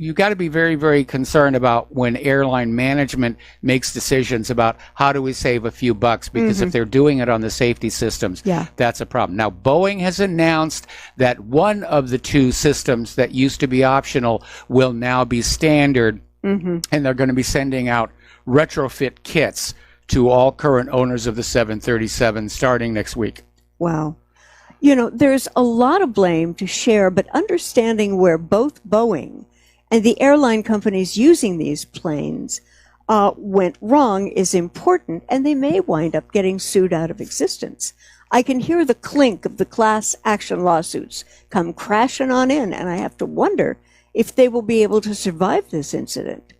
Speaker 2: you got to be very, very concerned about when airline management makes decisions about how do we save a few bucks, because if they're doing it on the safety systems, that's a problem. Now, Boeing has announced that one of the two systems that used to be optional will now be standard, and they're going to be sending out retrofit kits to all current owners of the 737 starting next week.
Speaker 9: Wow. You know, there's a lot of blame to share, but understanding where both Boeing and the airline companies using these planes went wrong is important, and they may wind up getting sued out of existence. I can hear the clink of the class action lawsuits come crashing on in, and I have to wonder if they will be able to survive this incident.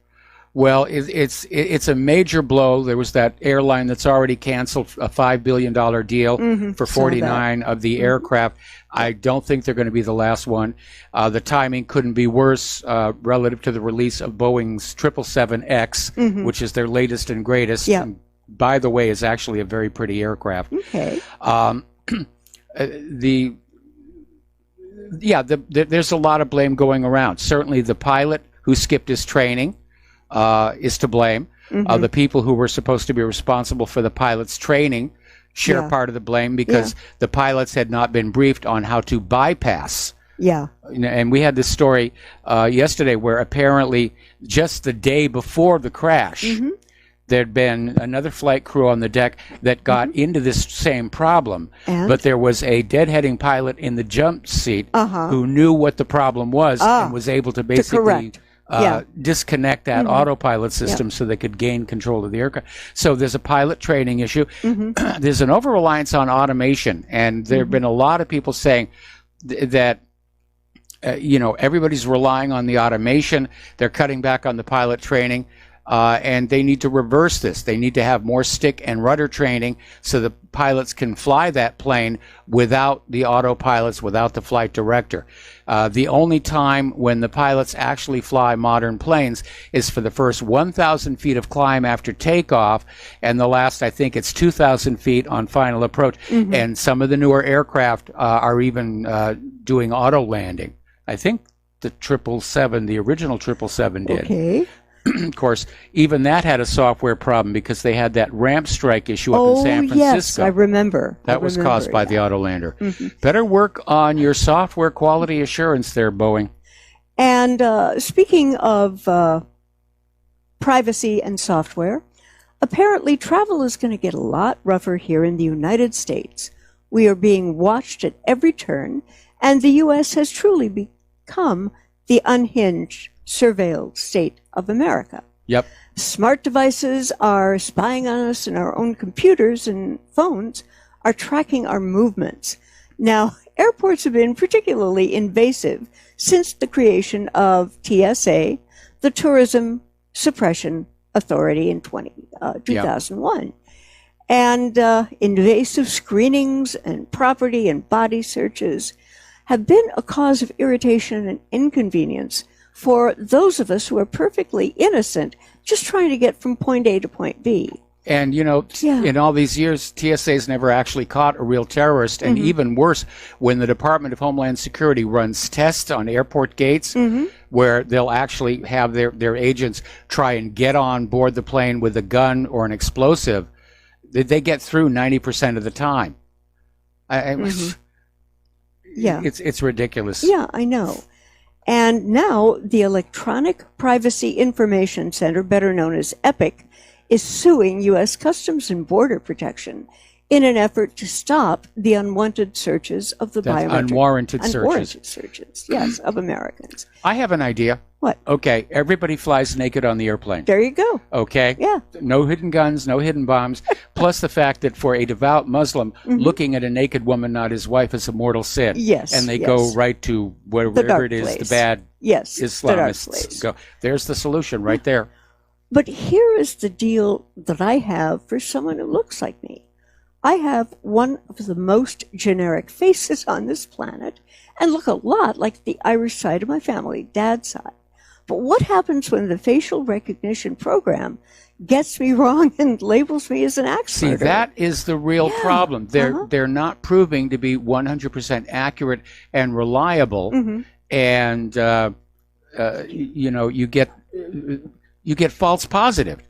Speaker 2: Well, it's a major blow. There was that airline that's already canceled a $5 billion deal for 49 of the aircraft. I don't think they're going to be the last one. The timing couldn't be worse relative to the release of Boeing's 777X, which is their latest and greatest.
Speaker 9: Yeah.
Speaker 2: And by the way, is actually a very pretty aircraft.
Speaker 9: Okay.
Speaker 2: There's a lot of blame going around. Certainly the pilot who skipped his training is to blame. The people who were supposed to be responsible for the pilot's training share part of the blame, because the pilots had not been briefed on how to bypass. And we had this story yesterday where apparently just the day before the crash, there'd been another flight crew on the deck that got into this same problem. But there was a deadheading pilot in the jump seat who knew what the problem was and was able to basically disconnect that autopilot system so they could gain control of the aircraft. So there's a pilot training issue. There's an over-reliance on automation, and there have been a lot of people saying that everybody's relying on the automation. They're cutting back on the pilot training, and they need to reverse this. They need to have more stick and rudder training so the pilots can fly that plane without the autopilots, without the flight director. The only time when the pilots actually fly modern planes is for the first 1,000 feet of climb after takeoff, and the last, I think it's 2,000 feet on final approach. And some of the newer aircraft are even doing auto landing. I think the 777, the original 777 did.
Speaker 9: Okay.
Speaker 2: Of course, even that had a software problem because they had that ramp strike issue up in San Francisco.
Speaker 9: Yes, I remember.
Speaker 2: That was caused by the Autolander. Better work on your software quality assurance there, Boeing.
Speaker 9: And speaking of privacy and software, apparently travel is going to get a lot rougher here in the United States. We are being watched at every turn, and the U.S. has truly become the unhinged, surveilled state of America.
Speaker 2: Yep.
Speaker 9: Smart devices are spying on us, and our own computers and phones are tracking our movements. Now, airports have been particularly invasive since the creation of TSA, the Tourism Suppression Authority, in 2001. And invasive screenings and property and body searches have been a cause of irritation and inconvenience for those of us who are perfectly innocent, just trying to get from point A to point B.
Speaker 2: And, in all these years, TSA's never actually caught a real terrorist. And even worse, when the Department of Homeland Security runs tests on airport gates, where they'll actually have their agents try and get on board the plane with a gun or an explosive, they get through 90% of the time. It's ridiculous.
Speaker 9: Yeah, I know. And now the Electronic Privacy Information Center, better known as EPIC, is suing U.S. Customs and Border Protection in an effort to stop the unwanted searches of the biometric...
Speaker 2: Unwarranted
Speaker 9: searches, yes, of Americans.
Speaker 2: I have an idea.
Speaker 9: What?
Speaker 2: Okay, everybody flies naked on the airplane.
Speaker 9: There you go.
Speaker 2: Okay?
Speaker 9: Yeah.
Speaker 2: No hidden guns, no hidden bombs, plus the fact that for a devout Muslim, looking at a naked woman, not his wife, is a mortal sin.
Speaker 9: Yes.
Speaker 2: And they go right to wherever it is
Speaker 9: place.
Speaker 2: the bad Islamists go. There's the solution right there.
Speaker 9: But here is the deal that I have for someone who looks like me. I have one of the most generic faces on this planet and look a lot like the Irish side of my family, dad's side. But what happens when the facial recognition program gets me wrong and labels me as an axe
Speaker 2: See,
Speaker 9: murderer?
Speaker 2: that is the real problem. They're not proving to be 100% accurate and reliable, and you get false positive.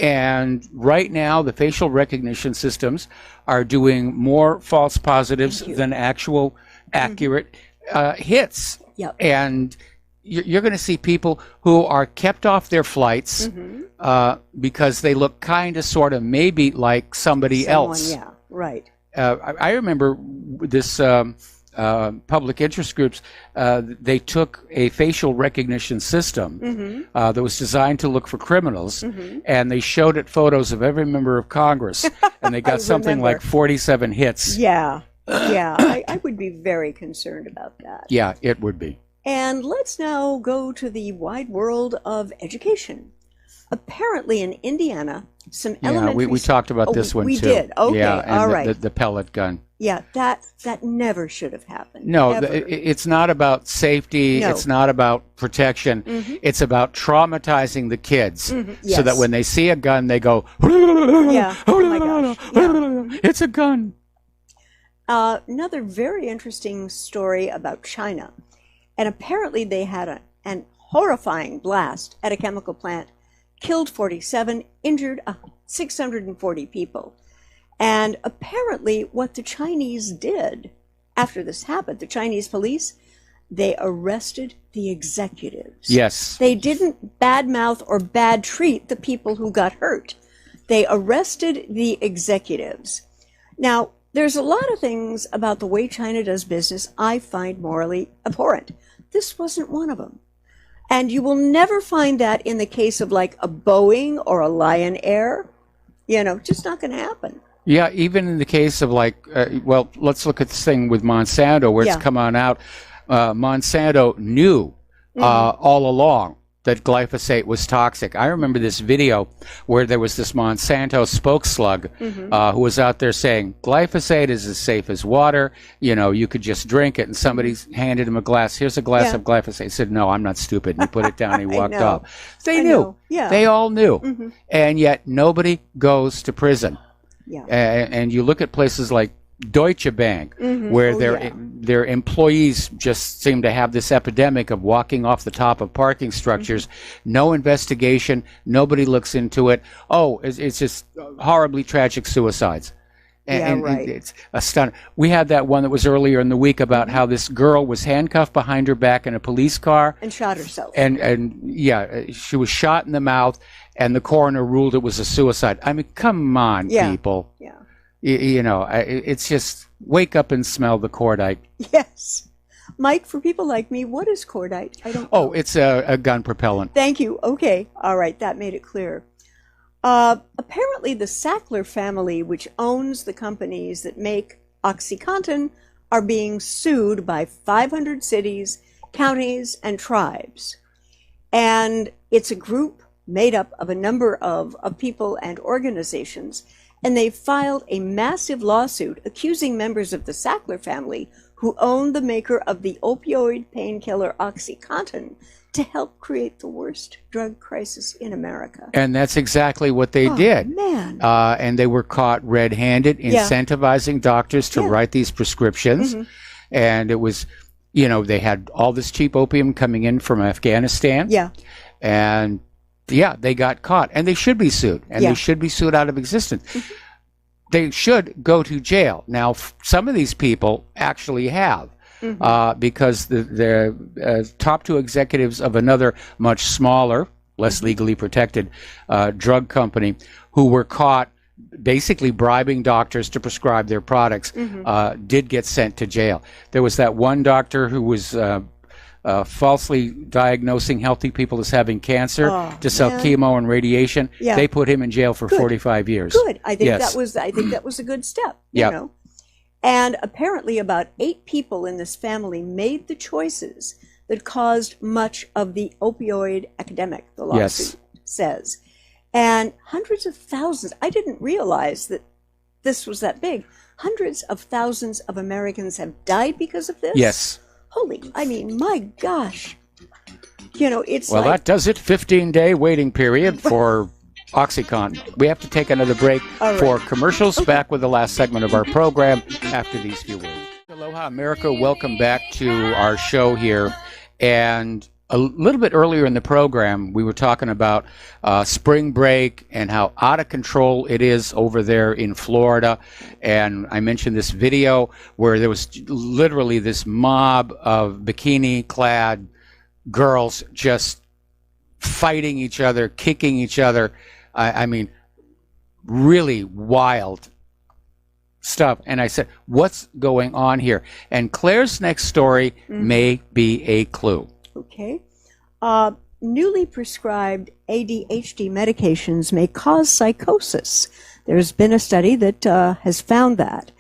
Speaker 2: And right now, the facial recognition systems are doing more false positives than actual accurate hits.
Speaker 9: Yep.
Speaker 2: And you're going to see people who are kept off their flights because they look kind of, sort of, maybe like somebody else.
Speaker 9: Yeah, right.
Speaker 2: I remember this public interest groups, they took a facial recognition system that was designed to look for criminals, and they showed it photos of every member of Congress, and they got something like 47 hits.
Speaker 9: Yeah, I would be very concerned about that.
Speaker 2: Yeah, it would be.
Speaker 9: And let's now go to the wide world of education. Apparently in Indiana, some elementary...
Speaker 2: we talked about this one,
Speaker 9: we
Speaker 2: too.
Speaker 9: We did, okay,
Speaker 2: yeah, and
Speaker 9: all right.
Speaker 2: The pellet gun.
Speaker 9: Yeah, that never should have happened.
Speaker 2: No, it's not about safety.
Speaker 9: No.
Speaker 2: It's not about protection. It's about traumatizing the kids so that when they see a gun, they go,
Speaker 9: yeah, oh my gosh, yeah.
Speaker 2: It's a gun.
Speaker 9: Another very interesting story about China. And apparently they had an horrifying blast at a chemical plant, killed 47, injured 640 people. And apparently what the Chinese did after this happened, the Chinese police, they arrested the executives.
Speaker 2: Yes.
Speaker 9: They didn't badmouth or bad treat the people who got hurt. They arrested the executives. Now, there's a lot of things about the way China does business I find morally abhorrent. This wasn't one of them. And you will never find that in the case of like a Boeing or a Lion Air. Just not going to happen.
Speaker 2: Yeah, even in the case of let's look at this thing with Monsanto where it's come on out. Monsanto knew all along that glyphosate was toxic. I remember this video where there was this Monsanto spokeslug who was out there saying, glyphosate is as safe as water. You could just drink it. And somebody handed him a glass. Here's a glass of glyphosate. He said, no, I'm not stupid. And he put it down and he walked off. They knew.
Speaker 9: Yeah.
Speaker 2: They all knew. And yet nobody goes to prison.
Speaker 9: Yeah.
Speaker 2: And you look at places like Deutsche Bank, where their employees just seem to have this epidemic of walking off the top of parking structures. No investigation. Nobody looks into it. Oh, it's just horribly tragic suicides. And it's astounding. We had that one that was earlier in the week about how this girl was handcuffed behind her back in a police car.
Speaker 9: And shot herself.
Speaker 2: And she was shot in the mouth, and the coroner ruled it was a suicide. I mean, come on, people.
Speaker 9: Yeah.
Speaker 2: It's just wake up and smell the cordite.
Speaker 9: Yes. Mike, for people like me, what is cordite? I don't know.
Speaker 2: Oh, it's a gun propellant.
Speaker 9: Thank you. Okay. All right. That made it clear. Apparently, the Sackler family, which owns the companies that make OxyContin, are being sued by 500 cities, counties, and tribes. And it's a group made up of a number of people and organizations. And they filed a massive lawsuit accusing members of the Sackler family, who own the maker of the opioid painkiller OxyContin, to help create the worst drug crisis in America.
Speaker 2: And that's exactly what they did.
Speaker 9: Man.
Speaker 2: And they were caught red-handed, incentivizing doctors to write these prescriptions. And it was, they had all this cheap opium coming in from Afghanistan.
Speaker 9: Yeah.
Speaker 2: And they got caught, and they should be sued, and they should be sued out of existence. They should go to jail. Now, some of these people actually have, because the top two executives of another much smaller, less legally protected drug company who were caught basically bribing doctors to prescribe their products did get sent to jail. There was that one doctor who was falsely diagnosing healthy people as having cancer to sell chemo and radiation.
Speaker 9: Yeah.
Speaker 2: They put him in jail for 45 years.
Speaker 9: Good. I think that was a good step. You know. And apparently about 8 people in this family made the choices that caused much of the opioid epidemic, the lawsuit says. And hundreds of thousands. I didn't realize that this was that big. Hundreds of thousands of Americans have died because of this?
Speaker 2: Yes.
Speaker 9: I mean, my gosh. You know, it's
Speaker 2: well, that does it. 15-day waiting period for OxyContin. We have to take another break for commercials. Okay. Back with the last segment of our program after these few words. Aloha, America. Welcome back to our show here. And a little bit earlier in the program, we were talking about spring break and how out of control it is over there in Florida. And I mentioned this video where there was literally this mob of bikini-clad girls just fighting each other, kicking each other. I mean, really wild stuff. And I said, what's going on here? And Claire's next story may be a clue.
Speaker 9: Okay. Newly prescribed ADHD medications may cause psychosis. There's been a study that has found that.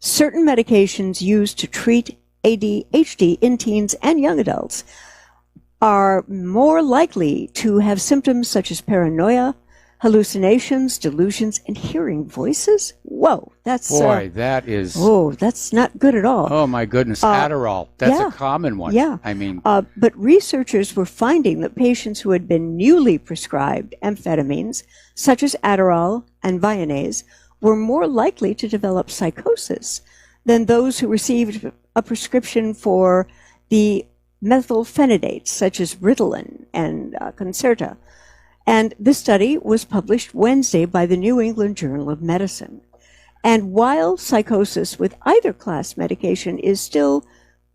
Speaker 9: Certain medications used to treat ADHD in teens and young adults are more likely to have symptoms such as paranoia, hallucinations, delusions, and hearing voices. Whoa, that's
Speaker 2: that is.
Speaker 9: Oh, that's not good at all.
Speaker 2: Oh my goodness, Adderall. That's a common one.
Speaker 9: Yeah,
Speaker 2: I mean,
Speaker 9: but researchers were finding that patients who had been newly prescribed amphetamines, such as Adderall and Vyvanse, were more likely to develop psychosis than those who received a prescription for the methylphenidates, such as Ritalin and Concerta. And this study was published Wednesday by the New England Journal of Medicine. And while psychosis with either class medication is still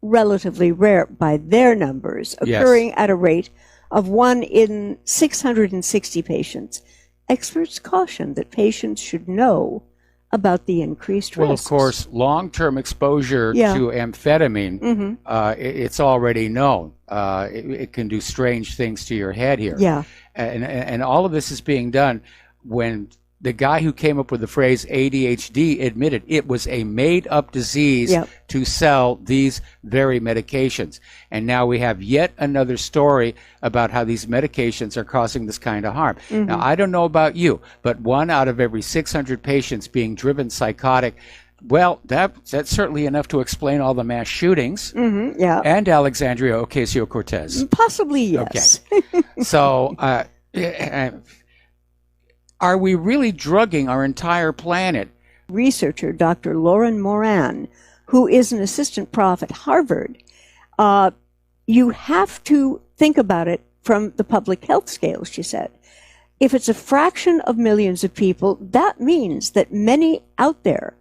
Speaker 9: relatively rare by their numbers, occurring at a rate of 1 in 660 patients, experts caution that patients should know about the increased risks.
Speaker 2: Well, of course, long-term exposure to amphetamine, it's already known. It can do strange things to your head here.
Speaker 9: Yeah.
Speaker 2: And all of this is being done when the guy who came up with the phrase ADHD admitted it was a made-up disease to sell these very medications. And now we have yet another story about how these medications are causing this kind of harm. Now, I don't know about you, but 1 out of every 600 patients being driven psychotic, well, that's certainly enough to explain all the mass shootings and Alexandria Ocasio-Cortez.
Speaker 9: Possibly, yes.
Speaker 2: Okay. So, are we really drugging our entire planet?
Speaker 9: Researcher Dr. Lauren Moran, who is an assistant prof at Harvard, you have to think about it from the public health scale, she said. If it's a fraction of millions of people, that means that many out there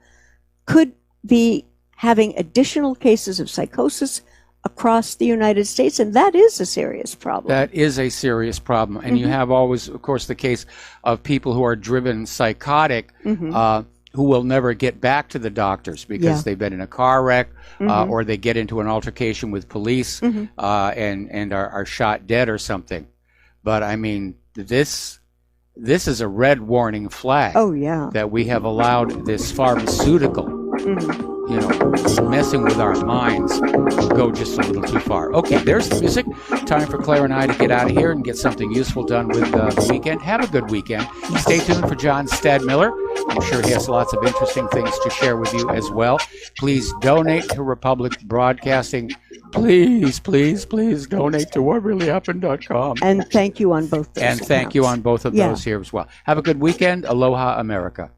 Speaker 9: could be having additional cases of psychosis across the United States, and that is a serious problem.
Speaker 2: That is a serious problem. And you have always, of course, the case of people who are driven psychotic who will never get back to the doctors because they've been in a car wreck or they get into an altercation with police and are shot dead or something. But, I mean, this is a red warning flag that we have allowed this pharmaceutical messing with our minds go just a little too far. Okay, there's the music. Time for Claire and I to get out of here and get something useful done with the weekend. Have a good weekend. Stay tuned for John Stadmiller. I'm sure he has lots of interesting things to share with you as well. Please donate to Republic Broadcasting. Please, please, please donate to whatreallyhappened.com.
Speaker 9: And thank you on both those
Speaker 2: And thank you on both of those here as well. Have a good weekend. Aloha, America.